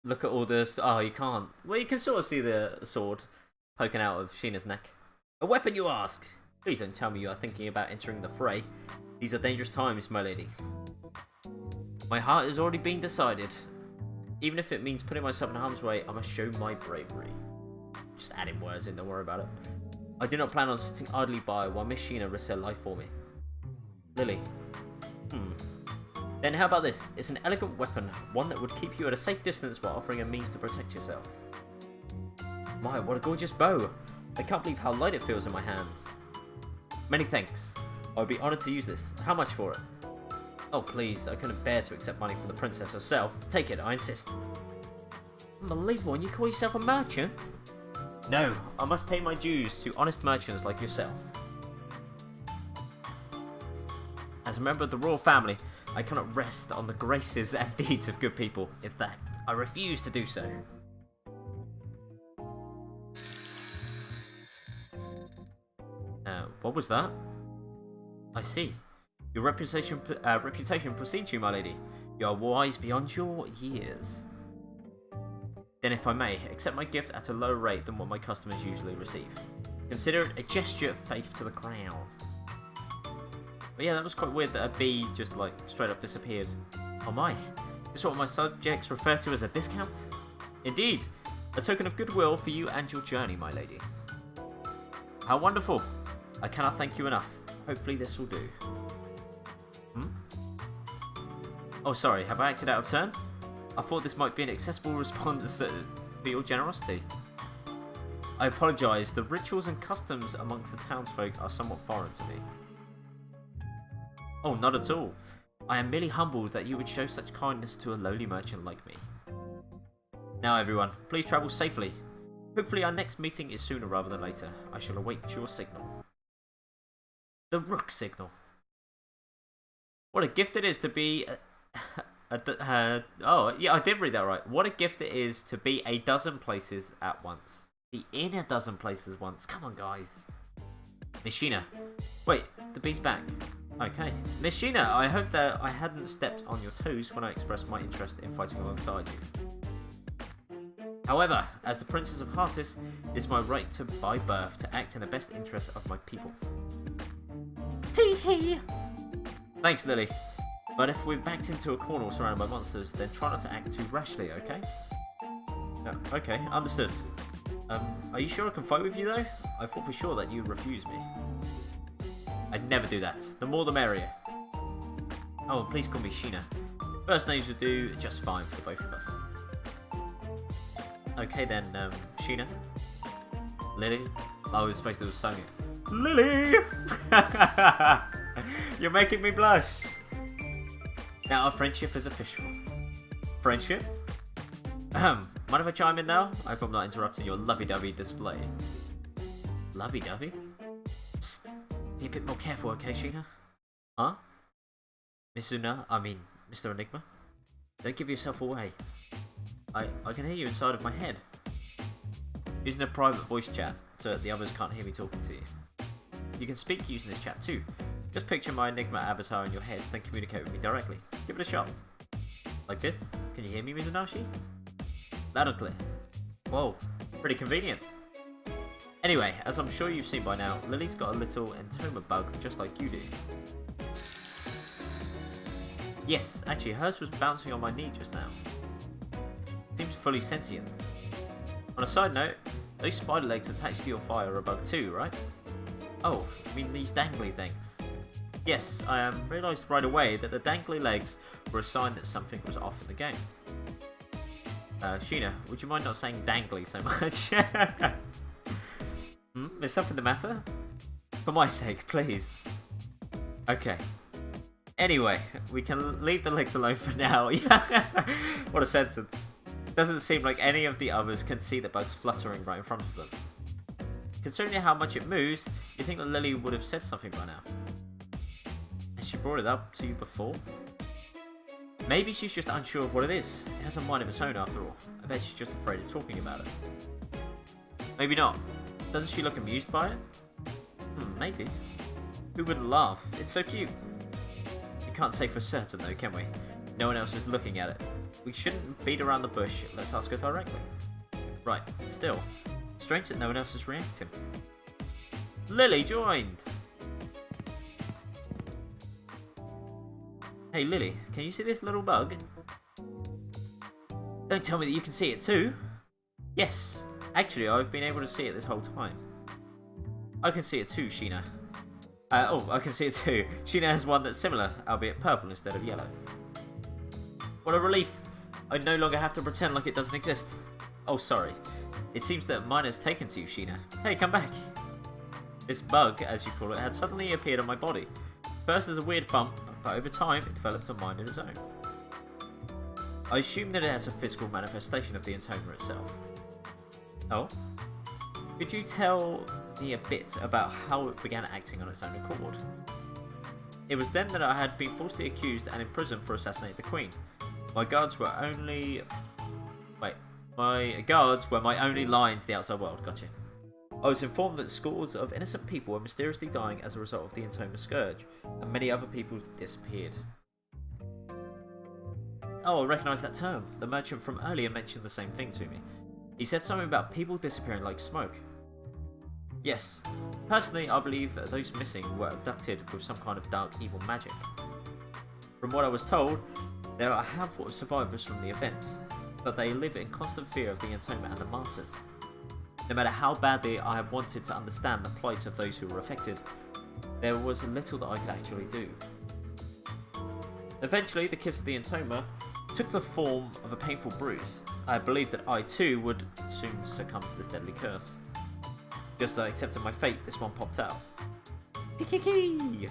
look at all this. Oh, you can't. Well, you can sort of see the sword poking out of Sheena's neck. A weapon, you ask? Please don't tell me you are thinking about entering the fray. These are dangerous times, my lady. My heart has already been decided. Even if it means putting myself in harm's way, I must show my bravery. Just adding words in, don't worry about it. I do not plan on sitting idly by while Miss Sheena risks her life for me. Lily. Then how about this? It's an elegant weapon, one that would keep you at a safe distance while offering a means to protect yourself. My, what a gorgeous bow! I can't believe how light it feels in my hands. Many thanks. I would be honoured to use this. How much for it? Oh please, I couldn't bear to accept money from the princess herself. Take it, I insist. Unbelievable, and you call yourself a merchant? No, I must pay my dues to honest merchants like yourself. As a member of the royal family, I cannot rest on the graces and deeds of good people. In fact, I refuse to do so. What was that? I see. Your reputation precedes you, my lady. You are wise beyond your years. Then if I may, accept my gift at a lower rate than what my customers usually receive. Consider it a gesture of faith to the crown. But yeah, that was quite weird that a bee just like straight up disappeared. Oh my, this is what my subjects refer to as a discount? Indeed, a token of goodwill for you and your journey, my lady. How wonderful! I cannot thank you enough. Hopefully this will do. Oh sorry, have I acted out of turn? I thought this might be an accessible response for your generosity. I apologise, the rituals and customs amongst the townsfolk are somewhat foreign to me. Oh, not at all. I am merely humbled that you would show such kindness to a lowly merchant like me. Now everyone, please travel safely. Hopefully our next meeting is sooner rather than later. I shall await your signal. The Rook signal. What a gift it is to be... oh, yeah, I did read that right. What a gift it is to be a dozen places at once. Be in a dozen places once. Come on, guys. Miss Sheena. Wait, the bee's back. Okay. Miss Sheena, I hope that I hadn't stepped on your toes when I expressed my interest in fighting alongside you. However, as the Princess of Heartis, it is my right to by birth to act in the best interest of my people. Tee-hee! Thanks, Lily. But if we're backed into a corner surrounded by monsters, then try not to act too rashly, okay? Okay, understood. Are you sure I can fight with you, though? I thought for sure that you'd refuse me. I'd never do that. The more the merrier. Oh, please call me Sheena. First names would do just fine for the both of us. Okay then, Sheena. Lily. I was supposed to have sung it. Lily! You're making me blush. Now our friendship is official. Friendship? Mind if I chime in now? I hope I'm not interrupting your lovey-dovey display. Lovey-dovey? Psst. Be a bit more careful, okay, Sheena? Huh? Mr. Enigma? Don't give yourself away. I can hear you inside of my head. Using a private voice chat so that the others can't hear me talking to you. You can speak using this chat too. Just picture my Enigma avatar in your head, then communicate with me directly. Give it a shot. Like this? Can you hear me, Mizunashi? Loud and clear. Whoa, pretty convenient. Anyway, as I'm sure you've seen by now, Lily's got a little Entoma bug just like you do. Yes, actually hers was bouncing on my knee just now. Seems fully sentient. On a side note, those spider legs attached to your fire are a bug too, right? Oh, you mean these dangly things? Yes, I realised right away that the dangly legs were a sign that something was off in the game. Sheena, would you mind not saying dangly so much? Is something the matter? For my sake, please. Okay. Anyway, we can leave the legs alone for now. What a sentence. Doesn't seem like any of the others can see the bugs fluttering right in front of them. Considering how much it moves, you think that Lily would have said something by now. Has she brought it up to you before? Maybe she's just unsure of what it is. It has a mind of its own after all. I bet she's just afraid of talking about it. Maybe not. Doesn't she look amused by it? Maybe. Who wouldn't laugh? It's so cute. We can't say for certain though, can we? No one else is looking at it. We shouldn't beat around the bush. Let's ask her directly. Right, still. Strange that no one else is reacting. Lily joined! Hey Lily, can you see this little bug? Don't tell me that you can see it too! Yes, actually I've been able to see it this whole time. I can see it too, Sheena. I can see it too. Sheena has one that's similar, albeit purple instead of yellow. What a relief! I no longer have to pretend like it doesn't exist. Oh, sorry. It seems that mine has taken to you, Sheena. Hey, come back! This bug, as you call it, had suddenly appeared on my body. First as a weird bump, but over time it developed a mind of its own. I assume that it has a physical manifestation of the Entoma itself. Oh? Could you tell me a bit about how it began acting on its own accord? It was then that I had been falsely accused and imprisoned for assassinating the Queen. My guards were my only line to the outside world. Gotcha. I was informed that scores of innocent people were mysteriously dying as a result of the Entoma Scourge, and many other people disappeared. Oh, I recognise that term. The merchant from earlier mentioned the same thing to me. He said something about people disappearing like smoke. Yes. Personally, I believe that those missing were abducted with some kind of dark evil magic. From what I was told, there are a handful of survivors from the events, but they live in constant fear of the Entoma and the Martyrs. No matter how badly I had wanted to understand the plight of those who were affected, there was little that I could actually do. Eventually, the kiss of the Entoma took the form of a painful bruise. I believed that I too would soon succumb to this deadly curse. Just as I accepted my fate, this one popped out. Kiki!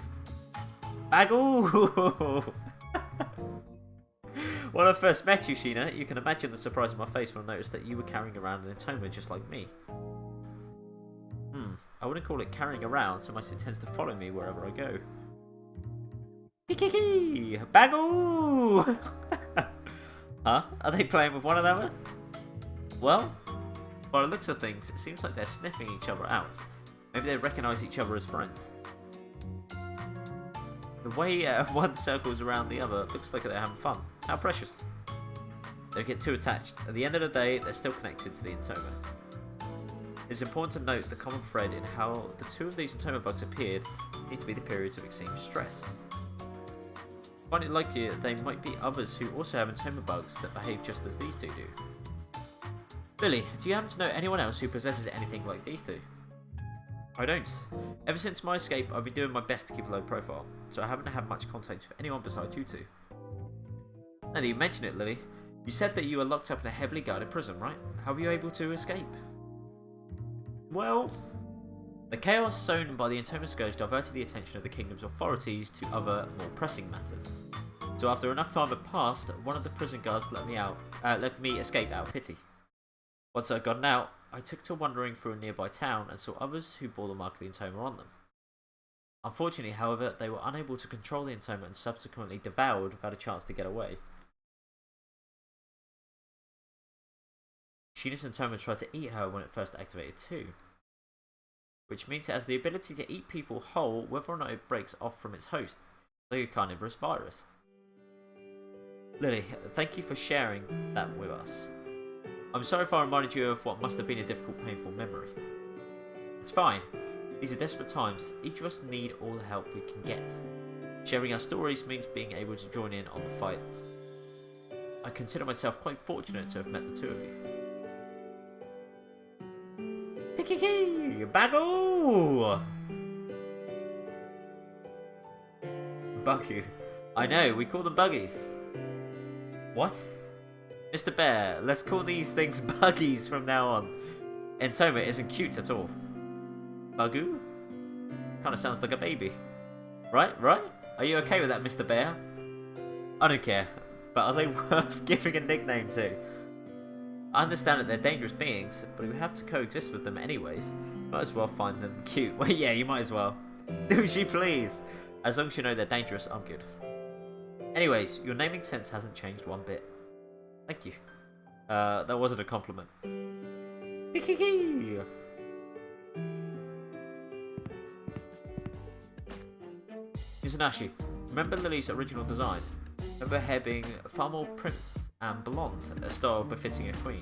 Bagoo! When I first met you, Sheena, you can imagine the surprise on my face when I noticed that you were carrying around an Entoma just like me. I wouldn't call it carrying around so much it tends to follow me wherever I go. Kiki! Bagoo! Huh? Are they playing with one another? Well, by the looks of things, it seems like they're sniffing each other out. Maybe they recognise each other as friends. The way one circles around the other looks like they're having fun. How precious. Don't get too attached. At the end of the day, they're still connected to the Intoma. It's important to note the common thread in how the two of these Intoma bugs appeared needs to be the periods of extreme stress. I find it likely that there might be others who also have Intoma bugs that behave just as these two do. Lily, do you happen to know anyone else who possesses anything like these two? I don't. Ever since my escape, I've been doing my best to keep a low profile, so I haven't had much contact with anyone besides you two. Now that you mention it, Lily, you said that you were locked up in a heavily guarded prison, right? How were you able to escape? Well, the chaos sown by the Intoma Scourge diverted the attention of the kingdom's authorities to other, more pressing matters. So after enough time had passed, one of the prison guards let me escape out of pity. Once I'd gotten out, I took to wandering through a nearby town and saw others who bore the mark of the Intoma on them. Unfortunately, however, they were unable to control the Intoma and subsequently devoured without a chance to get away. Sheena's Intoma tried to eat her when it first activated too, which means it has the ability to eat people whole whether or not it breaks off from its host, like a carnivorous virus. Lily, thank you for sharing that with us. I'm sorry if I reminded you of what must have been a difficult, painful memory. It's fine. These are desperate times. Each of us need all the help we can get. Sharing our stories means being able to join in on the fight. I consider myself quite fortunate to have met the two of you. Pikiki! Bagoo! Bugu. I know, we call them buggies. What? Mr. Bear, let's call these things buggies from now on. Intoma isn't cute at all. Bagoo? Kinda sounds like a baby. Right? Are you okay with that, Mr. Bear? I don't care, but are they worth giving a nickname to? I understand that they're dangerous beings, but we have to coexist with them anyways. Might as well find them cute. Well, yeah, you might as well. Do she please? As long as you know they're dangerous, I'm good. Anyways, your naming sense hasn't changed one bit. Thank you. That wasn't a compliment. Hee. Izanashi, remember Lily's original design? Remember her being far more prim and blonde, a style befitting a queen?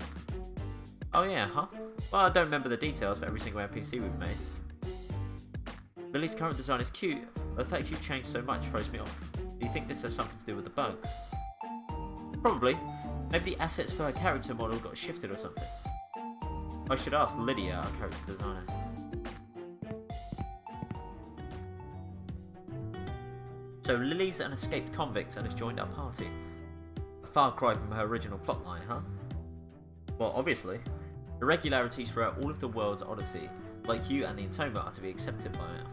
Oh yeah, huh? Well, I don't remember the details for every single NPC we've made. Lily's current design is cute, but the fact she's changed so much throws me off. Do you think this has something to do with the bugs? Probably. Maybe the assets for her character model got shifted or something. I should ask Lydia, our character designer. So Lily's an escaped convict and has joined our party. A far cry from her original plotline, huh? Well, obviously. Irregularities throughout all of the world's odyssey, like you and the Intoma, are to be accepted by now.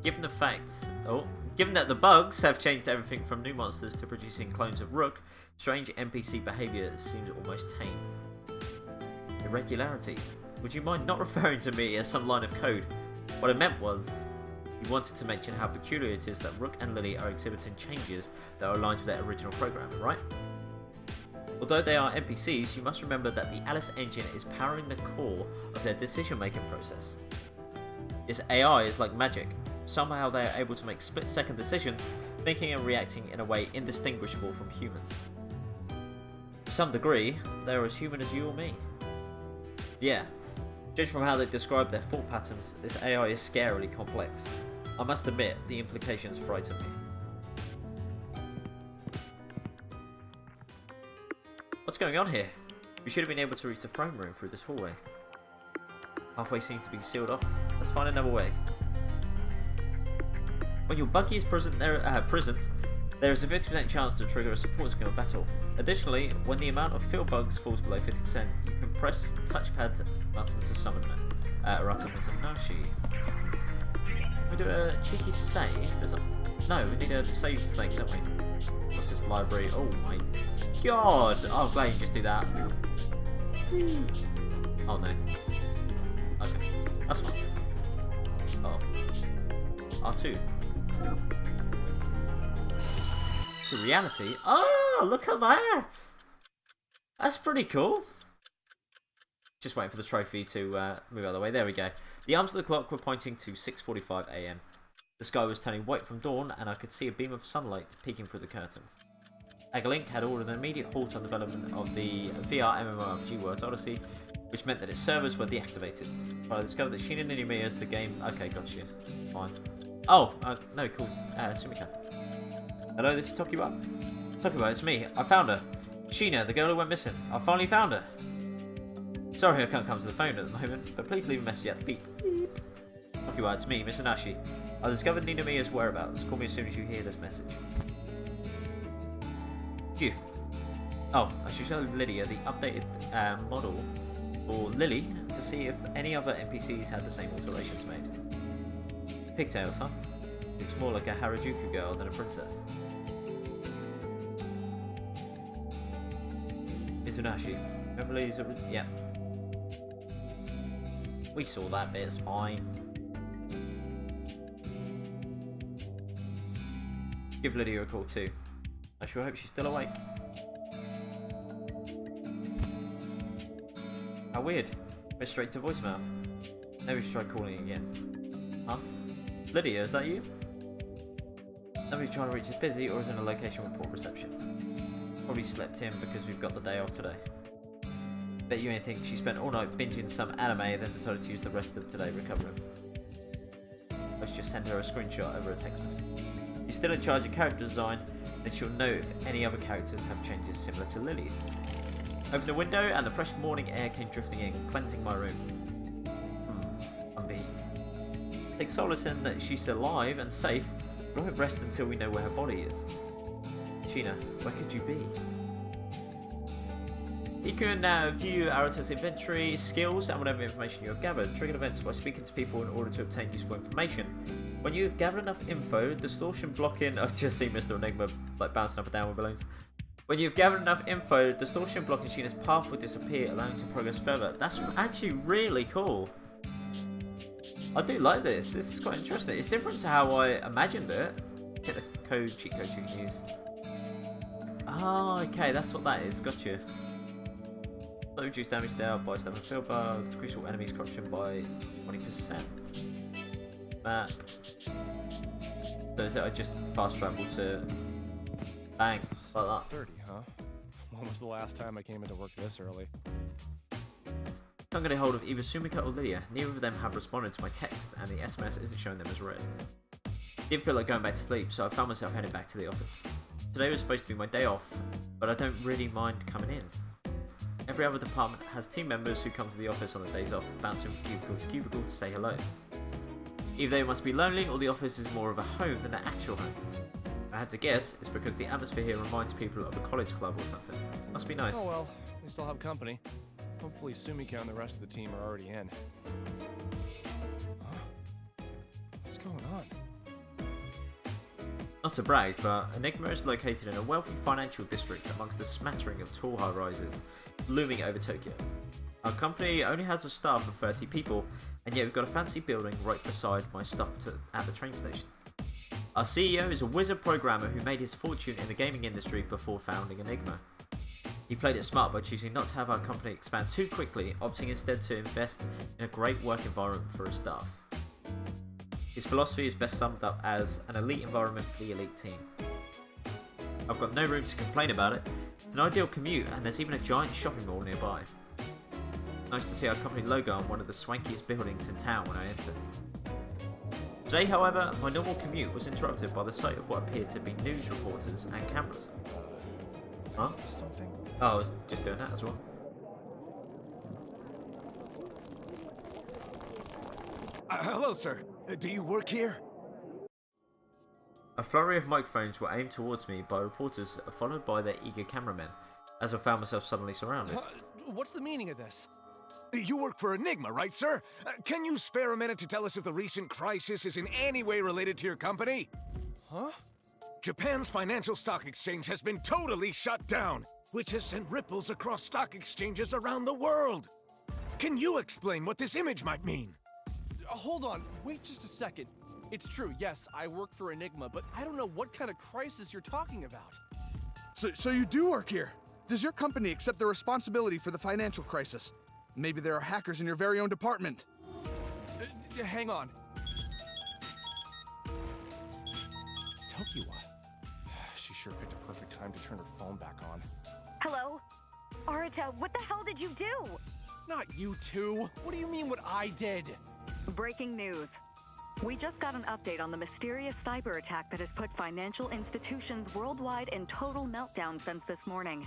Given that the bugs have changed everything from new monsters to producing clones of Rook, strange NPC behaviour seems almost tame. Irregularities? Would you mind not referring to me as some line of code? What I meant was, you wanted to mention how peculiar it is that Rook and Lily are exhibiting changes that are aligned with their original program, right? Although they are NPCs, you must remember that the Alice engine is powering the core of their decision-making process. This AI is like magic. Somehow they are able to make split-second decisions, thinking and reacting in a way indistinguishable from humans. To some degree, they are as human as you or me. Yeah, judged from how they describe their thought patterns, this AI is scarily complex. I must admit, the implications frighten me. What's going on here? We should have been able to reach the throne room through this hallway. Pathway seems to be sealed off. Let's find another way. When your buggy is present, there is a 50% chance to trigger a support skill battle. Additionally, when the amount of field bugs falls below 50%, you can press the touchpad button to summon Ratan Izanashi. We do a cheeky save? No, we need a save thing, don't we? What's this library? Oh my god! Oh, I'm glad you just do that. Oh no. Okay, that's fine. Oh. R2. To reality? Oh, look at that! That's pretty cool. Just waiting for the trophy to move out of the way. There we go. The arms of the clock were pointing to 6:45 AM. The sky was turning white from dawn, and I could see a beam of sunlight peeking through the curtains. Agalink had ordered an immediate halt on development of the VR MMORPG Worlds Odyssey, which meant that its servers were deactivated. But I discovered that Sheena Ninumi is the game. Okay, gotcha. Fine. Oh, no, cool. Sumika. Hello, this is Tokiwa. Tokiwa, it's me. I found her. Sheena, the girl who went missing. I finally found her. Sorry I can't come to the phone at the moment, but please leave a message at the beep. Tokiwa, it's me, Mr. Nashi. I discovered Ninamiya's whereabouts. Call me as soon as you hear this message. Phew. Oh, I should show Lydia the updated model for Lily to see if any other NPCs had the same alterations made. Pigtails, huh? Looks more like a Harajuku girl than a princess. Mizunashi. Remember Lily's... Yeah. We saw that bit, it's fine. Give Lydia a call too. I sure hope she's still awake. How weird. Went straight to voicemail. Maybe we should try calling again. Huh? Lydia, is that you? Nobody's trying to reach is busy or is in a location with poor reception. Probably slept in because we've got the day off today. Bet you anything she spent all night binging some anime and then decided to use the rest of today recovering. Let's just send her a screenshot over a text message. She's still in charge of character design, then she'll know if any other characters have changes similar to Lily's. Opened the window and the fresh morning air came drifting in, cleansing my room. I'm beat. Take solace in that she's alive and safe, but I won't rest until we know where her body is. Sheena, where could you be? You can now view Arata's inventory, skills, and whatever information you have gathered. Trigger events by speaking to people in order to obtain useful information. When you have gathered enough info, distortion blocking... I've just seen Mr. Enigma like bouncing up and down with balloons. When you've gathered enough info, distortion blocking Sheena's path will disappear, allowing you to progress further. That's actually really cool. I do like this. This is quite interesting. It's different to how I imagined it. Get the cheat code you can use. Oh, okay, that's what that is. Gotcha. Reduce damage dealt by stabbing field bugs, decrease all enemies corruption by 20%. Map. So is it I just fast travel to bang like that? 30, huh? When was the last time I came into work this early? I'm getting hold of either Sumika or Lydia. Neither of them have responded to my text, and the SMS isn't showing them as read. Didn't feel like going back to sleep, so I found myself heading back to the office. Today was supposed to be my day off, but I don't really mind coming in. Every other department has team members who come to the office on the days off, bouncing from cubicle to cubicle to say hello. Either they must be lonely or the office is more of a home than an actual home. If I had to guess, it's because the atmosphere here reminds people of a college club or something. Must be nice. Oh well, they still have company. Hopefully Sumika and the rest of the team are already in. Huh? What's going on? Not to brag, but Enigma is located in a wealthy financial district amongst a smattering of tall high-rises looming over Tokyo. Our company only has a staff of 30 people, and yet we've got a fancy building right beside my stop at the train station. Our CEO is a wizard programmer who made his fortune in the gaming industry before founding Enigma. He played it smart by choosing not to have our company expand too quickly, opting instead to invest in a great work environment for his staff. His philosophy is best summed up as an elite environment for the elite team. I've got no room to complain about it. It's an ideal commute, and there's even a giant shopping mall nearby. Nice to see our company logo on one of the swankiest buildings in town when I entered. Today, however, my normal commute was interrupted by the sight of what appeared to be news reporters and cameras. Huh? Something? Oh, I was just doing that as well. Hello, sir. Do you work here? A flurry of microphones were aimed towards me by reporters, followed by their eager cameramen, as I found myself suddenly surrounded. What's the meaning of this? You work for Enigma, right, sir? Can you spare a minute to tell us if the recent crisis is in any way related to your company? Huh? Japan's financial stock exchange has been totally shut down, which has sent ripples across stock exchanges around the world. Can you explain what this image might mean? Hold on, wait just a second. It's true, yes, I work for Enigma, but I don't know what kind of crisis you're talking about. So you do work here? Does your company accept the responsibility for the financial crisis? Maybe there are hackers in your very own department. Hang on. It's Tokiwa. She sure picked a perfect time to turn her phone back on. Hello? Arita, what the hell did you do? Not you two! What do you mean what I did? Breaking news. We just got an update on the mysterious cyber attack that has put financial institutions worldwide in total meltdown since this morning.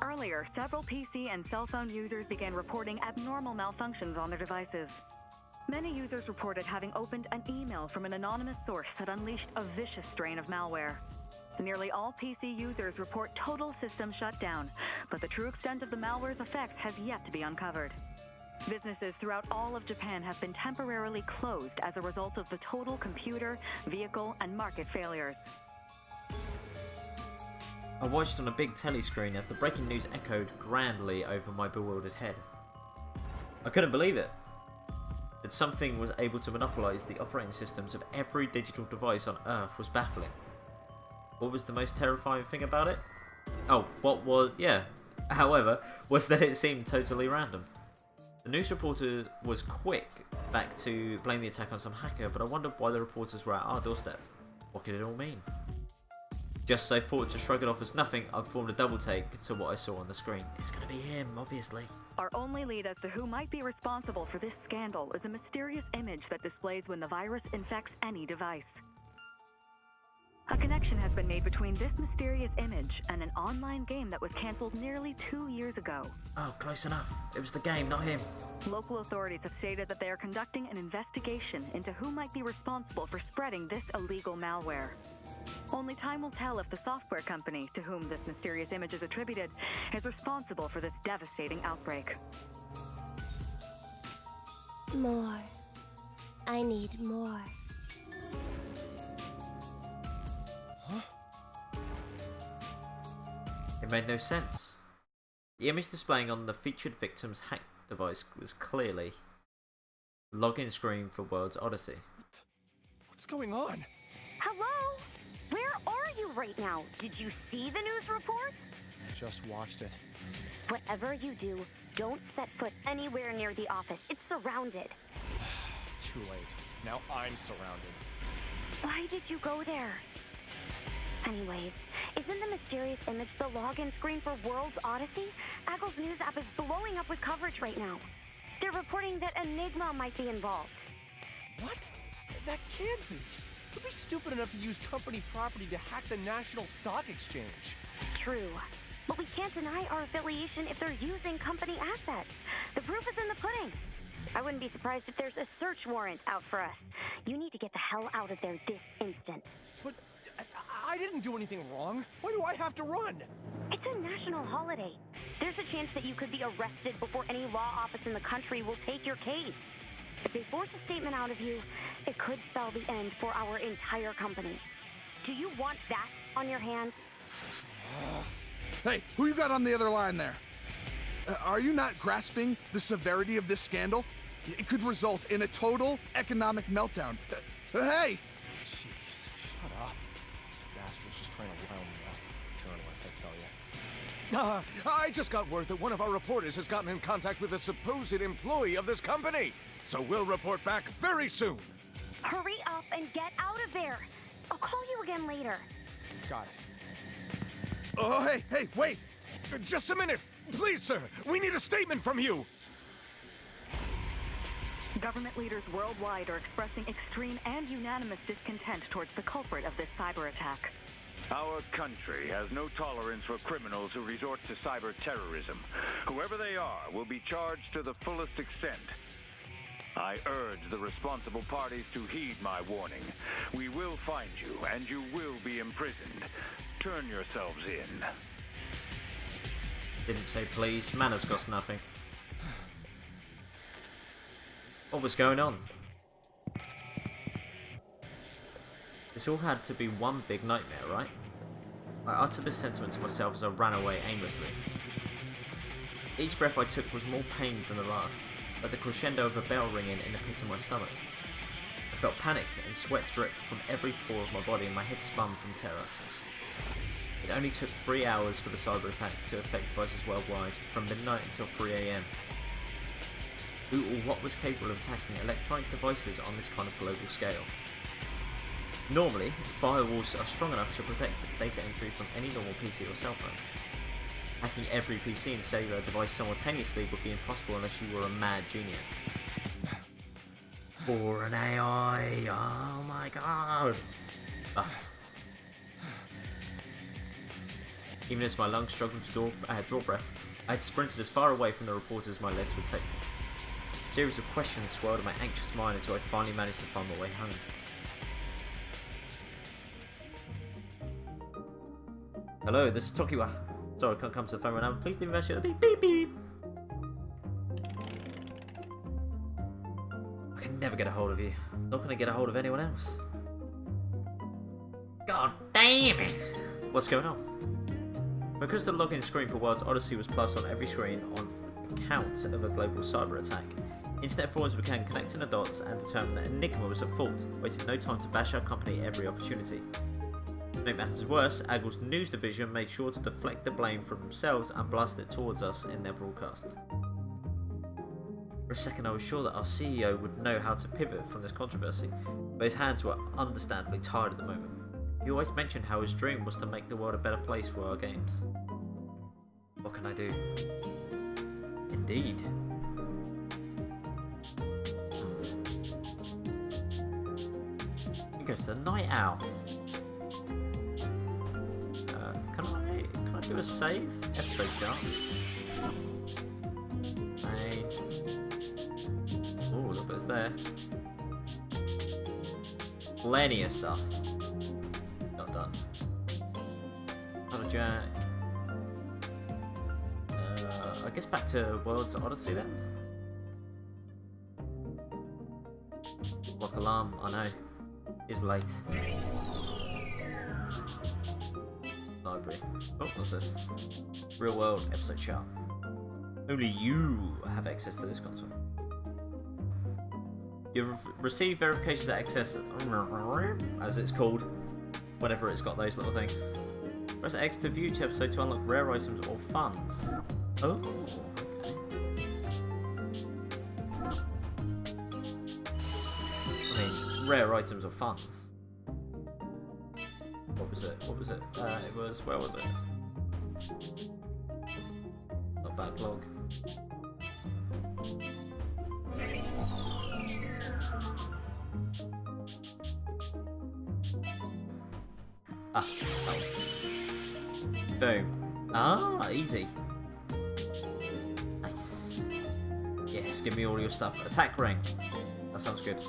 Earlier, several PC and cell phone users began reporting abnormal malfunctions on their devices. Many users reported having opened an email from an anonymous source that unleashed a vicious strain of malware. Nearly all PC users report total system shutdown, but the true extent of the malware's effects has yet to be uncovered. Businesses throughout all of Japan have been temporarily closed as a result of the total computer, vehicle, and market failures. I watched on a big telly screen as the breaking news echoed grandly over my bewildered head. I couldn't believe it. That something was able to monopolise the operating systems of every digital device on Earth was baffling. What was the most terrifying thing about it? However, was that it seemed totally random. The news reporter was quick back to blame the attack on some hacker, but I wondered why the reporters were at our doorstep. What could it all mean? Just so forward to shrug it off as nothing, I performed a double take to what I saw on the screen. It's gonna be him, obviously. Our only lead as to who might be responsible for this scandal is a mysterious image that displays when the virus infects any device. A connection has been made between this mysterious image and an online game that was cancelled nearly 2 years ago. Oh, close enough. It was the game, not him. Local authorities have stated that they are conducting an investigation into who might be responsible for spreading this illegal malware. Only time will tell if the software company to whom this mysterious image is attributed is responsible for this devastating outbreak. More. I need more. It made no sense. The image displaying on the featured victim's hacked device was clearly the login screen for World's Odyssey. What's going on? Hello? Where are you right now? Did you see the news report? Just watched it. Whatever you do, don't set foot anywhere near the office. It's surrounded. Too late. Now I'm surrounded. Why did you go there? Anyways, isn't the mysterious image the login screen for World's Odyssey? Aggle's news app is blowing up with coverage right now. They're reporting that Enigma might be involved. What? That can't be. Who'd be stupid enough to use company property to hack the National Stock Exchange? True. But we can't deny our affiliation if they're using company assets. The proof is in the pudding. I wouldn't be surprised if there's a search warrant out for us. You need to get the hell out of there this instant. But I didn't do anything wrong. Why do I have to run? It's a national holiday. There's a chance that you could be arrested before any law office in the country will take your case. If they force a statement out of you, it could spell the end for our entire company. Do you want that on your hands? Hey, who you got on the other line there? Are you not grasping the severity of this scandal? It could result in a total economic meltdown. Hey! Jeez, shut up. This bastard's just trying to round me up. Journalist, I tell you. I just got word that one of our reporters has gotten in contact with a supposed employee of this company. So we'll report back very soon. Hurry up and get out of there. I'll call you again later. Got it. Oh, hey, wait! Just a minute! Please, sir! We need a statement from you! Government leaders worldwide are expressing extreme and unanimous discontent towards the culprit of this cyber attack. Our country has no tolerance for criminals who resort to cyber terrorism. Whoever they are will be charged to the fullest extent. I urge the responsible parties to heed my warning. We will find you, and you will be imprisoned. Turn yourselves in. Didn't say please. Manners cost nothing. What was going on? This all had to be one big nightmare, right? I uttered this sentiment to myself as I ran away aimlessly. Each breath I took was more pained than the last, like the crescendo of a bell ringing in the pit of my stomach. I felt panic and sweat drip from every pore of my body and my head spun from terror. It only took 3 hours for the cyber attack to affect devices worldwide, from midnight until 3 AM. Who or what was capable of attacking electronic devices on this kind of global scale? Normally, firewalls are strong enough to protect data entry from any normal PC or cell phone. Hacking every PC and cellular device simultaneously would be impossible unless you were a mad genius. Or an AI, oh my god! But even as my lungs struggled to draw breath, I had sprinted as far away from the reporters as my legs would take me. A series of questions swirled in my anxious mind until I finally managed to find my way home. Hello, this is Tokiwa. Sorry, I can't come to the phone right now. Please leave a message at the beep beep beep. I can never get a hold of you. Not gonna get a hold of anyone else. God damn it! What's going on? Because the login screen for World's Odyssey was placed on every screen on account of a global cyber attack, internet forums began connecting the dots and determined that Enigma was at fault, wasting no time to bash our company every opportunity. To make matters worse, Aggle's news division made sure to deflect the blame from themselves and blast it towards us in their broadcast. For a second I was sure that our CEO would know how to pivot from this controversy, but his hands were understandably tired at the moment. He always mentioned how his dream was to make the world a better place for our games. What can I do? Indeed. We go to the Night Owl. Can I do a save? F3 jump. Main. Ooh, look what's there. Plenty of stuff. Not done. Not a jack. I guess back to World's Odyssey then. Block alarm, I know. It's late. Library. Oh, what's this? Real world episode chart. Only you have access to this console. You've received verifications at access, as it's called, whenever it's got those little things. Press X to view each episode to unlock rare items or funds. Oh, okay. I mean, rare items or funds. What was it? What was it? It was, where was it? Not backlog. Ah, boom. Ah, easy. Nice. Yes, give me all your stuff. Attack ring. That sounds good.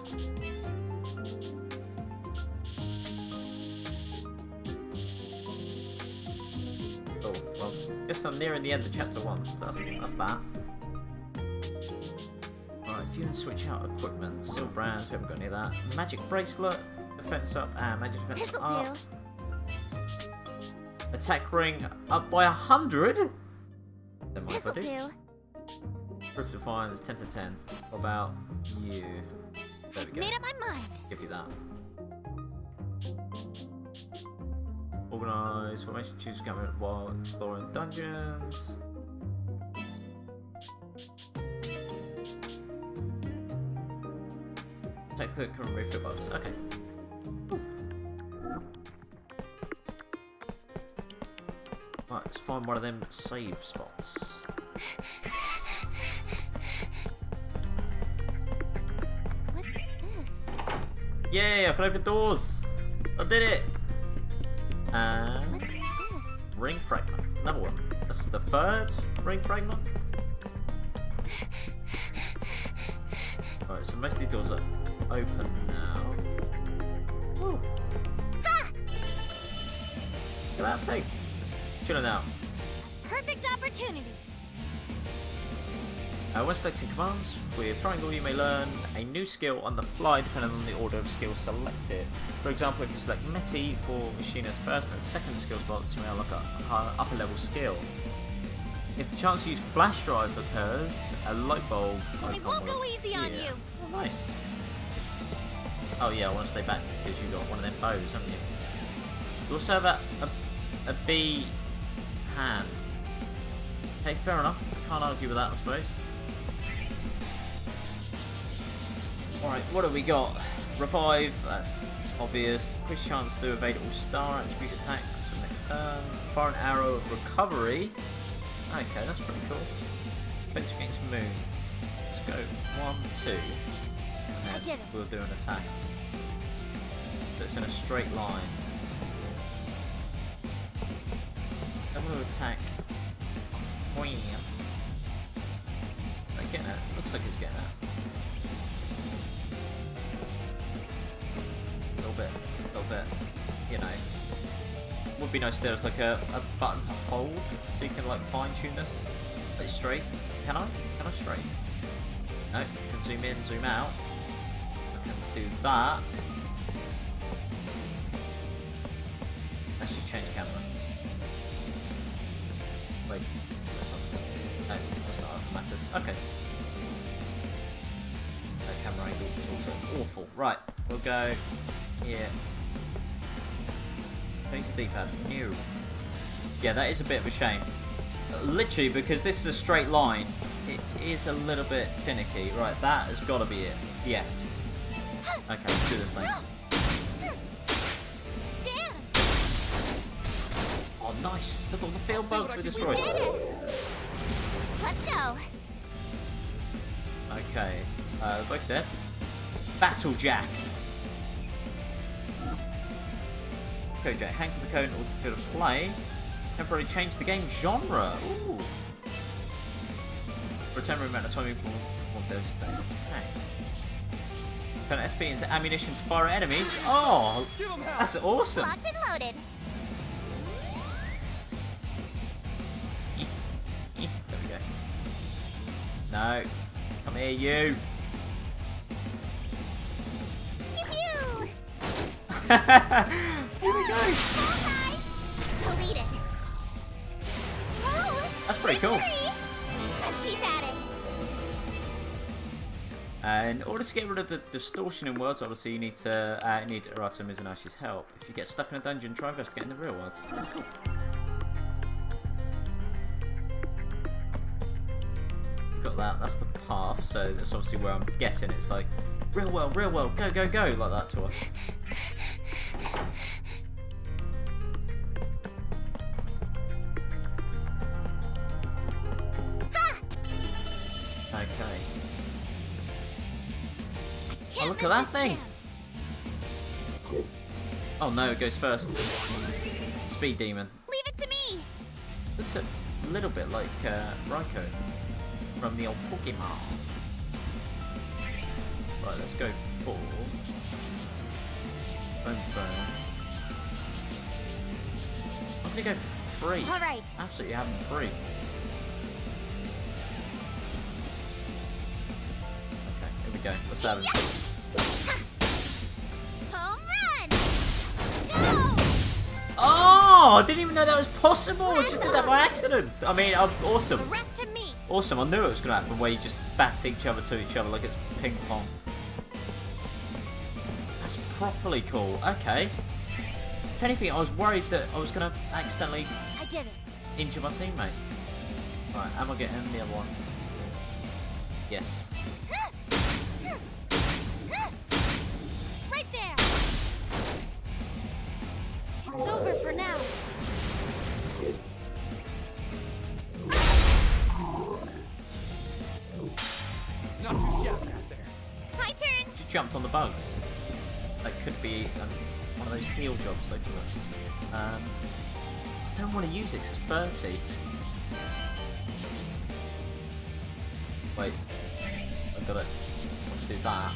Oh, well, guess I'm nearing the end of chapter 1, so that's that. Right, view and switch out equipment. Seal brands, we haven't got any of that. Magic bracelet, defense up, and magic defense This'll up. do. Attack ring up by 100? Then what if I This'll do? do. Proof Defiance 10 to 10. What about you? There we go. Made up my mind. Give you that. Organize formation, choose government while exploring dungeons. Check the current refill box. Okay. Right, let's find one of them save spots. What's this? Yay, I can open doors! I did it! And What's this? ring fragment. Another one. This is the third ring fragment. Alright, so most of these doors are open now. Woo. Look at that thing. Chilling out. Perfect opportunity. When selecting commands, with triangle you may learn a new skill on the fly depending on the order of skills selected. For example, if you select Meti for Machinist first and second skill slots, you may unlock a upper level skill. If the chance to use flash drive occurs, a light bulb I won't go easy on you. Oh, nice. Oh yeah, I want to stay back because you got one of them bows, haven't you? You also have a B hand. Okay, fair enough. Can't argue with that, I suppose. Alright, what have we got? Revive, that's obvious. Increase chance to evade all star attribute attacks for next turn. Fire an arrow of recovery. Okay, that's pretty cool. Defense against moon. Let's go 1, 2. And then we'll do an attack. So it's in a straight line. Then we'll attack. Are they getting it? Looks like it's getting it. A little bit, you know. Would be nice if there was like a button to hold so you can like fine tune this. Like strafe. Can I? Can I strafe? No, you can zoom in, zoom out. I can do that. Let's just change camera. Wait, this one. No, that's not what matters. Okay. No, camera angle is also awful. Right, we'll go here. Change the D-pad. New. Yeah, that is a bit of a shame. Literally, because this is a straight line, it is a little bit finicky. Right, that has got to be it. Yes. Okay, let's do this thing. Oh, nice. Look at all the field boats we destroyed. Let's go. Okay, both dead. Battle Jack. Okay, Jack, hang to the cone or to field of play. Temporarily change the game genre. Ooh. For a temporary amount of time, you can perform devastating attacks. Turn SP into ammunition to fire at enemies. Oh, that's awesome. Locked and loaded. There we go. No. Come here, you. Pew Here we go. Deleted. Oh, That's pretty cool. let's keep at it. In order to get rid of the distortion in worlds, obviously you need to need Arata Mizunashi's help. If you get stuck in a dungeon, try investigating the real world. That's cool. Got that. That's the path. So that's obviously where I'm guessing it's like real world, go, go, go, like that to us. Okay. Oh, look at that thing! Oh no, it goes first. Speed Demon. Leave it to me. Looks a little bit like Raikou from the old Pokemon. Right, let's go for Bone Burn. I'm gonna go for free. All right. Absolutely having free. Okay, here we go. Let's have it. Home run. Go. Oh, I didn't even know that was possible. I just did that by accident. I mean, awesome. The rest to me. Awesome. I knew it was going to happen where you just bat each other to each other like it's ping pong. That's properly cool. Okay. If anything, I was worried that I was going to accidentally I did it. injure my teammate. Right, am I getting the other one? Yes. Right there. It's over for now. Not too shabby out there. My turn. Just jumped on the bugs. That could be one of those heal jobs they do it. I don't want to use it because it's 30. Wait. I've got to do that.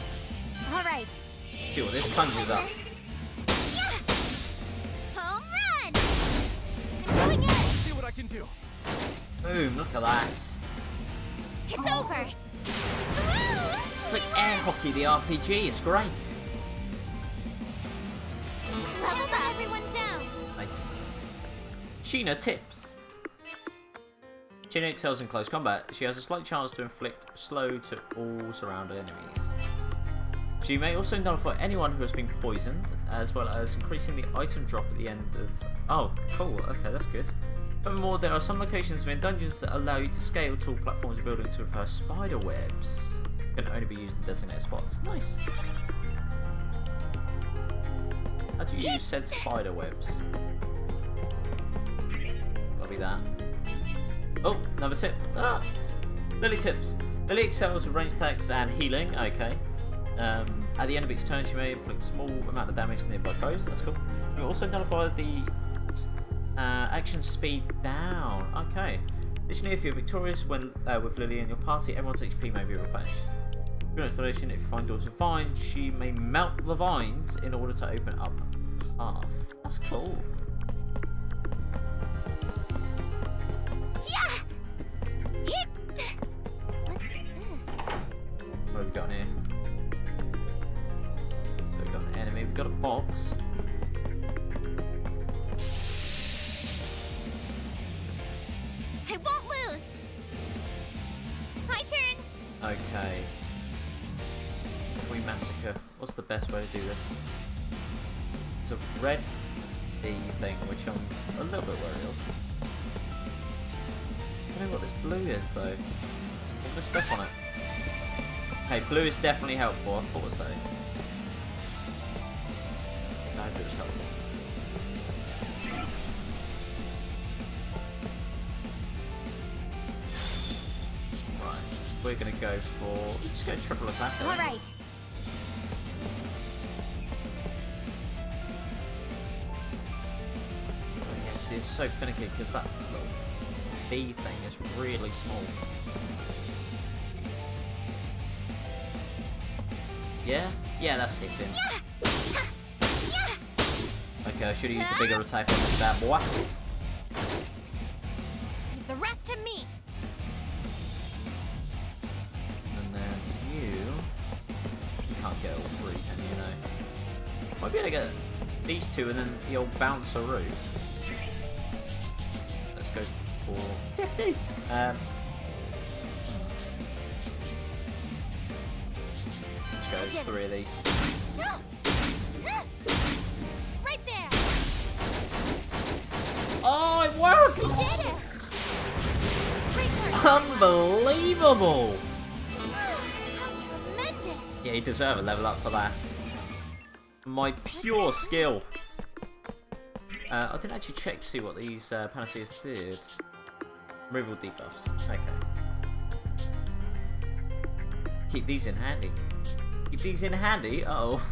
All right. See what this conjures up. Yeah. Home run. I'm going in. See what I can do. Boom, look at that. It's over. It's like air hockey, the RPG. It's great. Leveled up. Everyone down. Nice. Sheena tips. Sheena excels in close combat. She has a slight chance to inflict slow to all surrounding enemies. She may also nullify anyone who has been poisoned, as well as increasing the item drop at the end of... Oh, cool. Okay, that's good. Furthermore, there are some locations within dungeons that allow you to scale tall platforms and buildings with her spider webs. Can only be used in designated spots. Nice. do you use said spider webs? Gotta be that. Oh, another tip. Ah! Lily tips. Lily excels with range attacks and healing. Okay. At the end of each turn, she may inflict a small amount of damage to nearby foes. That's cool. You also nullify the action speed down. Okay. Additionally, if you're victorious when with Lily in your party, everyone's HP may be replenished. For explanation, if you find doors with vines, she may melt the vines in order to open up a path. That's cool. Yeah. What's this? What have we got here? So we've got an enemy. We've got a box. I won't lose. My turn. Okay. We massacre. What's the best way to do this? It's a red thing, which I'm a little bit wary of. I don't know what this blue is though. I'm gonna step on it. Hey, blue is definitely helpful. I thought so. So I hope it was helpful. Right, we're gonna go for. Just go triple attack. All right. See, it's so finicky because that little bee thing is really small. Yeah? Yeah, that's hitting. Okay, I should have used a bigger attack on this bad boy. Leave the rest to me. And then you can't get all three, can you? No. Might be able to get these two and then you'll bounce a route. Go for 50. Let's go 3 of these. Right there. Oh, it worked! Did it. Unbelievable! How tremendous. Yeah, you deserve a level up for that. My pure skill. I didn't actually check to see what these panaceas did. Removal debuffs. Okay. Keep these in handy. Keep these in handy. Uh-oh.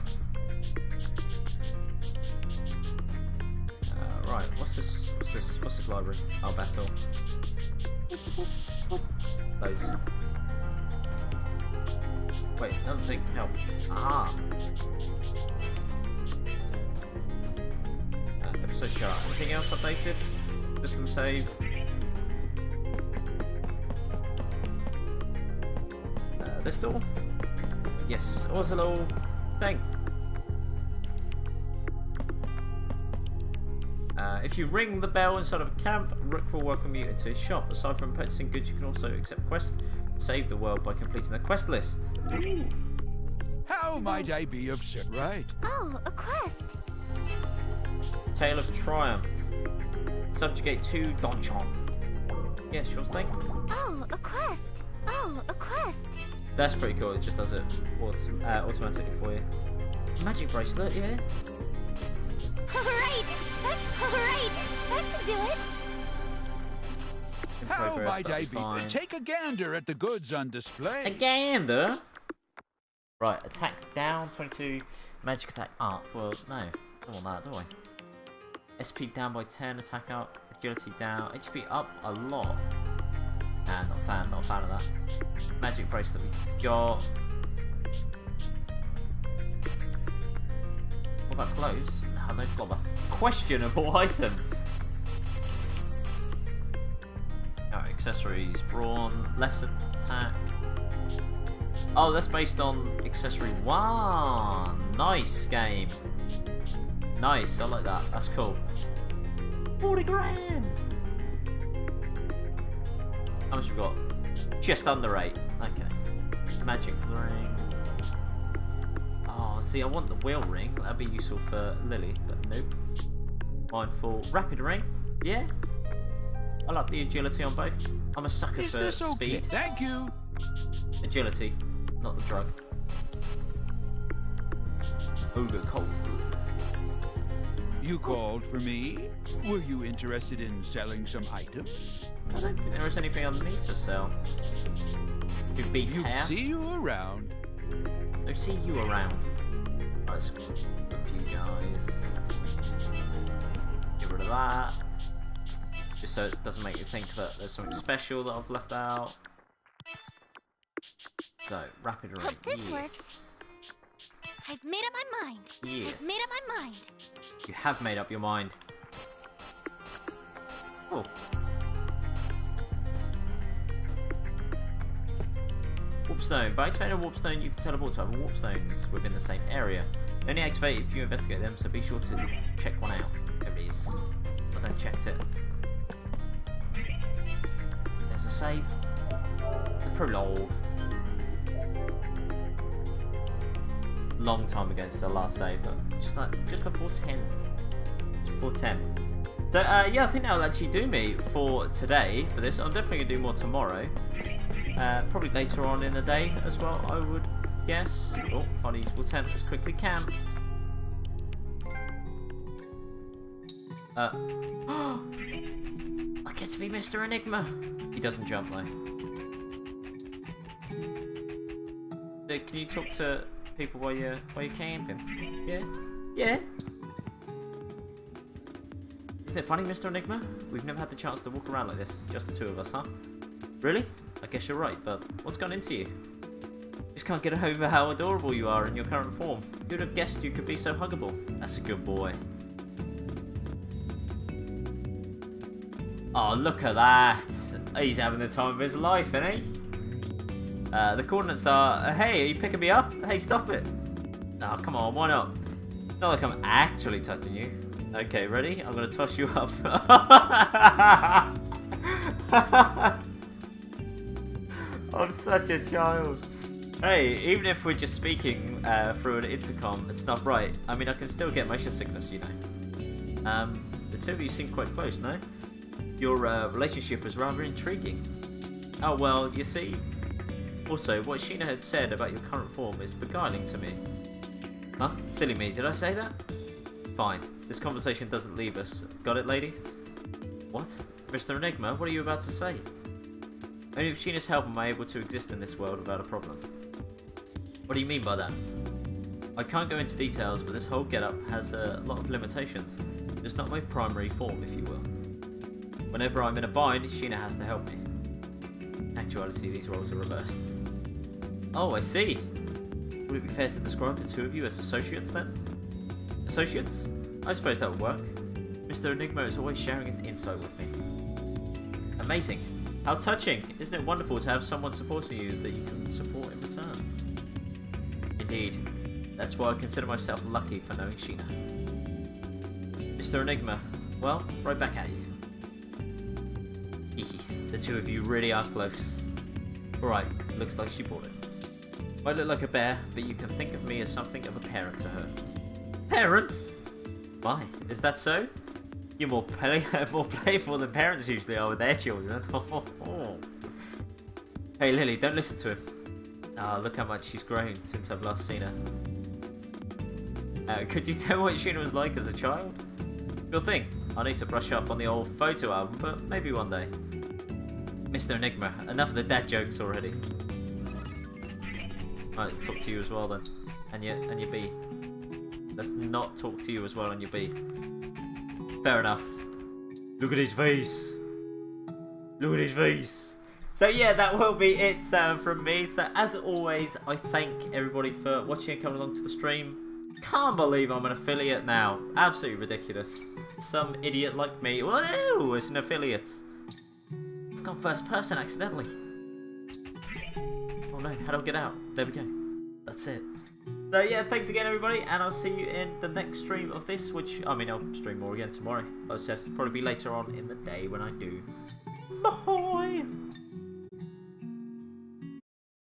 Right. What's this? What's this? What's this library? Oh, battle. Those. Wait, another thing. Help. Ah. Episode chart. Anything else updated? System save. This door? Yes. Oh, there's a little thing. If you ring the bell inside of a camp, Rook will welcome you into his shop. Aside from purchasing goods, you can also accept quests, save the world by completing the quest list. How might I be of service? Right. Oh, a quest. Tale of Triumph. Subjugate 2 Donchon. Yeah, sure thing. Oh, a quest. Oh, a quest. That's pretty cool. It just does it automatically for you. Magic bracelet, yeah. Alright! That should do it! How Progress, might I that's be? fine. Take a gander at the goods on display. A gander? Right, attack down 22, magic attack up. Well, no, don't want that, do I? SP down by 10, attack up, agility down, HP up a lot. Nah, not a fan of that. Magic bracelet we got. What about clothes? No, no flobber. Questionable item. Alright, accessories. Brawn, less attack. Oh, that's based on accessory 1. Nice game. Nice, I like that. That's cool. 40 grand. How much we got? Just under 8. Okay. Magic ring. Oh, see, I want the wheel ring. That'd be useful for Lily, but nope. Mindful. Rapid ring. Yeah. I like the agility on both. I'm a sucker Is for this okay? speed. Thank you. Agility, not the drug. Ogre Cold. You called for me? Were you interested in selling some items? I don't think there is anything I need to sell. Good beef hair. See you around. I see you around. Let's go up you guys. Get rid of that. Just so it doesn't make you think that there's something special that I've left out. So, rapid rain. Hope this works. I've made up my mind. Yes. I've made up my mind. You have made up your mind. Oh. Warpstone. By activating a warpstone, you can teleport to other warpstones within the same area. They only activate if you investigate them, so be sure to check one out. There it is. I don't checked it. There's a save. The prologue. Long time ago, so the last save, just before 10. Just before 10. So yeah, I think that'll actually do me for today for this. I'm definitely gonna do more tomorrow. Probably later on in the day as well, I would guess. Oh, find a usable tent as quickly can. I get to be Mr. Enigma. He doesn't jump though. Can you talk to people while you're camping? Yeah? Yeah? Isn't it funny, Mr. Enigma? We've never had the chance to walk around like this, just the two of us, huh? Really? I guess you're right, but what's gone into you? Just can't get over how adorable you are in your current form. Who'd have guessed you could be so huggable? That's a good boy. Oh, look at that! He's having the time of his life, isn't he? The coordinates are, hey, are you picking me up? Hey, stop it. Oh, come on, why not? It's not like I'm actually touching you. Okay, ready? I'm going to toss you up. I'm such a child. Hey, even if we're just speaking through an intercom, it's not right. I mean, I can still get motion sickness, you know. The two of you seem quite close, no? Your relationship is rather intriguing. Oh, well, you see... Also, what Sheena had said about your current form is beguiling to me. Huh? Silly me, did I say that? Fine. This conversation doesn't leave us. Got it, ladies? What? Mr. Enigma, what are you about to say? Only with Sheena's help am I able to exist in this world without a problem. What do you mean by that? I can't go into details, but this whole getup has a lot of limitations. It's not my primary form, if you will. Whenever I'm in a bind, Sheena has to help me. In actuality, these roles are reversed. Oh, I see. Would it be fair to describe the two of you as associates then? Associates? I suppose that would work. Mr. Enigma is always sharing his insight with me. Amazing. How touching. Isn't it wonderful to have someone supporting you that you can support in return? Indeed. That's why I consider myself lucky for knowing Sheena. Mr. Enigma, well, right back at you. The two of you really are close. Alright, looks like she bought it. Might look like a bear, but you can think of me as something of a parent to her. Parents? Why? Is that so? You're more playful than parents usually are with their children. Hey Lily, don't listen to him. Ah, look how much she's grown since I've last seen her. Could you tell what Sheena was like as a child? Sure thing. I need to brush up on the old photo album, but maybe one day. Mr. Enigma, enough of the dad jokes already. Right, let's talk to you as well then. And your B. Let's not talk to you as well and your B. Fair enough. Look at his face. Look at his face. So yeah, that will be it from me. So as always, I thank everybody for watching and coming along to the stream. Can't believe I'm an affiliate now. Absolutely ridiculous. Some idiot like me. Whoa, it's an affiliate. I've gone first person accidentally. Oh no, how do I get out? There we go. That's it. So yeah, thanks again everybody, and I'll see you in the next stream of this, which, I mean, I'll stream more again tomorrow. Like I said, probably be later on in the day when I do. Bye!